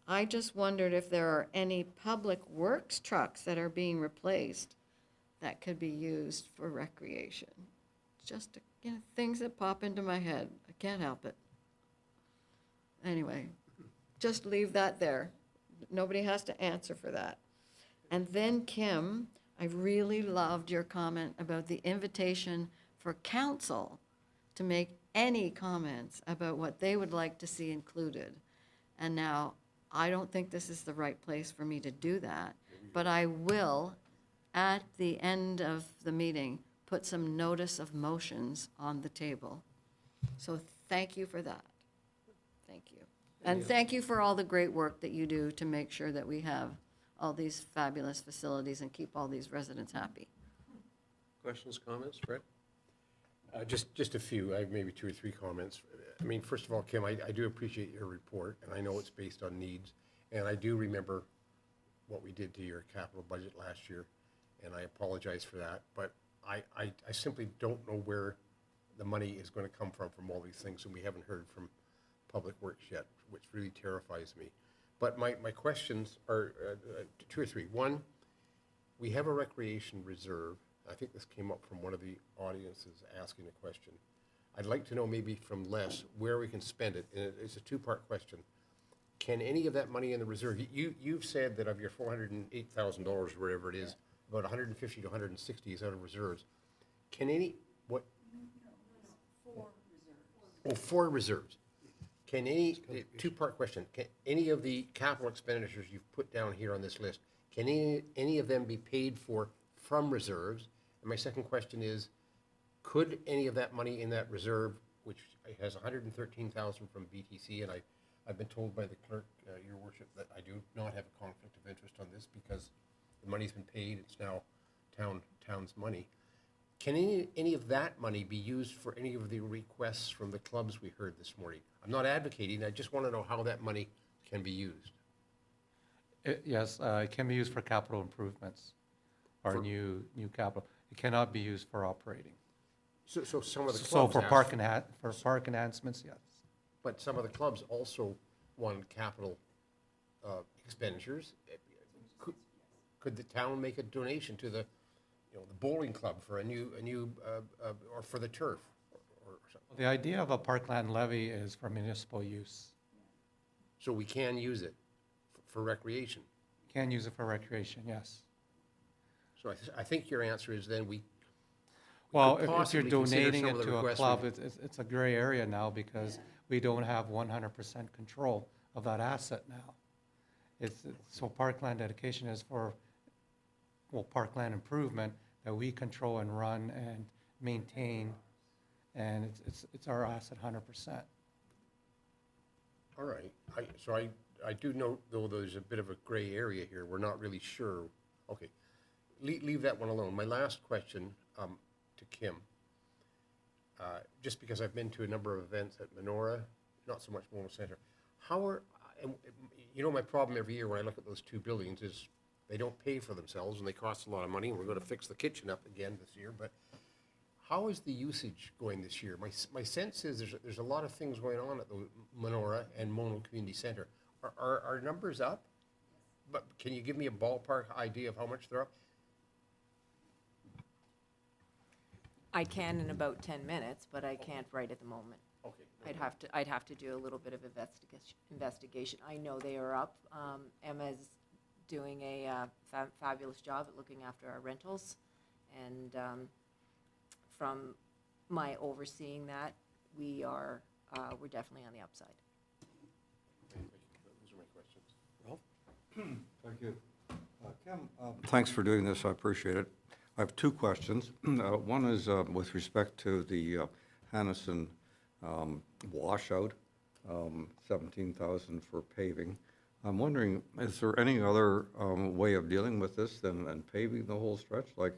I just wondered if there are any public works trucks that are being replaced that could be used for recreation. Just things that pop into my head. I can't help it. Anyway, just leave that there. Nobody has to answer for that. And then Kim, I really loved your comment about the invitation for council to make any comments about what they would like to see included. And now, I don't think this is the right place for me to do that, but I will, at the end of the meeting, put some notice of motions on the table. So thank you for that. Thank you. And thank you for all the great work that you do to make sure that we have all these fabulous facilities and keep all these residents happy.
Questions, comments, Fred?
Just a few, I have maybe 2 or 3 comments. I mean, first of all, Kim, I do appreciate your report, and I know it's based on needs. And I do remember what we did to your capital budget last year, and I apologize for that. But I simply don't know where the money is going to come from all these things, and we haven't heard from Public Works yet, which really terrifies me. But my questions are 2 or 3. One, we have a recreation reserve. I think this came up from one of the audiences asking a question. I'd like to know maybe from Les where we can spend it. And it's a 2-part question. Can any of that money in the reserve, you've said that of your $408,000, wherever it is, about 150 to 160 is out of reserves. Can any, what? 4 reserves. Oh, 4 reserves. Can any, 2-part question, can any of the capital expenditures you've put down here on this list, can any of them be paid for from reserves? And my second question is, could any of that money in that reserve, which has 113,000 from BTC, and I've been told by the clerk, Your Worship, that I do not have a conflict of interest on this because the money's been paid, it's now town's money. Can any of that money be used for any of the requests from the clubs we heard this morning? I'm not advocating, I just want to know how that money can be used.
Yes, it can be used for capital improvements or new capital. It cannot be used for operating.
So some of the
So
clubs
for
asked-
park enhancements, yes.
But some of the clubs also want capital expenditures. Could the town make a donation to the, the bowling club for a new or for the turf or something?
The idea of a parkland levy is for municipal use.
So we can use it for recreation.
Can use it for recreation, yes.
So I think your answer is then we
Well,
could
if you're
possibly consider
donating
some
it
of the
to a
requests
club,
we-
it's a gray area now because we don't have 100% control of that asset now. So parkland dedication is for, parkland improvement that we control and run and maintain, and it's our asset 100%.
All right. So I do note, though, there's a bit of a gray area here. We're not really sure. Okay. Leave that one alone. My last question to Kim, just because I've been to a number of events at Monora, not so much Mono Center, my problem every year when I look at those two buildings is they don't pay for themselves and they cost a lot of money, and we're going to fix the kitchen up again this year, but how is the usage going this year? My sense is there's a lot of things going on at the Monora and Mono Community Center. Are numbers up? But can you give me a ballpark idea of how much they're up?
I can in about 10 minutes, but I can't right at the moment.
Okay.
I'd have to do a little bit of investigation. I know they are up. Emma's doing a fabulous job at looking after our rentals, and from my overseeing that, we're definitely on the upside.
Those are my questions.
Ralph? Thank you. Kim, thanks for doing this. I appreciate it. I have two questions. One is with respect to the Hannison washout, $17,000 for paving. I'm wondering, is there any other way of dealing with this than paving the whole stretch? Like,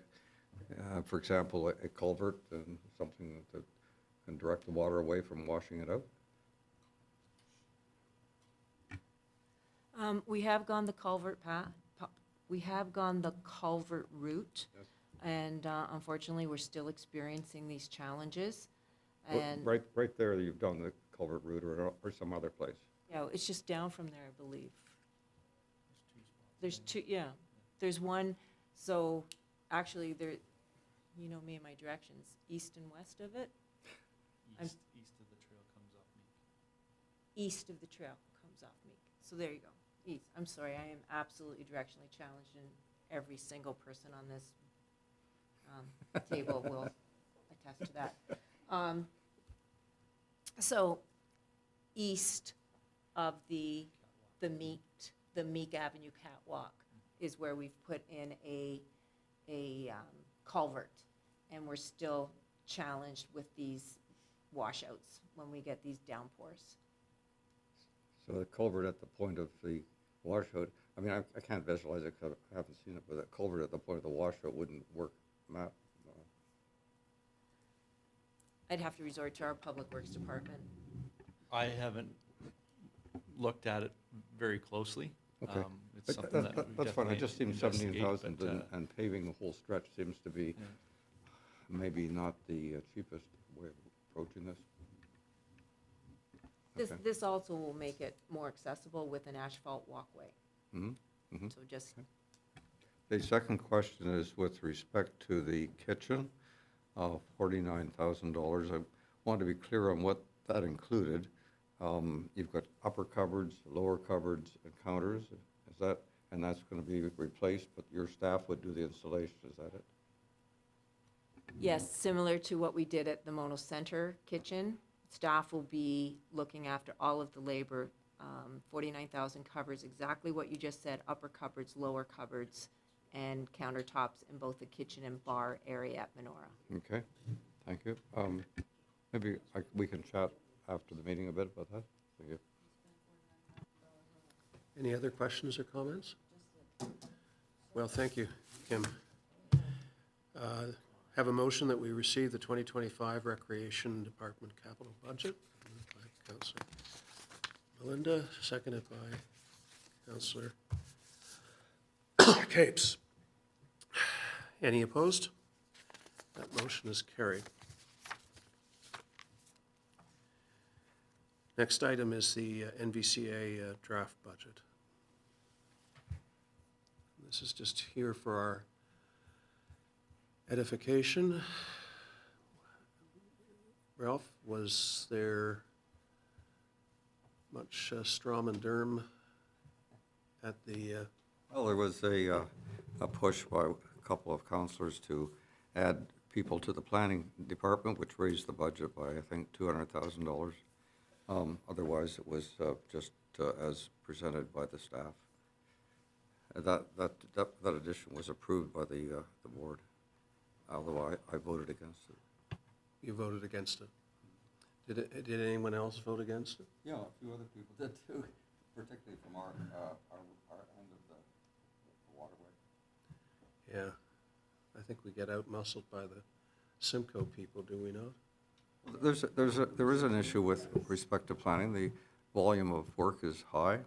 for example, a culvert and something that can direct the water away from washing it out?
We have gone the culvert path. We have gone the culvert route,
Yes.
and unfortunately, we're still experiencing these challenges.
Well,
And
right there, you've done the culvert route or some other place.
yeah, it's just down from there, I believe. There's two, yeah. There's one, so actually there, you know me and my directions, east and west of it.
East of the trail comes off Meek.
East of the trail comes off Meek. So there you go, east. I'm sorry, I am absolutely directionally challenged, and every single person on this table will attest to that. So east of the Meek Avenue catwalk is where we've put in a culvert, and we're still challenged with these washouts when we get these downpours.
So the culvert at the point of the washout, I mean, I can't visualize it because I haven't seen it, but that culvert at the point of the washout wouldn't work.
I'd have to resort to our Public Works Department.
I haven't looked at it very closely.
Okay.
It's something that we
That's fine. It
definitely
just seems
investigate,
17,000
but,
and paving the whole stretch seems to be maybe not the cheapest way of approaching this. Okay.
This also will make it more accessible with an asphalt walkway.
Mhm, mhm.
So just,
The second question is with respect to the kitchen, $49,000. I want to be clear on what that included. You've got upper cupboards, lower cupboards, and counters. Is that, and that's going to be replaced, but your staff would do the installation, is that it?
yes, similar to what we did at the Mono Center kitchen, staff will be looking after all of the labor. 49,000 covers exactly what you just said, upper cupboards, lower cupboards, and countertops in both the kitchen and bar area at Monora.
Okay, thank you. Maybe we can chat after the meeting a bit about that. Thank you.
Any other questions or comments? Well, thank you, Kim. Have a motion that we receive the 2025 Recreation Department capital budget. Moved by Councillor Melinda, seconded by Councillor Capes. Any opposed? That motion is carried. Next item is the NVCA draft budget. This is just here for our edification. Ralph, was there much strom and derm at the?
Well, there was a push by a couple of councillors to add people to the planning department, which raised the budget by, I think, $200,000. Otherwise, it was just as presented by the staff. That addition was approved by the board, although I voted against it.
You voted against it. Did anyone else vote against it?
Yeah, a few other people did too, particularly from our end of the waterway.
Yeah, I think we get out-muscled by the Simcoe people, do we not?
There is an issue with respect to planning. The volume of work is high.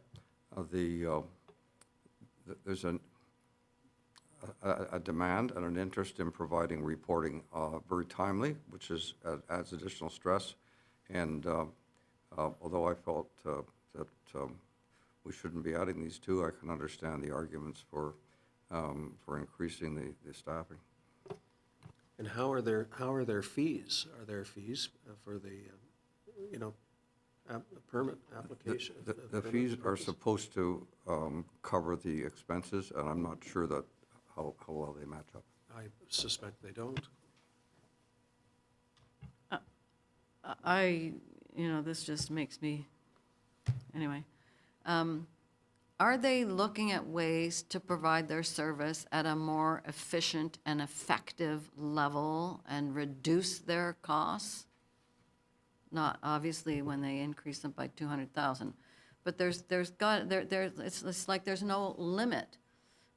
There's a demand and an interest in providing reporting very timely, which adds additional stress. And although I felt that we shouldn't be adding these two, I can understand the arguments for increasing the staffing.
And how are their fees? Are there fees for the, permit application?
The fees are supposed to cover the expenses, and I'm not sure that how well they match up.
I suspect they don't.
This just makes me, anyway. Are they looking at ways to provide their service at a more efficient and effective level and reduce their costs? Not obviously when they increase them by 200,000, but it's like there's no limit.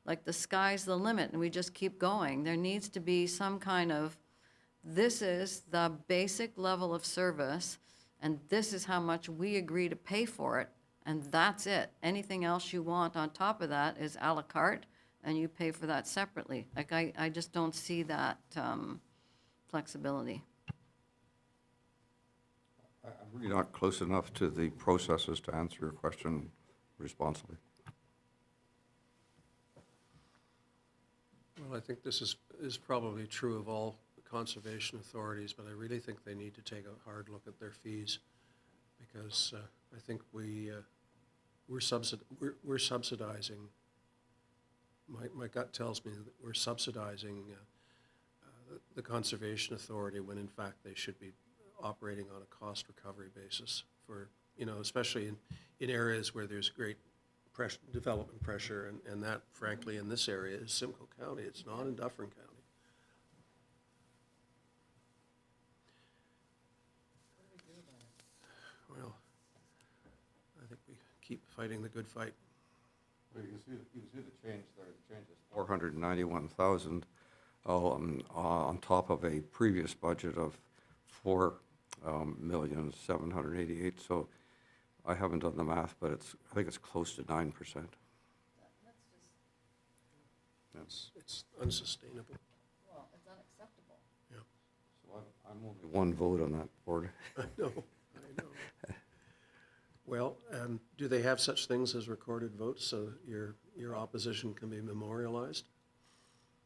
Like the sky's the limit and we just keep going. There needs to be some kind of, this is the basic level of service and this is how much we agree to pay for it. And that's it. Anything else you want on top of that is à la carte, and you pay for that separately. Like, I just don't see that flexibility.
I'm really not close enough to the processes to answer your question responsibly.
Well, I think this is probably true of all conservation authorities, but I really think they need to take a hard look at their fees, because I think we're subsidizing. My gut tells me that we're subsidizing the Conservation Authority when in fact they should be operating on a cost recovery basis for, especially in areas where there's great development pressure, and that frankly in this area is Simcoe County. It's not in Dufferin County. Well, I think we keep fighting the good fight.
Well, you can see the change there. The change is 491,000 on top of a previous budget of 4,788,000. So I haven't done the math, but I think it's close to 9%.
It's unsustainable.
Well, it's unacceptable.
Yeah.
So I'm only one vote on that board.
I know. Well, do they have such things as recorded votes so your opposition can be memorialized?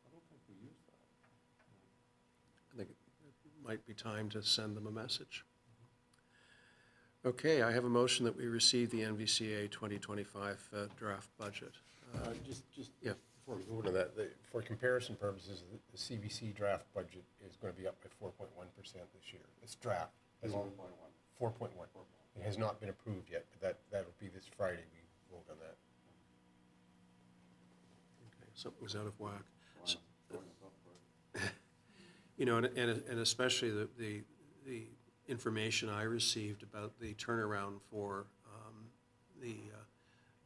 I don't think we use that.
I think it might be time to send them a message. Okay, I have a motion that we receive the NVCA 2025 draft budget. Yeah.
Before we go into that, for comparison purposes, the CBC draft budget is going to be up by 4.1% this year. It's draft. 4.1. It has not been approved yet, but that'll be this Friday. We vote on that.
Okay. something's out of whack. So- You know, and especially the information I received about the turnaround for the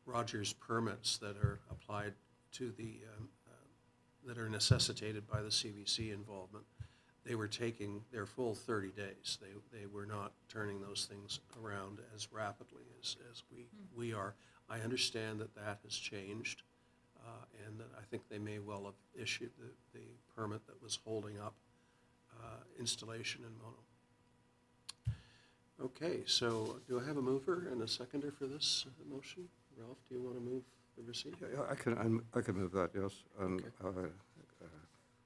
Rogers permits that are applied to that are necessitated by the CVC involvement. They were taking their full 30 days. They were not turning those things around as rapidly as we are. I understand that has changed, and that I think they may well have issued the permit that was holding up installation in Mono. Okay, so do I have a mover and a seconder for this motion? Ralph, do you want to move the receipt?
Yeah, I can move that, yes, and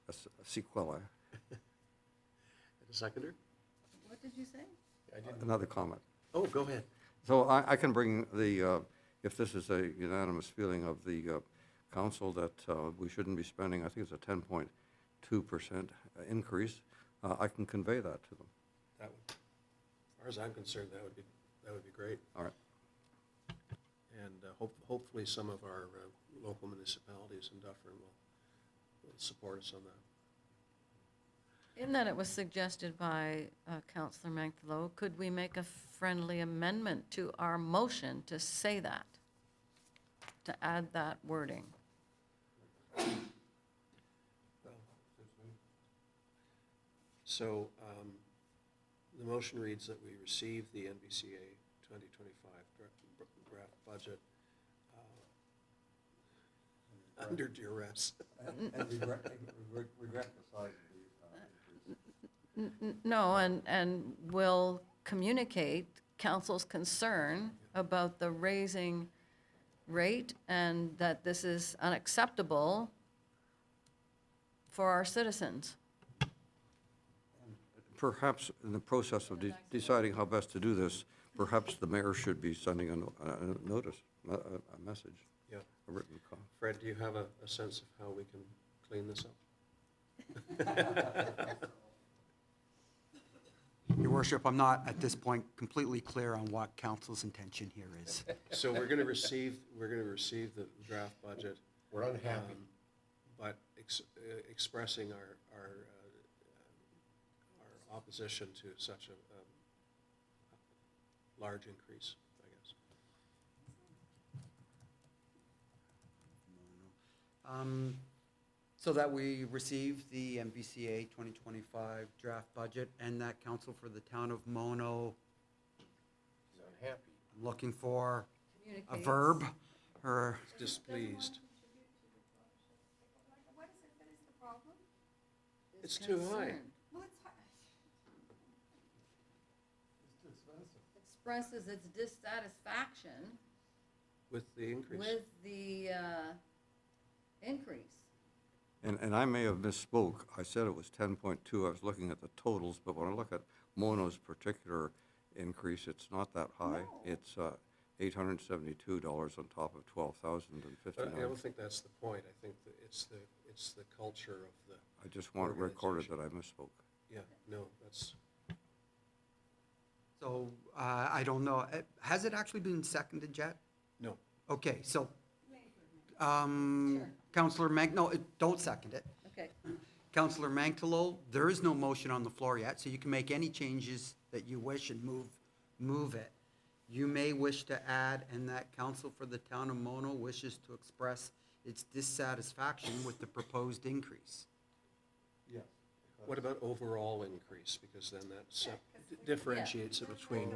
a sequela.
And a seconder?
What did you say?
Another comment.
Oh, go ahead.
So I can bring if this is a unanimous feeling of the council that we shouldn't be spending, I think it's a 10.2% increase, I can convey that to them.
That would, as far as I'm concerned, that would be great.
All right.
And hopefully some of our local municipalities in Dufferin will support us on that.
In that it was suggested by Councillor Manktlow, could we make a friendly amendment to our motion to say that, to add that wording?
So the motion reads that we receive the NVCA 2025 draft budget under duress.
And regret the size of the
No, and will communicate council's concern about the raising rate and that this is unacceptable for our citizens.
Perhaps in the process of deciding how best to do this, perhaps the mayor should be sending a notice, a message,
Yeah.
a written call.
Fred, do you have a sense of how we can clean this up?
Your worship, I'm not at this point completely clear on what council's intention here is.
So we're going to receive the draft budget.
We're unhappy.
But expressing our opposition to such a large increase, I guess.
So that we receive the NVCA 2025 draft budget and that council for the town of Mono,
He's unhappy.
I'm looking for a
Communicates.
verb or,
Displeased.
What is it that is the problem?
It's too high.
Concern. Expresses its dissatisfaction
With the increase.
with the increase.
And I may have misspoke. I said it was 10.2. I was looking at the totals, but when I look at Mono's particular increase, it's not that high.
No.
It's $872 on top of
But I
$12,059.
don't think that's the point. I think that it's the culture of the.
I just want it recorded that I misspoke.
Yeah, no, that's,
so I don't know. Has it actually been seconded yet?
no.
Okay, so, Councillor don't second it.
Okay.
Councillor Manktlow, there is no motion on the floor yet, so you can make any changes that you wish and move it. You may wish to add, and that council for the town of Mono wishes to express its dissatisfaction with the proposed increase.
Yes.
What about overall increase? Because then that differentiates it between,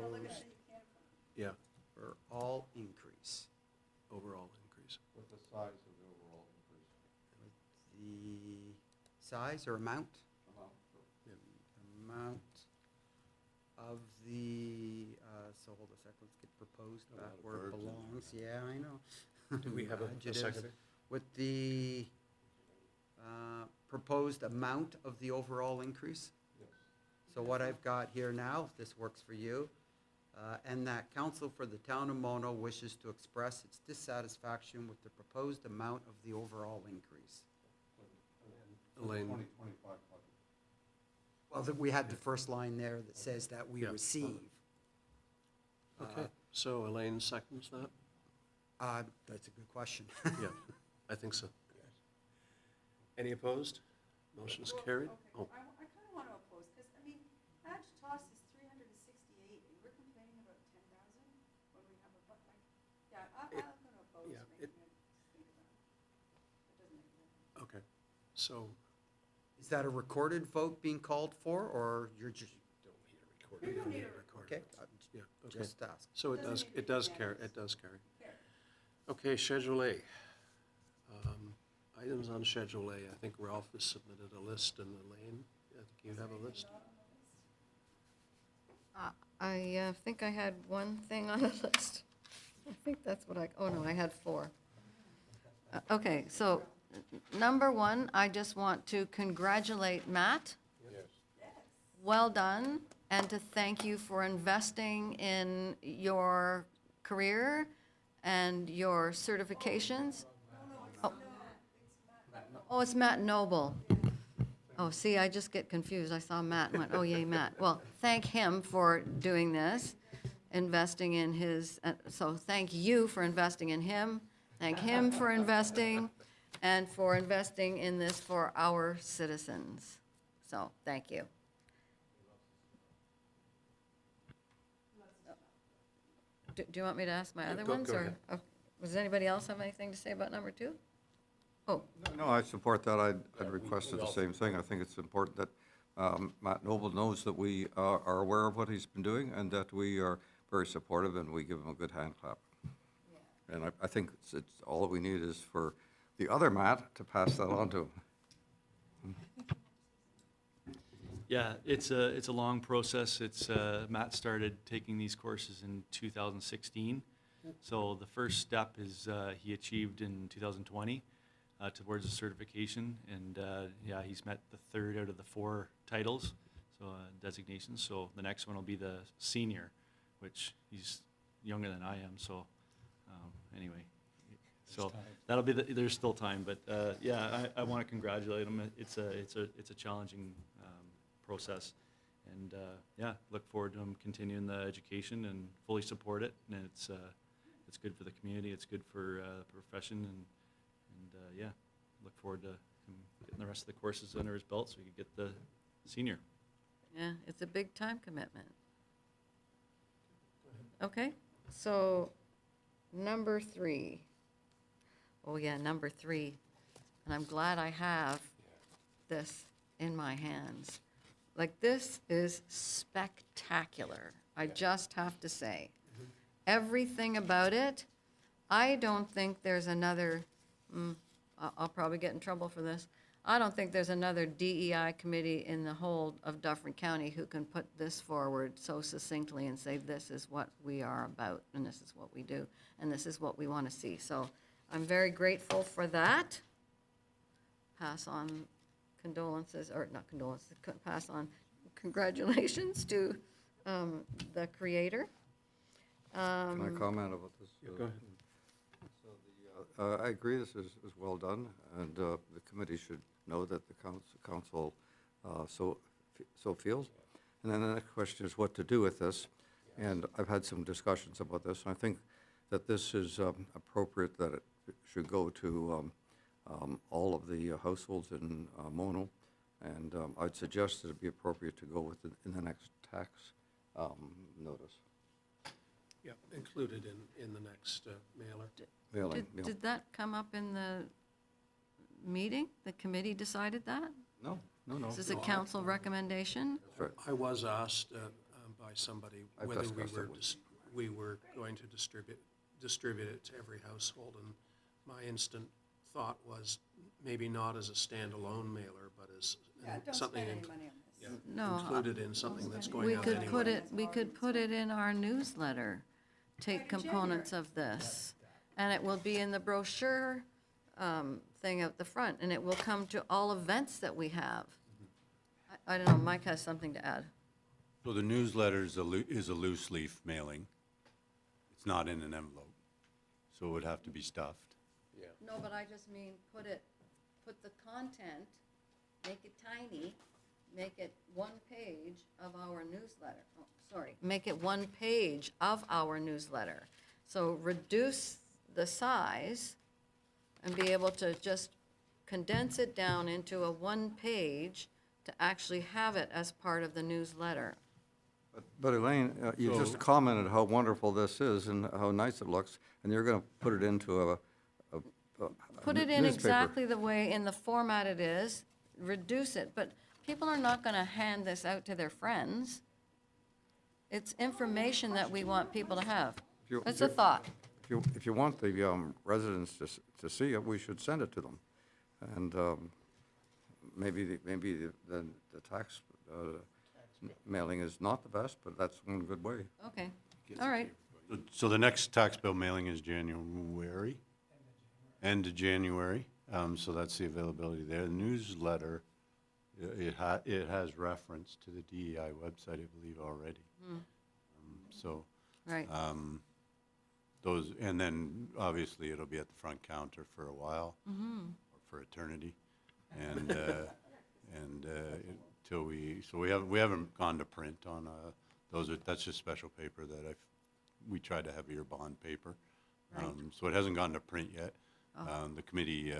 yeah,
For all increase.
overall increase.
With the size of the overall increase.
The size or amount? Amount of the, so hold a sec, let's get proposed back where it belongs. Yeah, I know.
Do we have a
Adjectives.
seconder?
With the proposed amount of the overall increase?
Yes.
So what I've got here now, if this works for you, and that council for the town of Mono wishes to express its dissatisfaction with the proposed amount of the overall increase.
Elaine,
2025 budget.
Well, we had the first line there that says that we
Yeah.
receive.
okay, so Elaine seconds that?
That's a good question.
Yeah, I think so. Any opposed? Motion's carried. Oh,
I kind of want to oppose, because, I mean, badge toss is 368, and we're complaining about 10,000 when we have a, yeah, I'm going to oppose
yeah,
making it think about it. That doesn't make sense.
okay. So,
Is that a recorded vote being called for, or you're just,
You don't need a
okay,
yeah, okay.
just ask.
So it does carry, it does carry. Okay, Schedule A. Items on Schedule A, I think Ralph has submitted a list, and Elaine, I think you have a list?
I think I had one thing on the list. I think that's what oh no, I had 4. Okay, so number 1, I just want to congratulate Matt. Well done, and to thank you for investing in your career and your certifications. Oh, it's Matt Noble. Oh, see, I just get confused. I saw Matt and went, oh, yay, Matt. Well, thank him for doing this, investing in his, so thank you for investing in him. Thank him for investing, and for investing in this for our citizens. So, thank you. Do you want me to ask my other
go
ones, or?
ahead.
Oh, does anybody else have anything to say about number 2? Oh,
No, I support that. I'd requested the same thing. I think it's important that Matt Noble knows that we are aware of what he's been doing, and that we are very supportive, and we give him a good hand clap. And I think it's all we need is for the other Matt to pass that on to him.
Yeah, it's a long process. It's, Matt started taking these courses in 2016. So the first step is he achieved in 2020 towards the certification. And yeah, he's met the 3rd out of the 4 titles, so designations. So the next one will be the senior, which he's younger than I am. So anyway, so that'll be there's still time. But yeah, I want to congratulate him. It's a challenging process, and yeah, look forward to him continuing the education and fully support it. And it's good for the community, it's good for the profession, and yeah, look forward to him getting the rest of the courses under his belt so he could get the senior.
yeah, it's a big time commitment. Okay, so number 3. Oh yeah, number 3. And I'm glad I have this in my hands. Like, this is spectacular, I just have to say. Everything about it, I don't think there's another, I'll probably get in trouble for this. I don't think there's another DEI committee in the whole of Dufferin County who can put this forward so succinctly and say, this is what we are about, and this is what we do, and this is what we want to see. So I'm very grateful for that. Pass on condolences, or not condolences, pass on congratulations to the creator.
Can I comment about this?
Go ahead.
So I agree, this is well done, and the committee should know that the council so feels. And then the next question is what to do with this. And I've had some discussions about this, and I think that this is appropriate, that it should go to all of the households in Mono, and I'd suggest that it be appropriate to go with it in the next tax notice.
Yeah, included in the next mailer.
Mailing, yeah.
Did that come up in the meeting? The committee decided that?
No.
Is this a council recommendation?
That's right.
I was asked by somebody
I've
whether
discussed it with-
we were going to distribute it to every household, and my instant thought was maybe not as a standalone mailer, but as
Don't
something
spend any money on this.
No.
included in something that's going
We
out
could
anyway.
put it in our newsletter, take components of this, and it will be in the brochure thing at the front, and it will come to all events that we have. I don't know, Mike has something to add.
So the newsletter is a loose leaf mailing. It's not in an envelope, so it would have to be stuffed.
Yeah.
No, but I just mean put the content, make it tiny, make it 1 page of our newsletter. Oh, sorry, make it 1 page of our newsletter. So reduce the size and be able to just condense it down into a one-page to actually have it as part of the newsletter.
But Elaine, you just commented how wonderful this is and how nice it looks, and you're going to put it into a
Put it in
newspaper.
exactly the way, in the format it is, reduce it, but people are not gonna hand this out to their friends. It's information that we want people to have. It's a thought.
If you want the residents to see it, we should send it to them. And maybe the tax mailing is not the best, but that's one good way.
Okay, all right.
So the next tax bill mailing is January? End of January, so that's the availability there. The newsletter, it has reference to the DEI website, I believe, already. So.
Right.
Those, and then obviously it'll be at the front counter for a while, or for eternity. And, until we haven't gone to print on that's just special paper that we tried to have your bond paper.
Right.
So it hasn't gone to print yet.
Oh.
The committee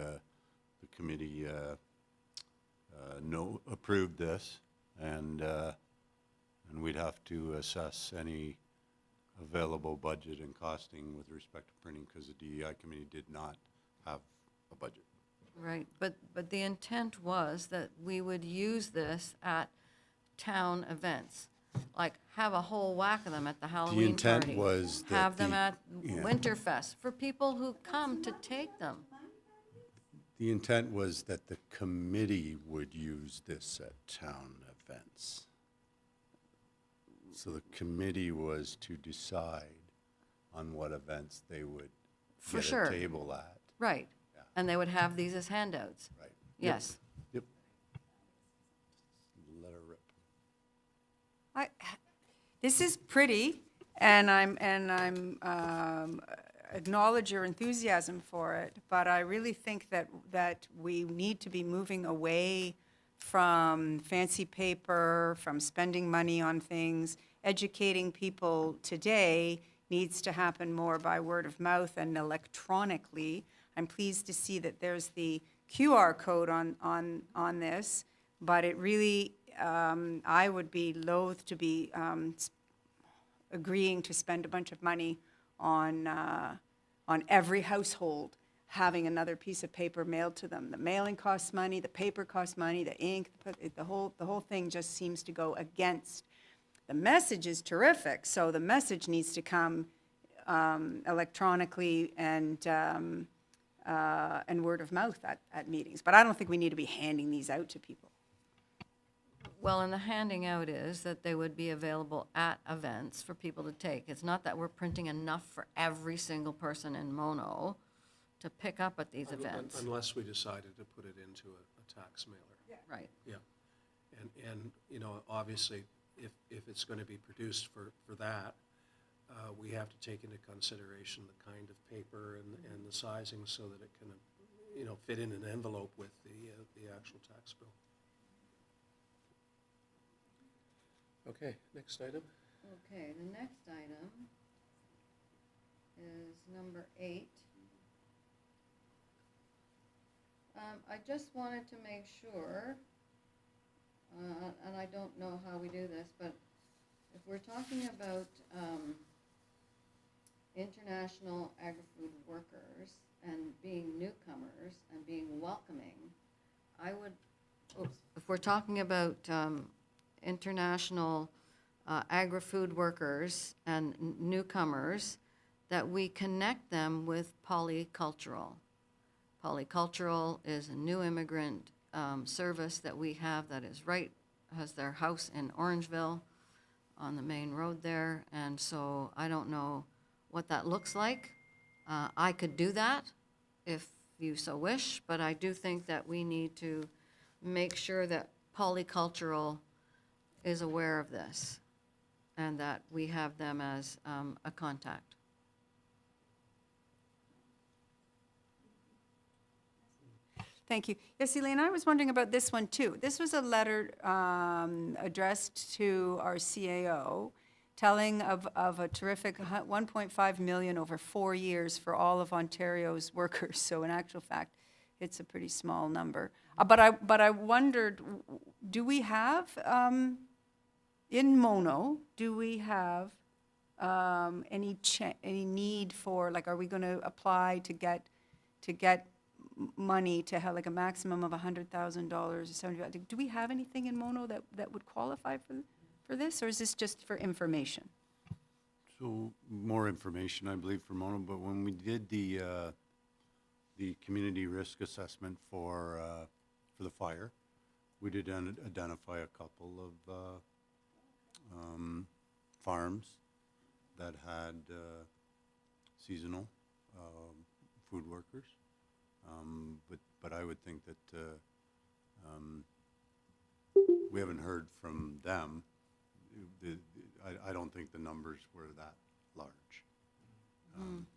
approved this, and we'd have to assess any available budget and costing with respect to printing, because the DEI committee did not have a budget.
Right, but the intent was that we would use this at town events, like have a whole whack of them at the Halloween party.
intent was that
have them
the-
at
yeah.
Winterfest, for people who come to take them.
The intent was that the committee would use this at town events. So the committee was to decide on what events they would
For
get
sure.
a table at.
Right, and they would have these as handouts.
Right.
Yes.
Yep. Let her rip.
This is pretty, and I'm acknowledge your enthusiasm for it, but I really think that we need to be moving away from fancy paper, from spending money on things. Educating people today needs to happen more by word of mouth and electronically. I'm pleased to see that there's the QR code on this, but it really, I would be loath to be agreeing to spend a bunch of money on every household having another piece of paper mailed to them. The mailing costs money, the paper costs money, the ink, the whole thing just seems to go against. The message is terrific, so the message needs to come electronically and word of mouth at meetings. But I don't think we need to be handing these out to people.
Well, and the handing out is that they would be available at events for people to take. It's not that we're printing enough for every single person in Mono to pick up at these events.
Unless we decided to put it into a tax mailer.
Right.
Yeah. And, you know, obviously, if it's going to be produced for that, we have to take into consideration the kind of paper and the sizing so that it can, you know, fit in an envelope with the actual tax bill. Okay, next item.
Okay, the next item is number 8. I just wanted to make sure, and I don't know how we do this, but if we're talking about international agri-food workers and being newcomers and being welcoming, I would, if we're talking about international agri-food workers and newcomers, that we connect them with polycultural. Polycultural is a new immigrant service that we have that is has their house in Orangeville on the main road there, and so I don't know what that looks like. I could do that if you so wish, but I do think that we need to make sure that polycultural is aware of this and that we have them as a contact.
Thank you. Yes, Elaine, I was wondering about this one too. This was a letter addressed to our CAO telling of a terrific 1.5 million over 4 years for all of Ontario's workers. So in actual fact, it's a pretty small number. But I wondered, do we have, in Mono, do we have any need for, like, are we going to apply to get money to have like a maximum of $100,000 or $75,000? Do we have anything in Mono that would qualify for this, or is this just for information?
So more information, I believe, for Mona, but when we did the community risk assessment for the fire, we did identify a couple of farms that had seasonal food workers. But I would think that we haven't heard from them. I don't think the numbers were that large.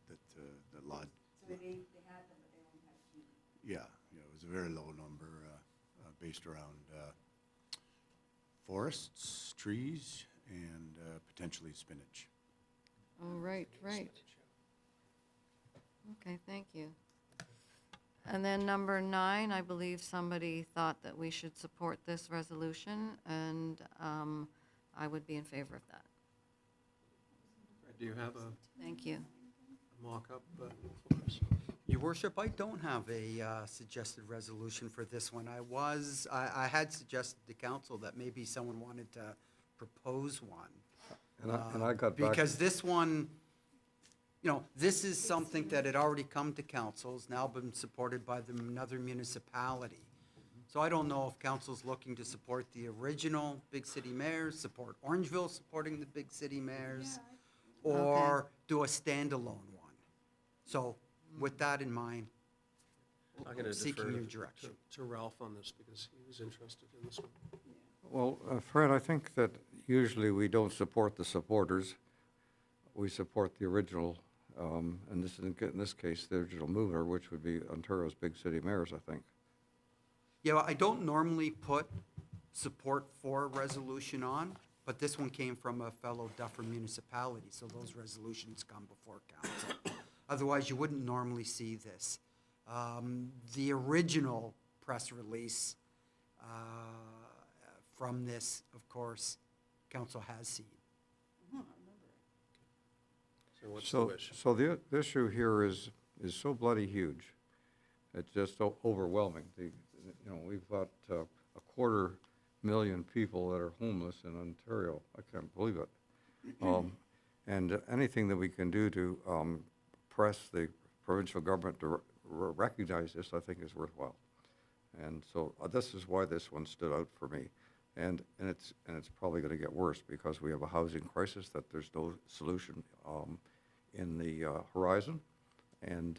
That lot.
So they had them, but they only had a few.
Yeah, it was a very low number based around forests, trees, and potentially spinach.
Oh, right. Okay, thank you. And then number 9, I believe somebody thought that we should support this resolution, and I would be in favor of that.
Do you have
Thank you.
a mock-up?
Your worship, I don't have a suggested resolution for this one. I had suggested to council that maybe someone wanted to propose one.
And I got back.
Because this one, this is something that had already come to council, has now been supported by another municipality. So I don't know if council's looking to support the original big city mayors, support Orangeville supporting the big city mayors, or do a standalone one. So with that in mind,
I'm going to
seeking
defer
your direction.
to Ralph on this because he was interested in this one.
Well, Fred, I think that usually we don't support the supporters. We support the original, and in this case, the original mover, which would be Ontario's big city mayors, I think.
Yeah, well, I don't normally put support for a resolution on, but this one came from a fellow Dufferin municipality, so those resolutions come before council. Otherwise, you wouldn't normally see this. The original press release from this, of course, council has seen.
So what's the wish?
So the issue here is so bloody huge. It's just overwhelming. We've got a 250,000 people that are homeless in Ontario. I can't believe it. And anything that we can do to press the provincial government to recognize this, I think, is worthwhile. And so this is why this one stood out for me. And it's probably going to get worse because we have a housing crisis that there's no solution in the horizon. And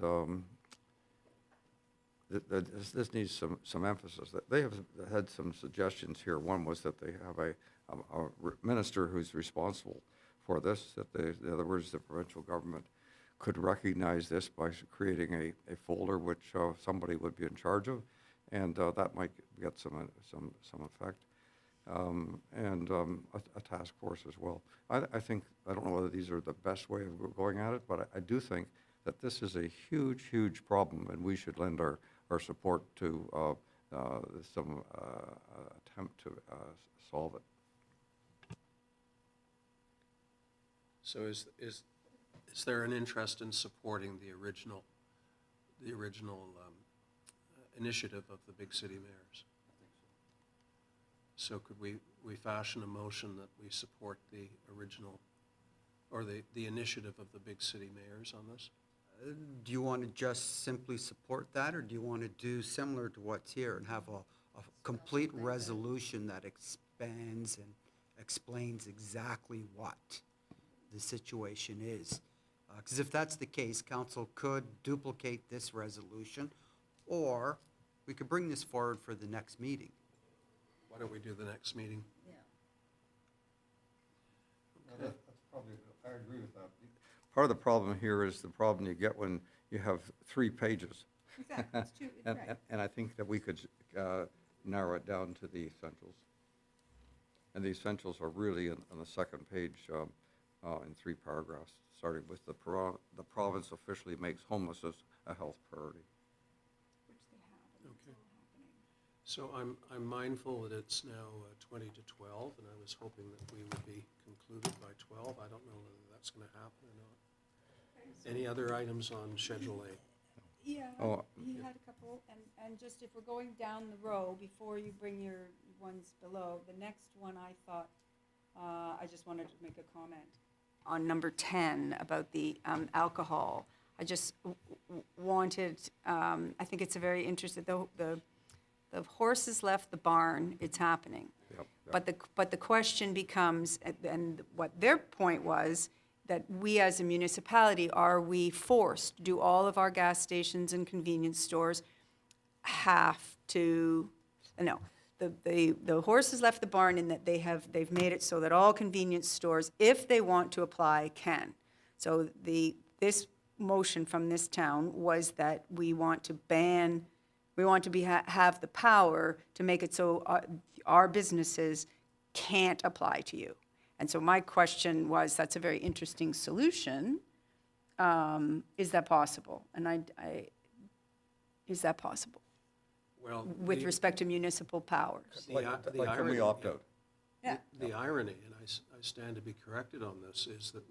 this needs some emphasis. They have had some suggestions here. One was that they have a minister who's responsible for this, that in other words, the provincial government could recognize this by creating a folder which somebody would be in charge of, and that might get some effect. And a task force as well. I don't know whether these are the best way of going at it, but I do think that this is a huge, huge problem, and we should lend our support to some attempt to solve it.
So is there an interest in supporting the original initiative of the big city mayors? So could we fashion a motion that we support the original, or the initiative of the big city mayors on this?
Do you want to just simply support that, or do you want to do similar to what's here and have a complete resolution that expands and explains exactly what the situation is? Because if that's the case, council could duplicate this resolution, or we could bring this forward for the next meeting.
Why don't we do the next meeting?
Yeah.
That's probably, I agree with that. Part of the problem here is the problem you get when you have 3 pages.
Exactly, it's true, right.
And I think that we could narrow it down to the essentials. And the essentials are really on the second page in 3 paragraphs, starting with the province officially makes homelessness a health priority.
Which they have.
So I'm mindful that it's now 20 to 12, and I was hoping that we would be concluded by 12. I don't know whether that's going to happen or not. Any other items on Schedule A?
Yeah,
Oh,
he had a couple, and just if we're going down the row, before you bring your ones below, the next one I thought, I just wanted to make a comment on number 10 about the alcohol. I just wanted, I think it's a very interesting, the horses left the barn, it's happening.
Yep, yep.
But the question becomes, and what their point was, that we as a municipality, are we forced, do all of our gas stations and convenience stores have to, no, the horses left the barn in that they've made it so that all convenience stores, if they want to apply, can. So this motion from this town was that we want to ban, we want to have the power to make it so our businesses can't apply to you. And so my question was, that's a very interesting solution. Is that possible? And is that possible
Well,
with respect to municipal powers?
the
Like, can we opt out?
Yeah.
The irony, and I stand to be corrected on this, is that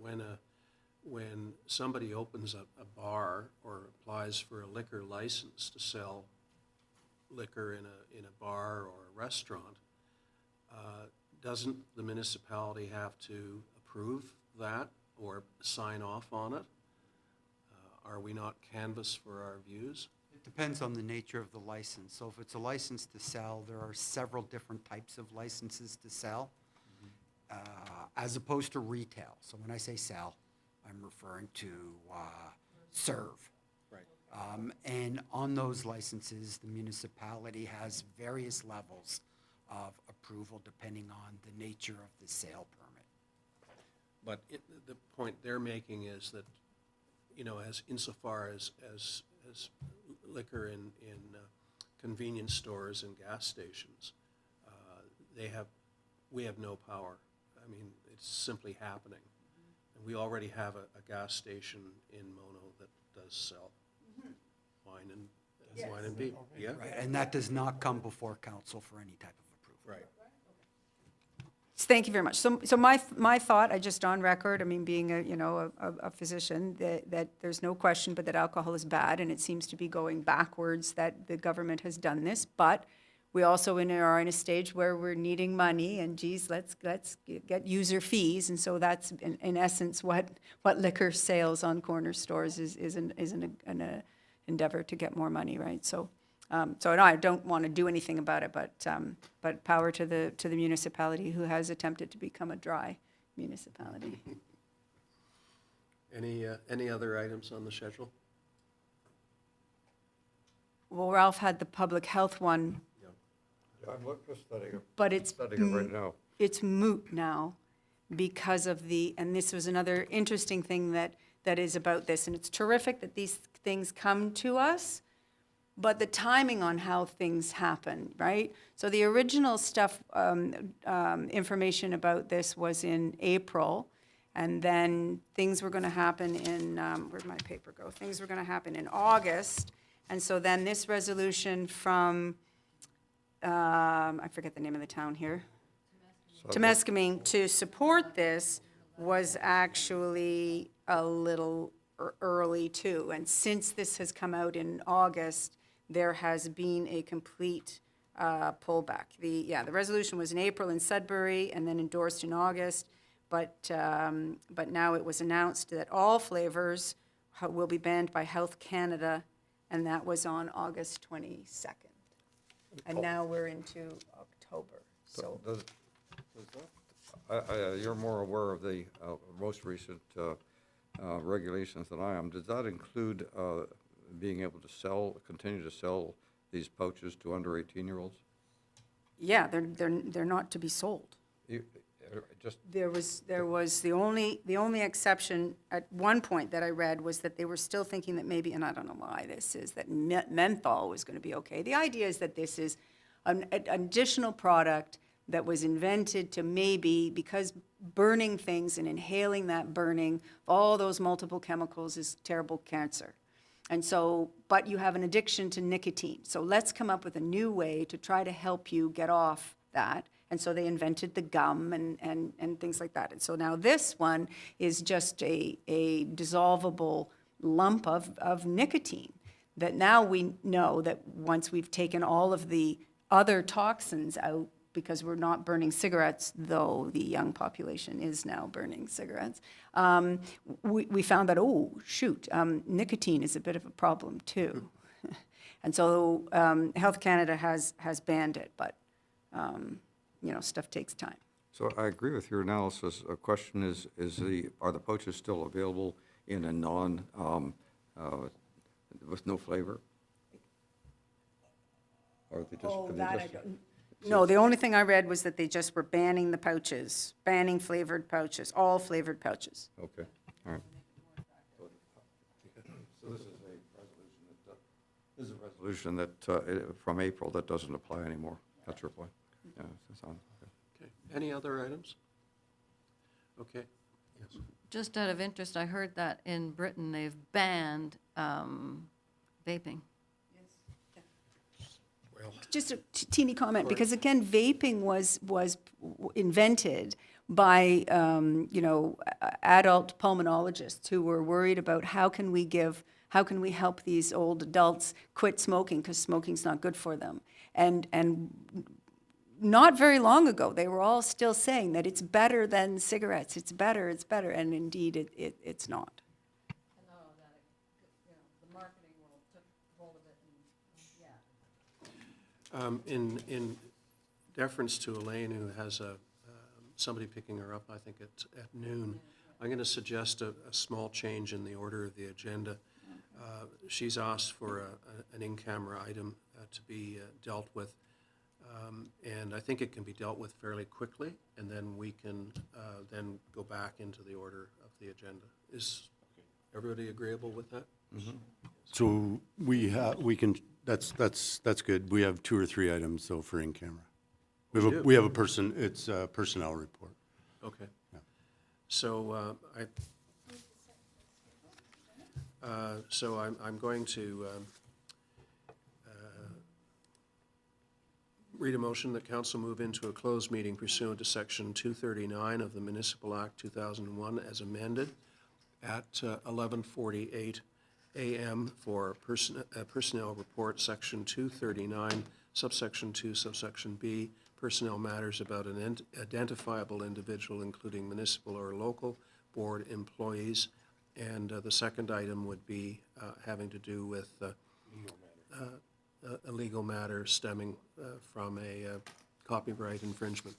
when somebody opens a bar or applies for a liquor license to sell liquor in a bar or a restaurant, doesn't the municipality have to approve that or sign off on it? Are we not canvass for our views?
It depends on the nature of the license. So if it's a license to sell, there are several different types of licenses to sell, as opposed to retail. So when I say sell, I'm referring to serve.
Right.
And on those licenses, the municipality has various levels of approval depending on the nature of the sale permit.
But the point they're making is that, as insofar as liquor in convenience stores and gas stations, we have no power. I mean, it's simply happening. And we already have a gas station in Mono that does sell wine and beer. Yeah.
Right, and that does not come before council for any type of approval.
Right.
Thank you very much. So my thought, I just on record, I mean, being a physician, that there's no question but that alcohol is bad, and it seems to be going backwards that the government has done this, but we also are in a stage where we're needing money, and geez, let's get user fees, and so that's in essence what liquor sales on corner stores is an endeavor to get more money, right? So no, I don't want to do anything about it, but power to the municipality who has attempted to become a dry municipality.
Any other items on the schedule?
Well, Ralph had the public health one,
Yeah, I'm just studying
but it's
it right now.
it's moot now because of and this was another interesting thing that is about this, and it's terrific that these things come to us, but the timing on how things happen, right? So the original stuff, information about this was in April, and then things were going to happen in, where'd my paper go? Things were going to happen in August, and so then this resolution from, I forget the name of the town here, Temescaming, to support this was actually a little early too. And since this has come out in August, there has been a complete pullback. The resolution was in April in Sudbury and then endorsed in August, but now it was announced that all flavors will be banned by Health Canada, and that was on August 22nd. And now we're into October, so.
You're more aware of the most recent regulations than I am. Does that include being able to continue to sell these pouches to under 18-year-olds?
Yeah, they're not to be sold. There was the only exception at one point that I read was that they were still thinking that maybe, and I don't know why this is, that menthol was going to be okay. The idea is that this is an additional product that was invented to maybe, because burning things and inhaling that burning, all those multiple chemicals is terrible cancer. And so, but you have an addiction to nicotine. So let's come up with a new way to try to help you get off that. And so they invented the gum and things like that. And so now this one is just a dissolvable lump of nicotine that now we know that once we've taken all of the other toxins out, because we're not burning cigarettes, though the young population is now burning cigarettes, we found that, oh, shoot, nicotine is a bit of a problem too. And so Health Canada has banned it, but stuff takes time.
So I agree with your analysis. A question is are the pouches still available in a with no flavor? Or are they just?
Oh, that I don't. No, the only thing I read was that they just were banning the pouches, banning flavored pouches, all flavored pouches.
Okay, all right. So this is a resolution that, from April, that doesn't apply anymore. That's your point. Yeah, it's on.
Okay. Any other items? Okay. Yes.
Just out of interest, I heard that in Britain, they've banned vaping.
Just a teeny comment, because again, vaping was invented by, adult pulmonologists who were worried about how can we help these old adults quit smoking because smoking's not good for them. And not very long ago, they were all still saying that it's better than cigarettes, it's better, and indeed it's not.
In deference to Elaine, who has somebody picking her up, I think at noon, I'm going to suggest a small change in the order of the agenda. She's asked for an in-camera item to be dealt with, and I think it can be dealt with fairly quickly, and then we can then go back into the order of the agenda. Is everybody agreeable with that?
Mm-hmm.
So we can, that's good. We have 2 or 3 items, though, for in-camera. We have it's a personnel report.
Okay. Yeah. So I'm going to read a motion that council move into a closed meeting pursuant to Section 239 of the Municipal Act 2001 as amended at 11:48 a.m. for personnel report, Section 239, subsection 2, subsection B, personnel matters about an identifiable individual, including municipal or local board employees. And the second item would be having to do with a legal matter stemming from a copyright infringement.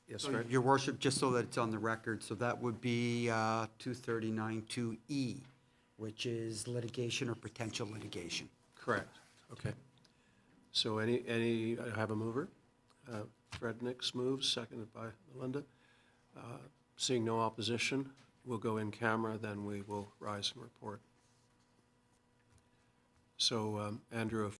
Yes,
So,
Fred?
Your Worship, just so that it's on the record, so that would be 239-2E, which is litigation or potential litigation.
Correct. Okay. So I have a mover. Fred Nix moves, seconded by Melinda. Seeing no opposition, we'll go in camera, then we will rise and report. So, Andrew, if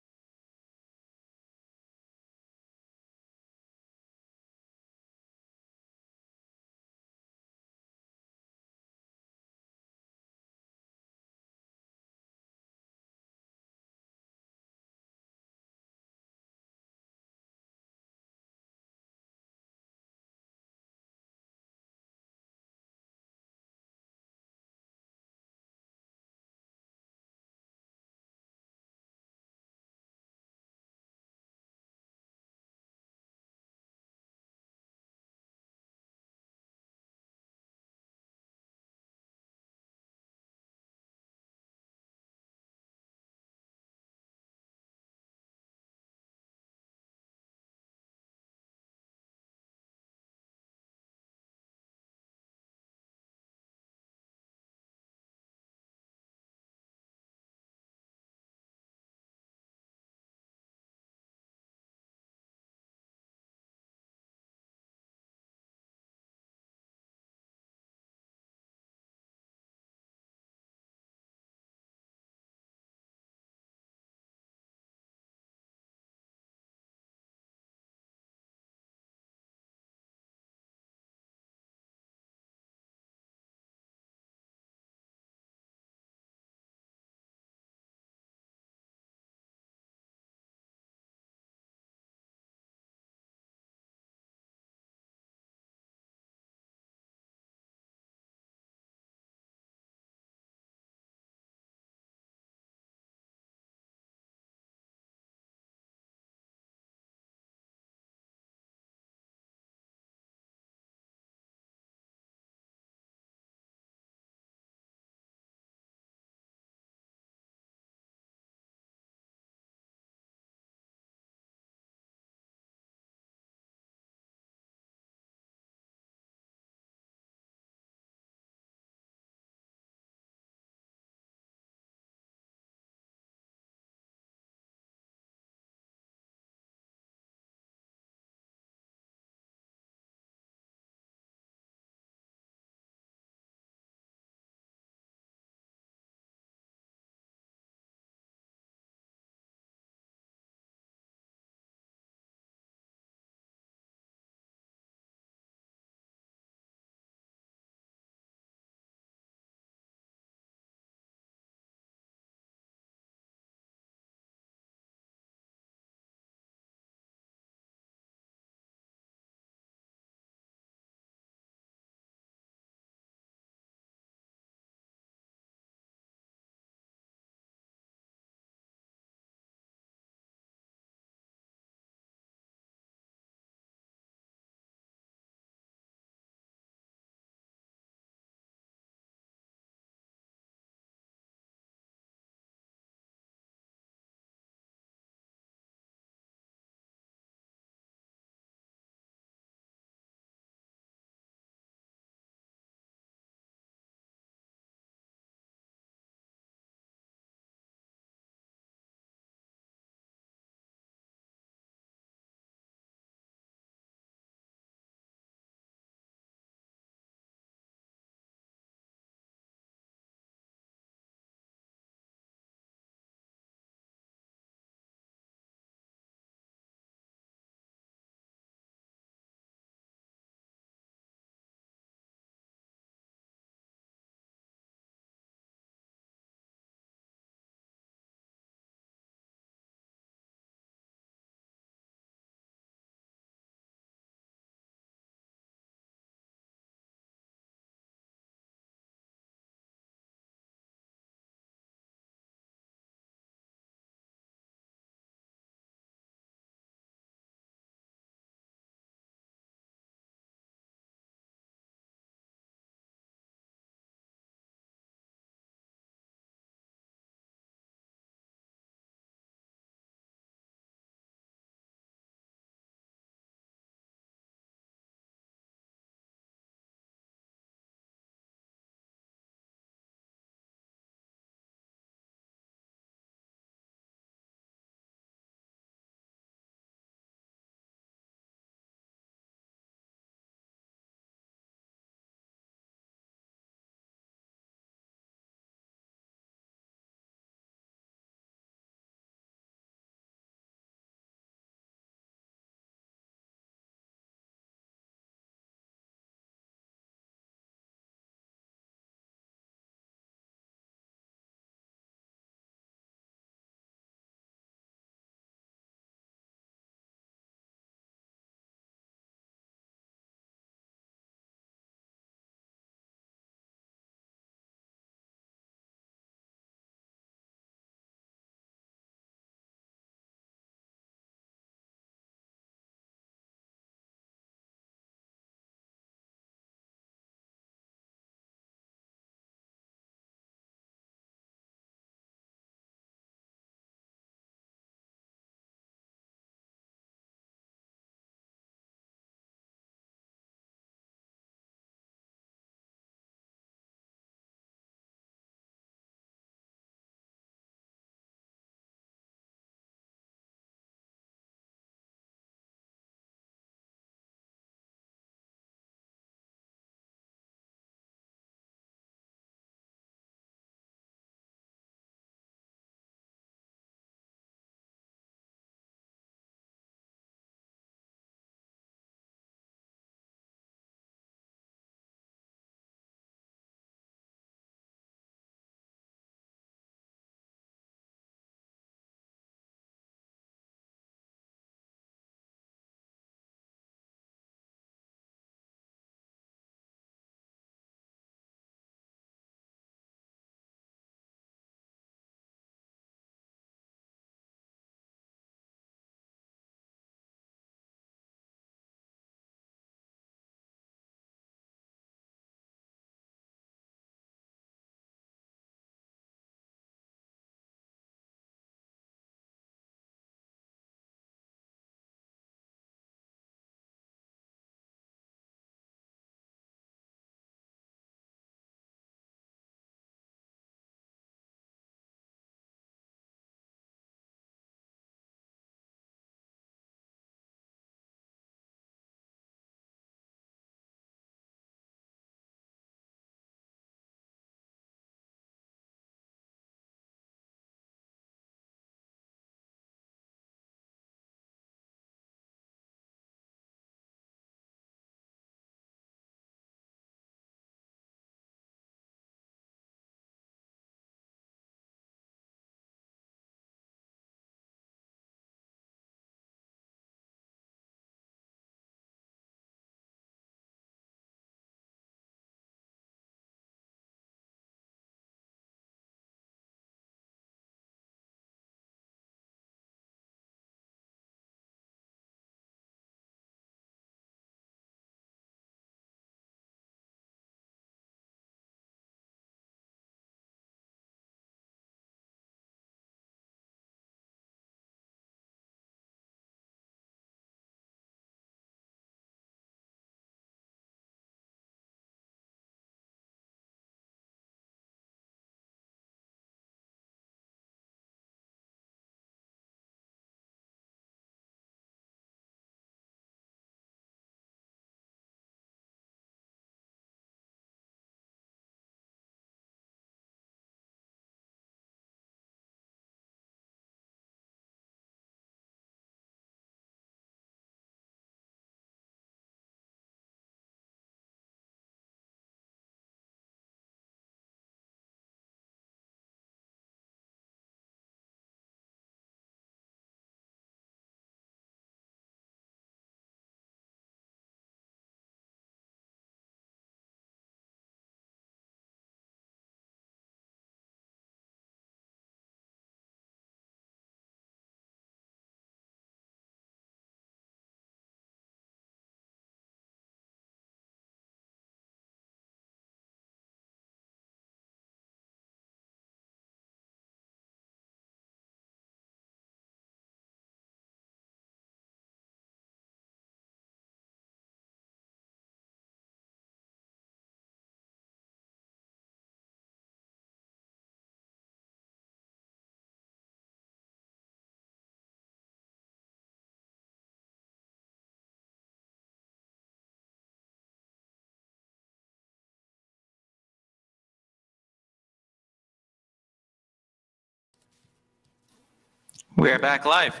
We are back live.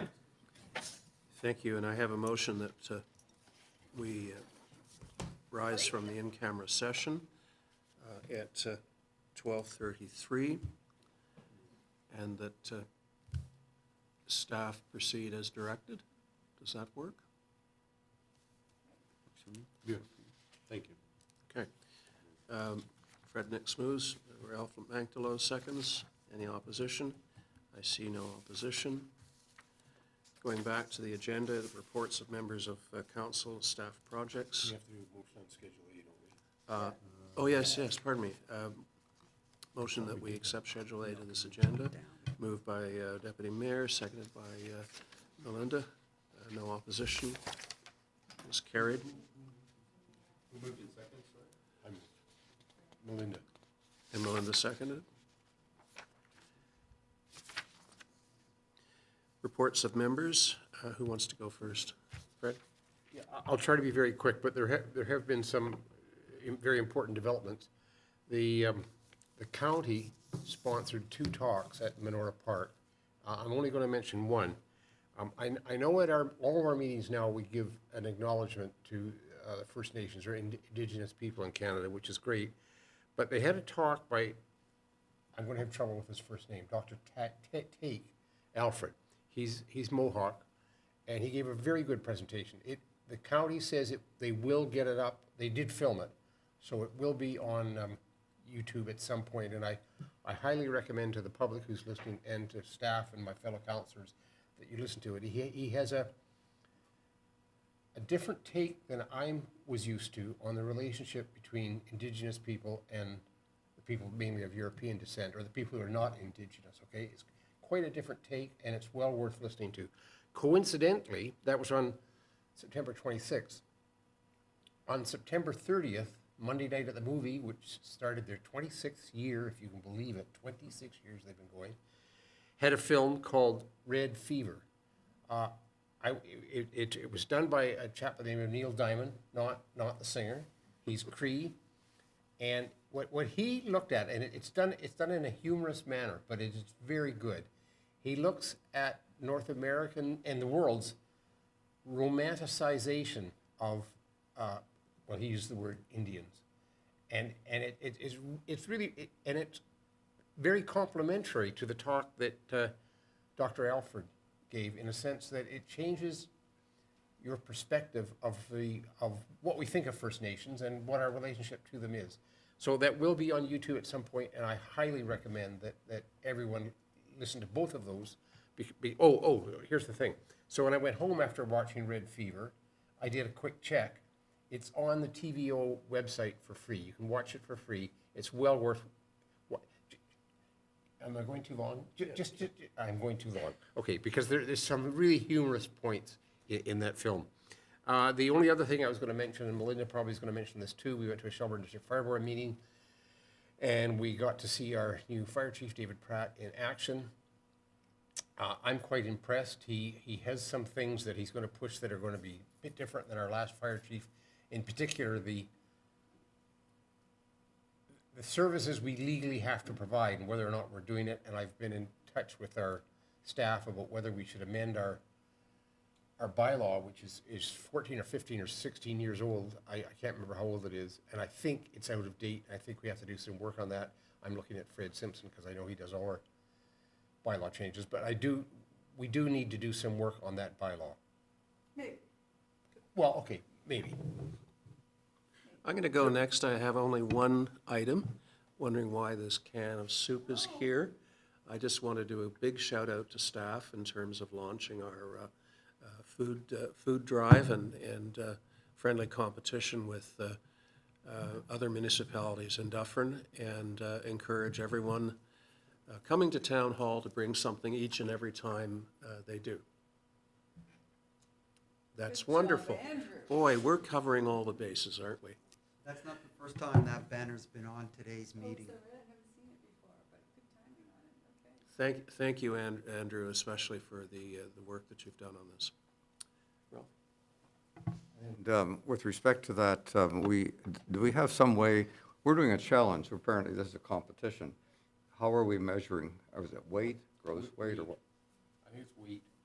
Thank you, and I have a motion that we rise from the in-camera session at 12:33, and that staff proceed as directed. Does that work?
Beautiful. Thank you.
Okay. Fred Nix moves, Ralph Manctolo seconds. Any opposition? I see no opposition. Going back to the agenda, the reports of members of council and staff projects.
We have to do a motion on Schedule A, don't we?
Oh, yes, pardon me. Motion that we accept Schedule A to this agenda, moved by Deputy Mayor, seconded by Melinda. No opposition. Is carried.
Who moved in second, sorry? Melinda.
And Melinda seconded. Reports of members. Who wants to go first? Fred?
Yeah, I'll try to be very quick, but there have been some very important developments. The county sponsored 2 talks at Monora Park. I'm only going to mention one. I know at all of our meetings now, we give an acknowledgement to First Nations or Indigenous people in Canada, which is great. But they had a talk by, I'm going to have trouble with his first name, Dr. Take Alfred. He's Mohawk, and he gave a very good presentation. The county says they will get it up. They did film it, so it will be on YouTube at some point. And I highly recommend to the public who's listening and to staff and my fellow councillors that you listen to it. He has a different take than I was used to on the relationship between Indigenous people and the people mainly of European descent, or the people who are not Indigenous, okay? It's quite a different take, and it's well worth listening to. Coincidentally, that was on September 26th. On September 30th, Monday Night at the Movie, which started their 26th year, if you can believe it, 26 years they've been going, had a film called Red Fever. It was done by a chap by the name of Neil Diamond, not the singer. He's Cree, and what he looked at, and it's done in a humorous manner, but it is very good. He looks at North American and the world's romanticization of, well, he used the word Indians, and it's really and it's very complimentary to the talk that Dr. Alfred gave, in a sense that it changes your perspective of what we think of First Nations and what our relationship to them is. So that will be on YouTube at some point, and I highly recommend that everyone listen to both of those. Here's the thing. So when I went home after watching Red Fever, I did a quick check. It's on the TVO website for free. You can watch it for free. It's well worth. Am I going too long? I'm going too long. Okay, because there's some really humorous points in that film. The only other thing I was going to mention, and Melinda probably is going to mention this too, we went to a Shelburne District Fire Board meeting, and we got to see our new Fire Chief, David Pratt, in action. I'm quite impressed. He has some things that he's going to push that are going to be a bit different than our last Fire Chief, in particular the services we legally have to provide and whether or not we're doing it. And I've been in touch with our staff about whether we should amend our bylaw, which is 14 or 15 or 16 years old. I can't remember how old it is, and I think it's out of date. I think we have to do some work on that. I'm looking at Fred Simpson because I know he does all our bylaw changes, but we do need to do some work on that bylaw.
Maybe.
Well, okay, maybe.
I'm going to go next. I have only one item, wondering why this can of soup is here. I just want to do a big shout out to staff in terms of launching our food drive and friendly competition with other municipalities in Dufferin, and encourage everyone coming to Town Hall to bring something each and every time they do. That's wonderful. Boy, we're covering all the bases, aren't we?
That's not the first time that banner's been on today's meeting.
Thank you, Andrew, especially for the work that you've done on this.
And with respect to that, do we have some way, we're doing a challenge, apparently this is a competition. How are we measuring? Is it weight, gross weight, or what?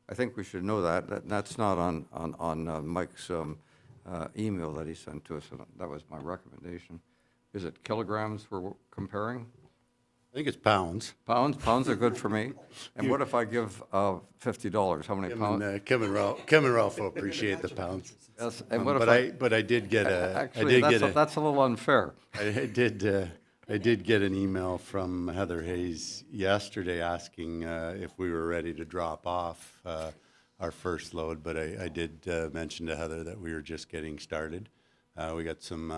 I think we should know that. That's not on Mike's email that he sent to us. And that was my recommendation. Is it kilograms we're comparing?
I think it's pounds.
Pounds are good for me. And what if I give $50? How many pounds?
Kim and Ralph will appreciate the pounds.
Yes, and what if
But I did get
Actually, that's a little unfair.
I did get an email from Heather Hayes yesterday asking if we were ready to drop off our first load, but I did mention to Heather that we were just getting started. We got some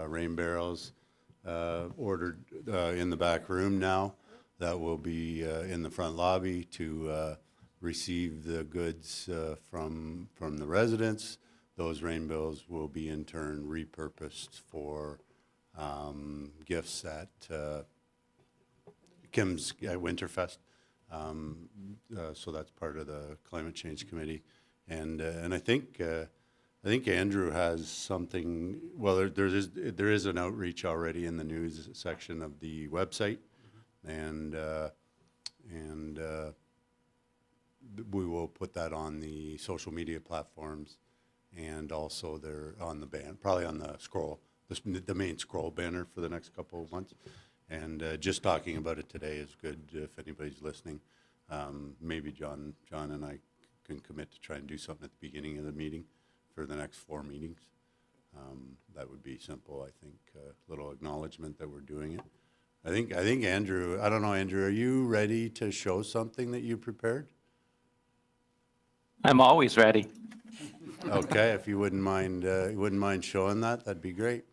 rain barrels ordered in the back room now that will be in the front lobby to receive the goods from the residents. Those rain barrels will be in turn repurposed for gifts at Kim's Winterfest. So that's part of the Climate Change Committee. And I think Andrew has something, well, there is an outreach already in the news section of the website. And we will put that on the social media platforms and also there on the probably on the scroll, the main scroll banner for the next couple of months. And just talking about it today is good if anybody's listening. Maybe John and I can commit to try and do something at the beginning of the meeting for the next 4 meetings. That would be simple, I think, a little acknowledgement that we're doing it. I think Andrew, I don't know, Andrew, are you ready to show something that you prepared?
I'm always ready.
Okay, if you wouldn't mind showing that, that'd be great.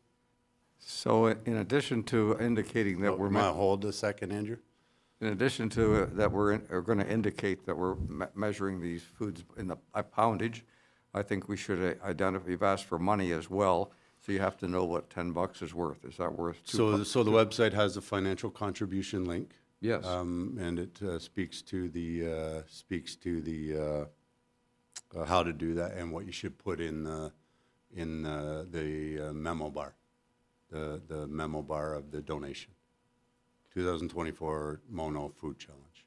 So in addition to indicating that we're...
Hold a second, Andrew.
In addition to that we're going to indicate that we're measuring these foods in the poundage, I think we should identify, you've asked for money as well, so you have to know what $10 is worth. Is that worth $2?
So the website has a financial contribution link.
Yes.
And it speaks to the how to do that and what you should put in the memo bar, the memo bar of the donation. 2024 Mono Food Challenge.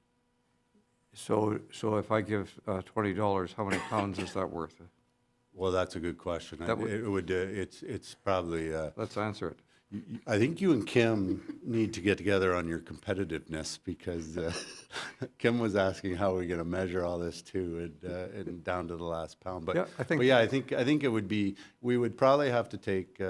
So if I give $20, how many pounds is that worth?
Well, that's a good question. It's probably.
Let's answer it.
I think you and Kim need to get together on your competitiveness because Kim was asking how we're going to measure all this too, and down to the last pound. But
yeah, I think
it would be. We would probably have to take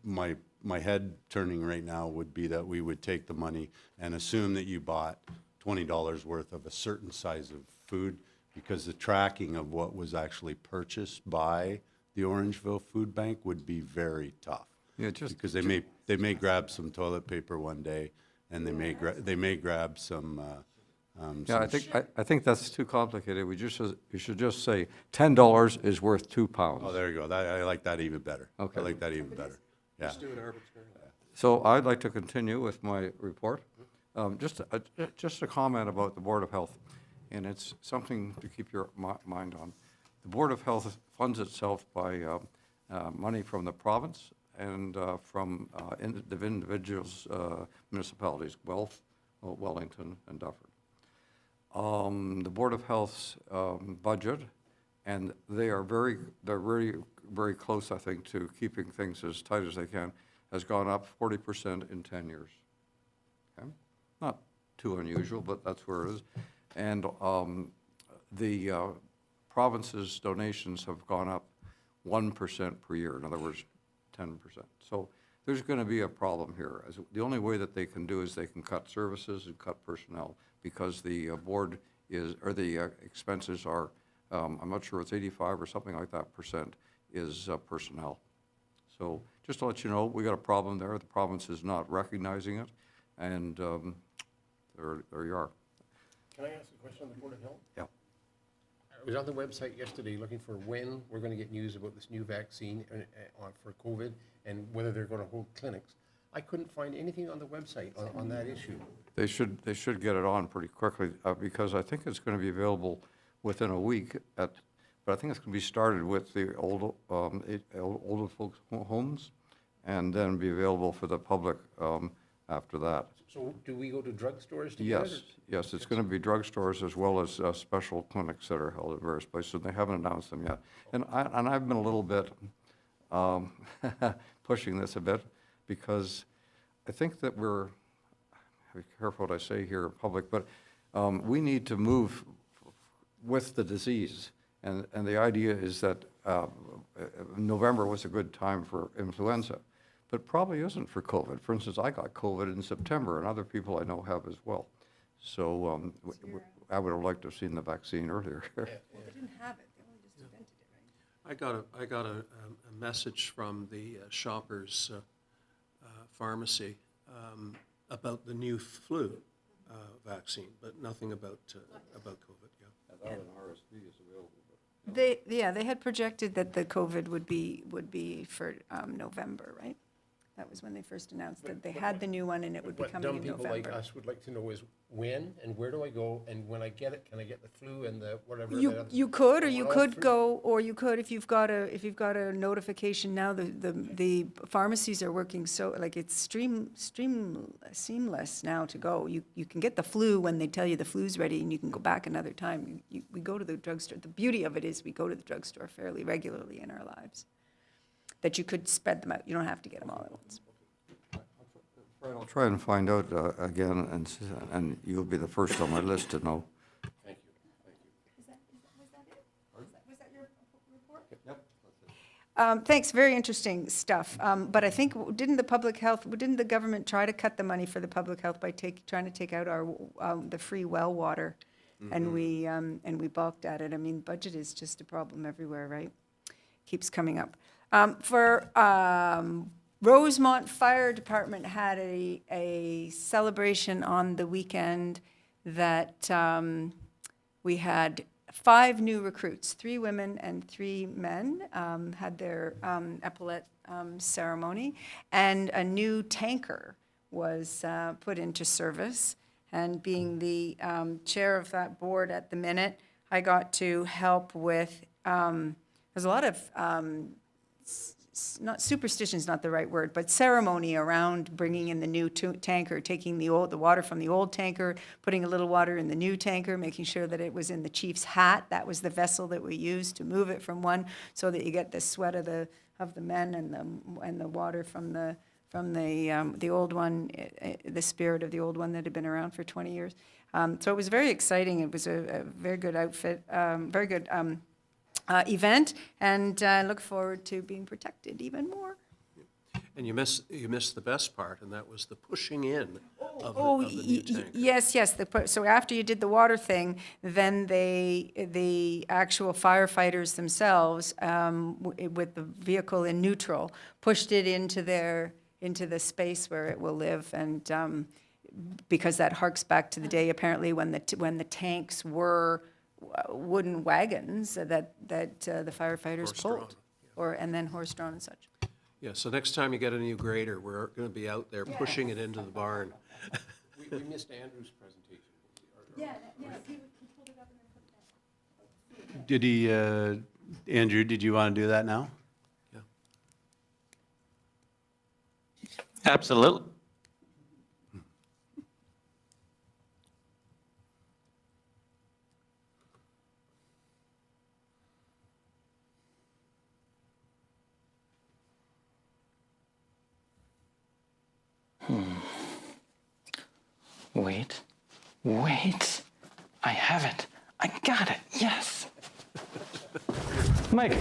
my head turning right now would be that we would take the money and assume that you bought $20 worth of a certain size of food, because the tracking of what was actually purchased by the Orangeville Food Bank would be very tough.
Yeah,
because they may grab some toilet paper one day, and they may grab some.
Yeah, I think that's too complicated. You should just say $10 is worth 2 pounds.
Oh, there you go. I like that even better.
Okay.
I like that even better. Yeah.
Just do it arbitrarily.
So I'd like to continue with my report. Just a comment about the Board of Health, and it's something to keep your mind on. The Board of Health funds itself by money from the province and from individuals, municipalities, Guelph, Wellington, and Deferred. The Board of Health's budget, and they're really very close, I think, to keeping things as tight as they can, has gone up 40% in 10 years. Okay? Not too unusual, but that's where it is. And the province's donations have gone up 1% per year. In other words, 10%. So there's going to be a problem here. The only way that they can do is they can cut services and cut personnel, because the board the expenses are, I'm not sure it's 85 or something like that % is personnel. So just to let you know, we got a problem there. The province is not recognizing it, and there you are.
Can I ask a question on the Board of Health?
Yeah.
I was on the website yesterday looking for when we're going to get news about this new vaccine for COVID and whether they're going to hold clinics. I couldn't find anything on the website on that issue.
They should get it on pretty quickly, because I think it's going to be available within a week. But I think it's going to be started with the older folks' homes, and then be available for the public after that.
So do we go to drugstores to get it?
Yes, yes, it's going to be drugstores as well as special clinics that are held at various places. They haven't announced them yet. And I've been a little bit pushing this a bit because I think that we're, be careful what I say here in public, but we need to move with the disease. And the idea is that November was a good time for influenza, but probably isn't for COVID. For instance, I got COVID in September, and other people I know have as well. So I would have liked to have seen the vaccine earlier.
They didn't have it, they only just invented it, right?
I got a message from the Shoppers Pharmacy about the new flu vaccine, but nothing about COVID, yeah.
I thought an RSV is available.
They had projected that the COVID would be for November, right? That was when they first announced that they had the new one and it would be
What
coming
dumb
in
people like
November.
us would like to know is when and where do I go, and when I get it, can I get the flu and the whatever?
You could, or
I
you
want all
could
three.
go, or you could, if you've got a notification now, the pharmacies are working so, like, it's seamless now to go. You can get the flu when they tell you the flu's ready, and you can go back another time. We go to the drugstore. The beauty of it is we go to the drugstore fairly regularly in our lives. That you could spread them out. You don't have to get them all at once.
I'll try and find out again, and you'll be the first on my list to know.
Thank you, thank you.
Thanks, very interesting stuff. But I think, didn't the government try to cut the money for the public health by trying to take out our, the free well water? And we balked at it. I mean, budget is just a problem everywhere, right? Keeps coming up. Rosemont Fire Department had a celebration on the weekend that we had 5 new recruits, 3 women and 3 men, had their epaulette ceremony, and a new tanker was put into service. And being the chair of that board at the minute, I got to help with, there's a lot of not superstition's not the right word, but ceremony around bringing in the new tanker, taking the water from the old tanker, putting a little water in the new tanker, making sure that it was in the chief's hat. That was the vessel that we used to move it from one, so that you get the sweat of the men and the water from the old one, the spirit of the old one that had been around for 20 years. So it was very exciting. It was a very good outfit, very good event, and I look forward to being protected even more.
And you missed the best part, and that was the pushing in of the new tanker.
Yes. So after you did the water thing, then the actual firefighters themselves, with the vehicle in neutral, pushed it into the space where it will live, and because that harks back to the day apparently when the tanks were wooden wagons that the firefighters pulled, and then horse-drawn and such.
Yeah, so next time you get a new grader, we're going to be out there pushing it into the barn.
We missed Andrew's presentation.
He pulled it up and then put it down.
Did he, Andrew, did you want to do that now?
Yeah.
Absolutely. Wait. I have it. I got it. Yes.
Mike.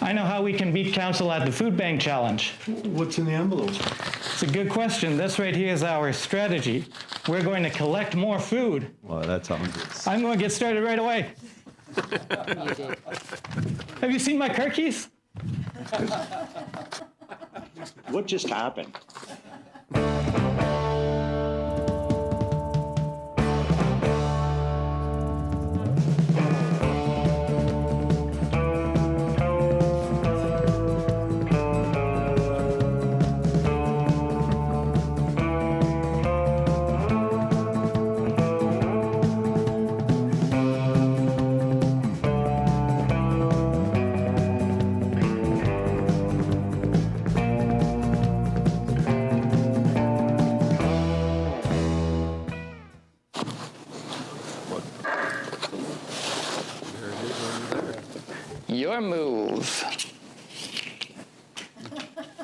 I know how we can beat council at the food bank challenge.
What's in the envelope?
It's a good question. This right here is our strategy. We're going to collect more food.
Well, that sounds good.
I'm going to get started right away.
You did.
Have you seen my car keys?
What just happened?
Your move,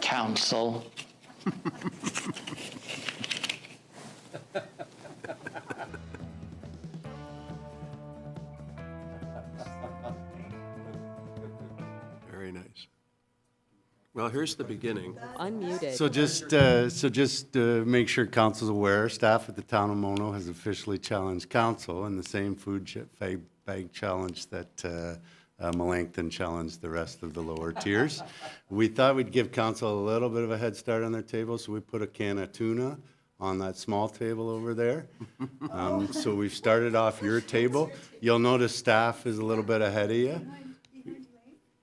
Council.
Very nice. Well, here's the beginning.
Unmuted.
So just make sure council's aware, staff at the town of Mono has officially challenged council in the same bag challenge that Melanchthon challenged the rest of the lower tiers. We thought we'd give council a little bit of a head start on their table, so we put a can of tuna on that small table over there. So we've started off your table. You'll notice staff is a little bit ahead of you.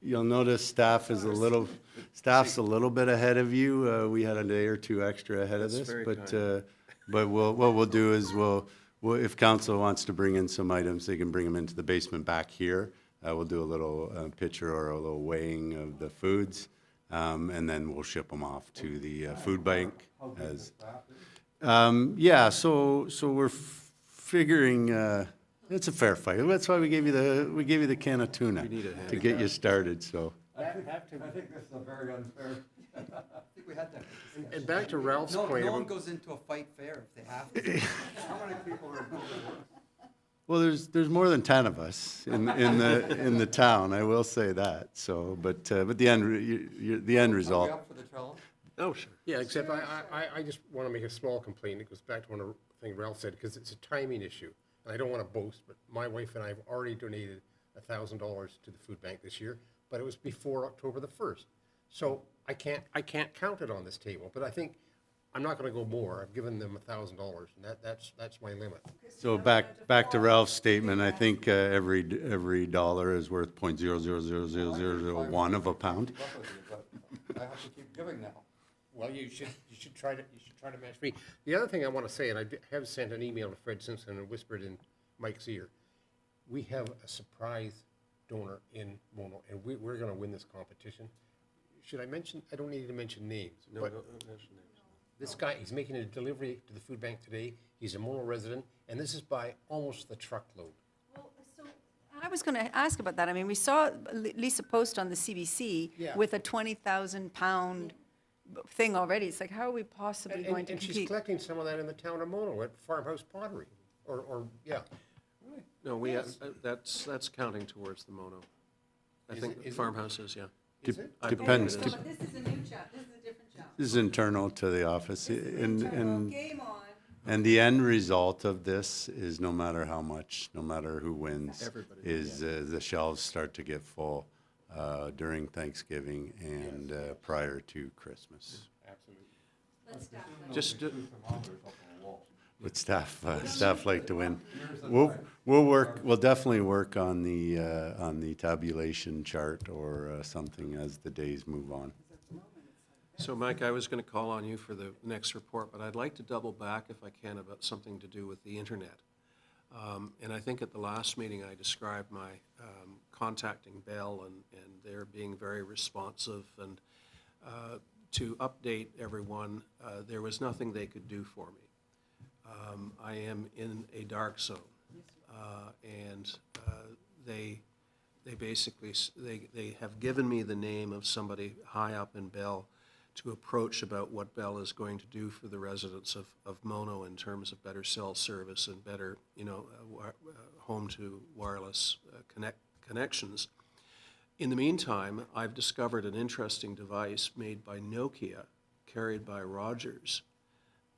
You'll notice staff's a little bit ahead of you. We had a day or two extra ahead of
That's
this,
very
but what we'll do is if council wants to bring in some items, they can bring them into the basement back here. We'll do a little picture or a little weighing of the foods, and then we'll ship them off to the food bank. Yeah, so we're figuring. It's a fair fight. That's why we gave you the can of tuna
We need a
to get you started. So.
I think this is a very unfair. I think we had that.
And back to Ralph's point.
No one
about-
goes into a fight fair if they have to.
How many people are involved?
Well, there's more than 10 of us in the town. I will say that. So, but the end result.
Are we up for the challenge?
Oh, sure.
Yeah, except I just want to make a small complaint. It goes back to one of the things Ralph said, because it's a timing issue. And I don't want to boast, but my wife and I have already donated $1,000 to the food bank this year, but it was before October the 1st. So I can't count it on this table, but I think I'm not going to go more. I've given them $1,000, and that's my limit.
So back to Ralph's statement. I think every dollar is worth 0.000001 of a pound.
I have to keep giving now.
Well, you should try to match me. The other thing I want to say, and I have sent an email to Fred Simpson and whispered in Mike's ear, we have a surprise donor in Mono, and we're going to win this competition. Should I mention? I don't need to mention names.
No,
but
don't mention names.
This guy, he's making a delivery to the food bank today. He's a Mono resident, and this is by almost the truckload.
I was going to ask about that. I mean, we saw Lisa post on the CBC
Yeah.
with a 20,000 pound thing already. It's like, how are we possibly going to
And she's
compete?
collecting some of that in the town of Mono at Farmhouse Pottery, or yeah.
No, we have, that's counting towards the Mono. I
Is
think
it? Is it?
farmhouses, yeah.
Is it?
I
Depends.
believe it is.
This is a new chat. This is a different chat.
This is internal to the office, and
Game on.
and the end result of this is no matter how much, no matter who wins,
Everybody.
is the shelves start to get full during Thanksgiving and prior to Christmas.
Absolutely.
Just,
But staff like to win. We'll definitely work on the tabulation chart or something as the days move on.
so Mike, I was going to call on you for the next report, but I'd like to double back if I can about something to do with the internet. And I think at the last meeting, I described my contacting Bell and they're being very responsive. And to update everyone, there was nothing they could do for me. I am in a dark zone, and they basically they have given me the name of somebody high up in Bell to approach about what Bell is going to do for the residents of Mono in terms of better cell service and better, home to wireless connections. In the meantime, I've discovered an interesting device made by Nokia, carried by Rogers,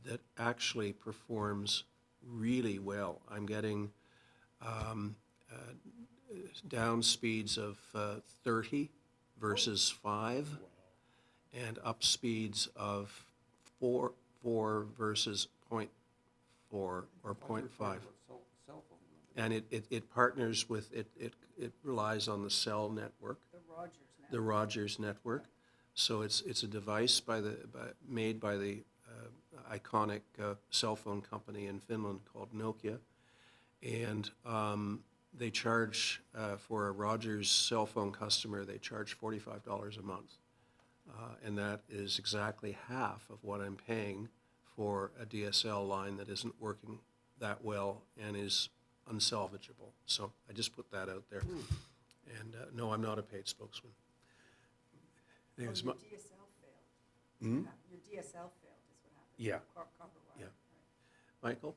that actually performs really well. I'm getting down speeds of 30 versus 5, and up speeds of 4 versus 0.4 or 0.5. And it partners with, it relies on the cell network, the Rogers network. So it's a device made by the iconic cell phone company in Finland called Nokia, and they charge for a Rogers cell phone customer, they charge $45 a month, and that is exactly half of what I'm paying for a DSL line that isn't working that well and is unsalvageable. So I just put that out there. And no, I'm not a paid spokesman. There's my-
DSL failed.
Hmm?
Your DSL failed is what happened.
Yeah.
Copper wire.
Yeah. Michael?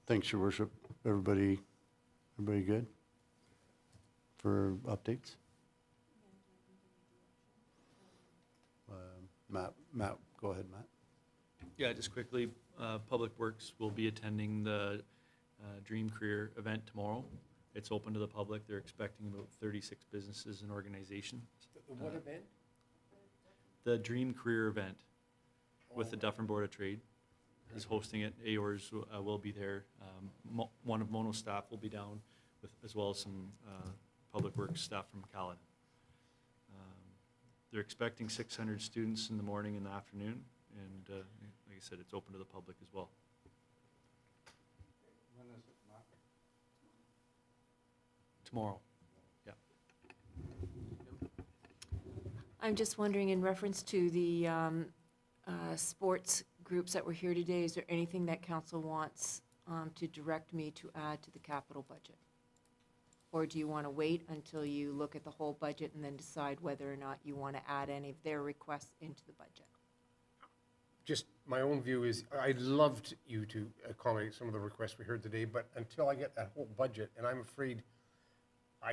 Thanks, Your Worship. Everybody good for updates? Matt, go ahead, Matt.
Yeah, just quickly, Public Works will be attending the Dream Career event tomorrow. It's open to the public. They're expecting about 36 businesses and organizations.
The what event?
The Dream Career event with the Dufferin Board of Trade is hosting it. AORS will be there. One of Mono's staff will be down, with, as well as some Public Works staff from Caledon. They're expecting 600 students in the morning and the afternoon, and like I said, it's open to the public as well.
When is it, Matt?
Tomorrow, yeah.
I'm just wondering, in reference to the sports groups that were here today, is there anything that council wants to direct me to add to the capital budget? Or do you want to wait until you look at the whole budget and then decide whether or not you want to add any of their requests into the budget?
Just my own view is, I'd love you to accommodate some of the requests we heard today, but until I get that whole budget, and I'm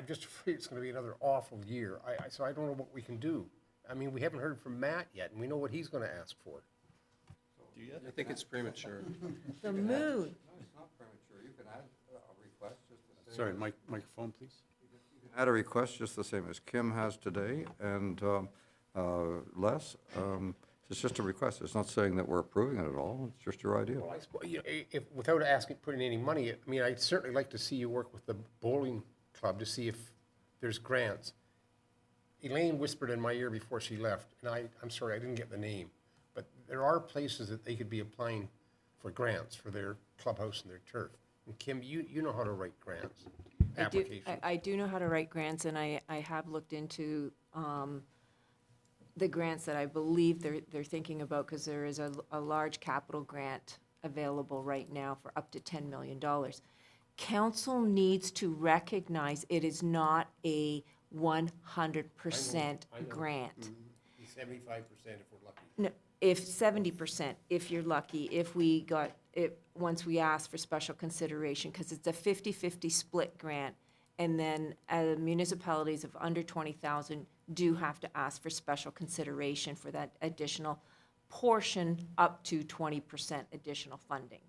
just afraid it's going to be another awful year. So I don't know what we can do. I mean, we haven't heard from Matt yet, and we know what he's going to ask for.
Do you? I think it's premature.
The moon.
No, it's not premature. You can add a request just the same.
Sorry, microphone, please.
You can add a request just the same as Kim has today, and Les, it's just a request. It's not saying that we're approving it at all. It's just your idea.
Well, I suppose, you know, if, without putting any money, I mean, I'd certainly like to see you work with the bowling club to see if there's grants. Elaine whispered in my ear before she left, and I'm sorry, I didn't get the name, but there are places that they could be applying for grants for their clubhouse and their turf. And Kim, you know how to write grants, applications.
I do know how to write grants, and I have looked into the grants that I believe they're thinking about, because there is a large capital grant available right now for up to $10 million. Council needs to recognize it is not a 100% grant.
75% if we're lucky.
No, if 70%, if you're lucky, if we got it, once we ask for special consideration, because it's a 50-50 split grant, and then municipalities of under 20,000 do have to ask for special consideration for that additional portion up to 20% additional funding.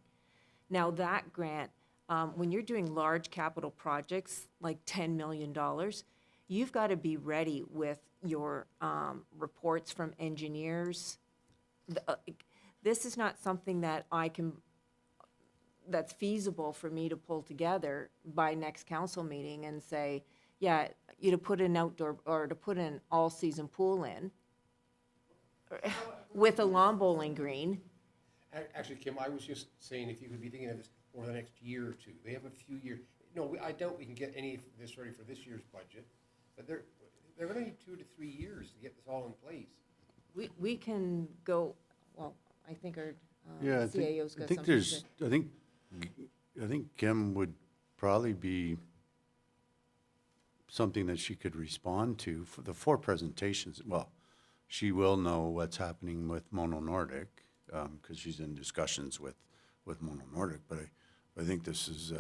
Now that grant, when you're doing large capital projects like $10 million, you've got to be ready with your reports from engineers. This is not something that that's feasible for me to pull together by next council meeting and say, yeah, you to put an outdoor or to put an all-season pool in with a lawn bowling green.
Actually, Kim, I was just saying if you could be thinking of this over the next year or two. They have a few years. No, I doubt we can get any of this ready for this year's budget, but they're going to need 2 to 3 years to get this all in place.
We can go, well, I think our
Yeah,
CAO's
I
got
think
something to.
I think Kim would probably be something that she could respond to for the 4 presentations. Well, she will know what's happening with Mono Nordic, because she's in discussions with Mono Nordic, but I think this is,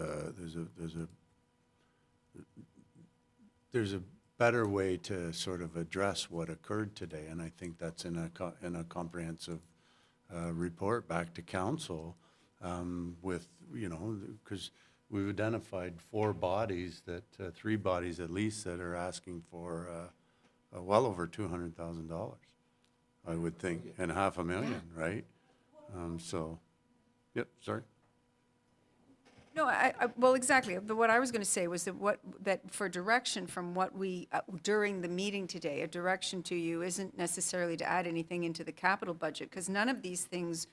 there's a better way to sort of address what occurred today, and I think that's in a comprehensive report back to council, with, you know, because we've identified 4 bodies that, 3 bodies at least, that are asking for well over $200,000, I would think, and $500,000, right? So, yep, sorry.
No, well, exactly. But what I was going to say was that for direction from what we, during the meeting today, a direction to you isn't necessarily to add anything into the capital budget, because none of these things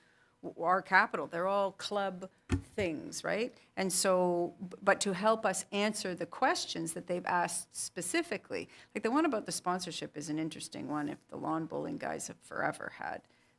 are capital. They're all club things, right? And so, but to help us answer the questions that they've asked specifically, like the one about the sponsorship is an interesting one, if the lawn bowling guys have forever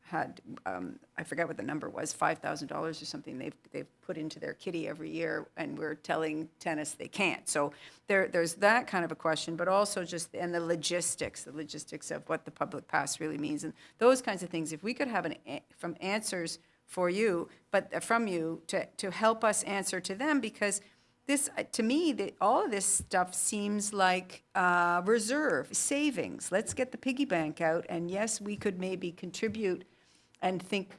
had, I forget what the number was, $5,000 or something they've put into their kitty every year, and we're telling tennis they can't. So there's that kind of a question, but also just, and the logistics of what the public pass really means, and those kinds of things. If we could have from answers for you, but from you to help us answer to them, because this, to me, all of this stuff seems like reserve, savings. Let's get the piggy bank out, and yes, we could maybe contribute and think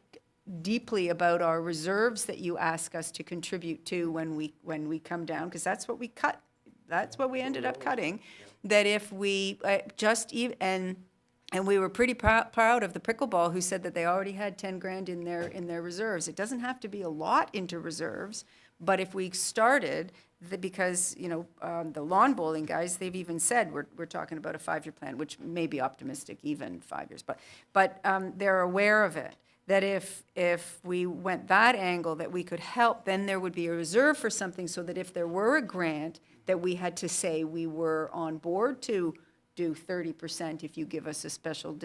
deeply about our reserves that you ask us to contribute to when we come down, because that's what we cut. That's what we ended up cutting. That if we and we were pretty proud of the Pickleball, who said that they already had 10 grand in their reserves. It doesn't have to be a lot into reserves, but if we started, because, you know, the lawn bowling guys, they've even said we're talking about a 5-year plan, which may be optimistic, even 5 years, but they're aware of it. That if we went that angle, that we could help, then there would be a reserve for something, so that if there were a grant that we had to say we were on board to do 30% if you give us a special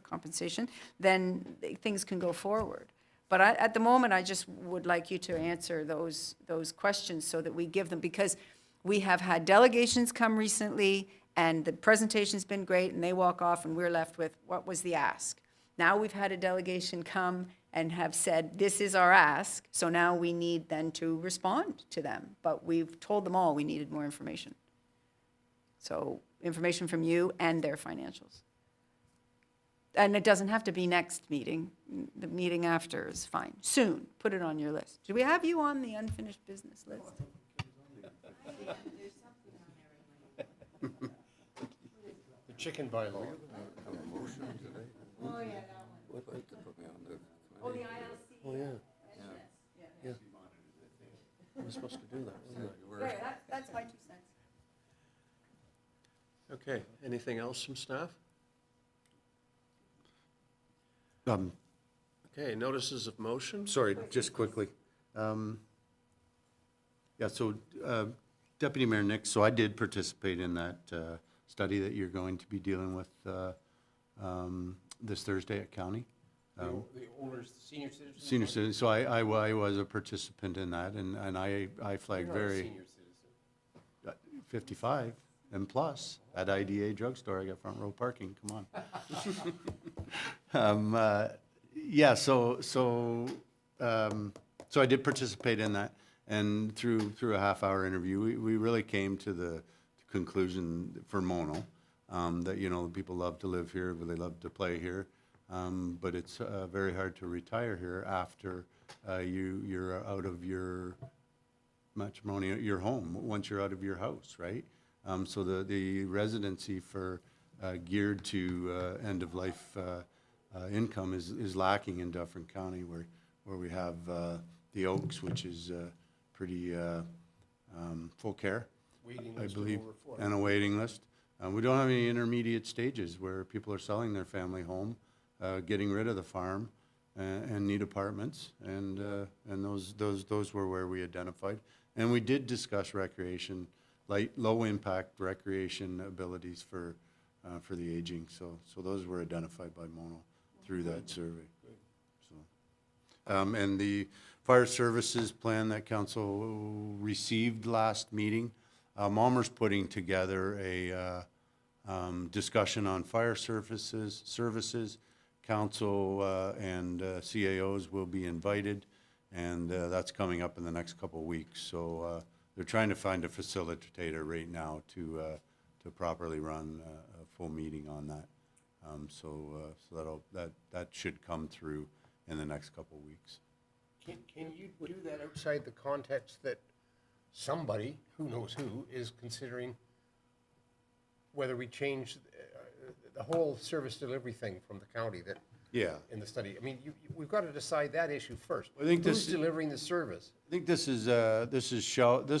compensation, then things can go forward. But at the moment, I just would like you to answer those questions so that we give them, because we have had delegations come recently, and the presentation's been great, and they walk off, and we're left with, what was the ask? Now we've had a delegation come and have said, this is our ask, so now we need then to respond to them. But we've told them all we needed more information. So information from you and their financials. And it doesn't have to be next meeting. The meeting after is fine. Soon, put it on your list. Do we have you on the unfinished business list?
The chicken bylaw.
Oh, yeah, that one. Oh, the ILC.
Oh, yeah. Yeah. We're supposed to do that, wasn't it?
Yeah, that's my 2 cents.
Okay, anything else from staff? Okay, notices of motion?
Sorry, just quickly. Yeah, so Deputy Mayor Nick, so I did participate in that study that you're going to be dealing with this Thursday at County.
The owners, the senior citizens?
Senior citizen, so I was a participant in that, and I flagged
You're not a
very,
senior citizen.
55 and plus, at IDA drugstore, I got front row parking, come on. Yeah, so I did participate in that, and through a half-hour interview, we really came to the conclusion for Mono, that, you know, people love to live here, but they love to play here, but it's very hard to retire here after you're out of your matrimonial, your home, once you're out of your house, right? So the residency for geared to end-of-life income is lacking in Dufferin County, where we have the Oaks, which is pretty full care, I believe, and a waiting list. We don't have any intermediate stages where people are selling their family home, getting rid of the farm, and need apartments, and those were where we identified. And we did discuss recreation, low-impact recreation abilities for the aging. So those were identified by Mono through that survey. So, and the fire services plan that council received last meeting, Malmer's putting together a discussion on fire services. Council and CAOs will be invited, and that's coming up in the next couple of weeks. So they're trying to find a facilitator right now to properly run a full meeting on that. So that should come through in the next couple of weeks.
Can you do that outside the context that somebody, who knows who, is considering whether we change the whole service delivery thing from the county that,
yeah,
in the study? I mean, we've got to decide that issue first.
I think
who's delivering the service?
I think this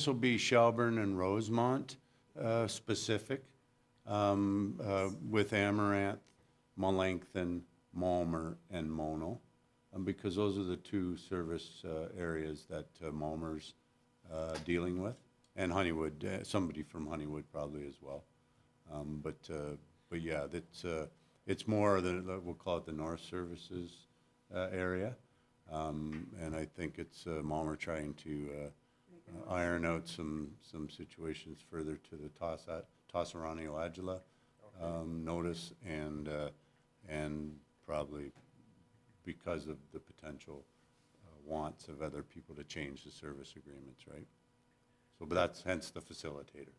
will be Shelburne and Rosemont specific, with Amaranth, Melanchthon, Malmer, and Mono, because those are the two service areas that Malmer's dealing with, and Honeywood, somebody from Honeywood probably as well. But yeah, that's It's more we'll call it the North Services area. And I think it's Malmer trying to iron out some situations further to the Tossarani-Oadjula notice, and probably because of the potential wants of other people to change the service agreements, right? So, but that's hence the facilitator.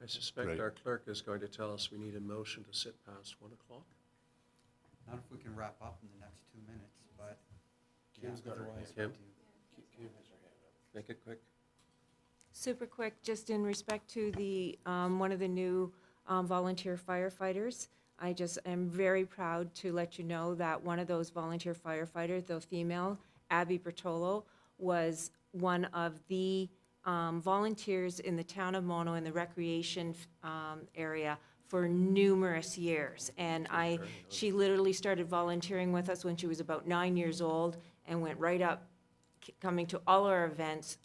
I suspect
Right.
our clerk is going to tell us we need a motion to sit past 1 o'clock.
Not if we can wrap up in the next 2 minutes, but
Kim's got her hand
otherwise
up.
we
Kim?
do.
Kim has her hand up.
Make it quick.
Super quick, just in respect to the, one of the new volunteer firefighters, I just am very proud to let you know that one of those volunteer firefighters, the female, Abby Bertolo, was one of the volunteers in the town of Mono in the recreation area for numerous years. And she literally started volunteering with us when she was about 9 years old and went right up, coming to all our events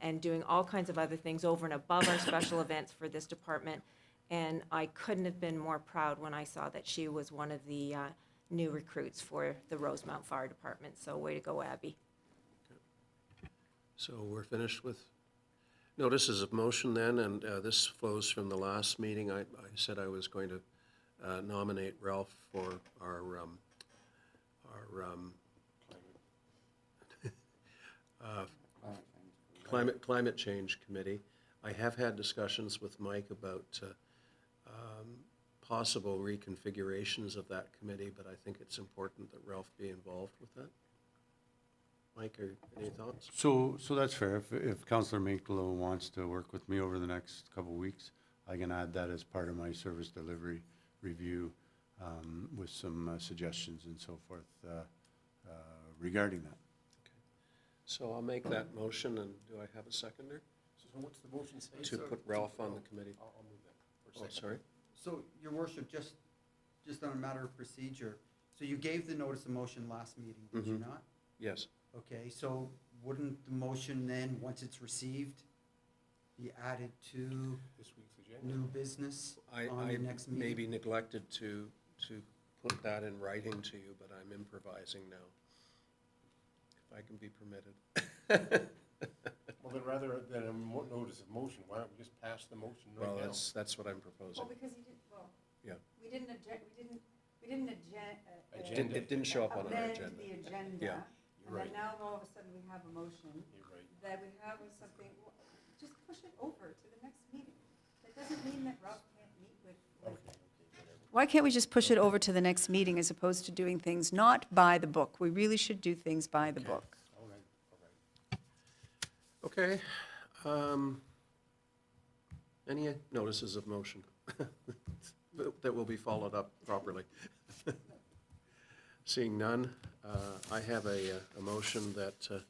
and doing all kinds of other things over and above our special events for this department. And I couldn't have been more proud when I saw that she was one of the new recruits for the Rosemount Fire Department. So way to go, Abby.
So we're finished with notices of motion then, and this flows from the last meeting. I said I was going to nominate Ralph for our climate change committee. I have had discussions with Mike about possible reconfigurations of that committee, but I think it's important that Ralph be involved with that. Mike, any thoughts?
So that's fair. If Councillor Minklo wants to work with me over the next couple of weeks, I can add that as part of my service delivery review with some suggestions and so forth regarding that.
So I'll make that motion, and do I have a seconder?
So what's the motion say?
To put Ralph on the committee.
I'll move that. For a
Oh,
second.
sorry?
So, Your Worship, just on a matter of procedure, so you gave the notice of motion last meeting, did you not?
Yes.
Okay, so wouldn't the motion then, once it's received, be added to
This week's agenda.
new business on
I
the next meeting?
maybe neglected to put that in writing to you, but I'm improvising now, if I can be permitted.
Well, then rather than a notice of motion, why don't we just pass the motion right
Well,
now?
that's what I'm proposing.
because you did,
Yeah.
we didn't
Agenda.
It didn't show up on our
amend
agenda.
the agenda.
Yeah.
You're right.
And then now all of a sudden we have a motion
You're right.
that we have something, well, just push it over to the next meeting. That doesn't mean that Ralph can't meet with.
Okay, whatever.
Why can't we just push it over to the next meeting as opposed to doing things not by the book? We really should do things by the book.
All right, all right.
Okay. Any notices of motion that will be followed up properly? Seeing none, I have a motion that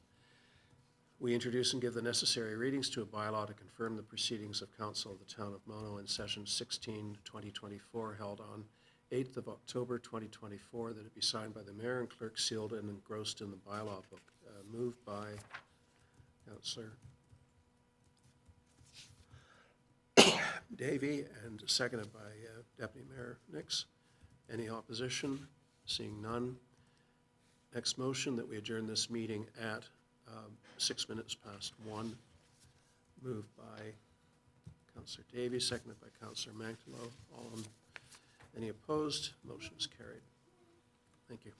we introduce and give the necessary readings to a bylaw to confirm the proceedings of Council of the Town of Mono in Session 16, 2024, held on 8th of October, 2024, that it be signed by the mayor and clerk, sealed and engrossed in the bylaw book. Moved by Councillor Davy and seconded by Deputy Mayor Nix. Any opposition? Seeing none. Next motion, that we adjourn this meeting at 6 minutes past 1. Moved by Councillor Davy, seconded by Councillor Mantalo. Any opposed? Motion is carried. Thank you.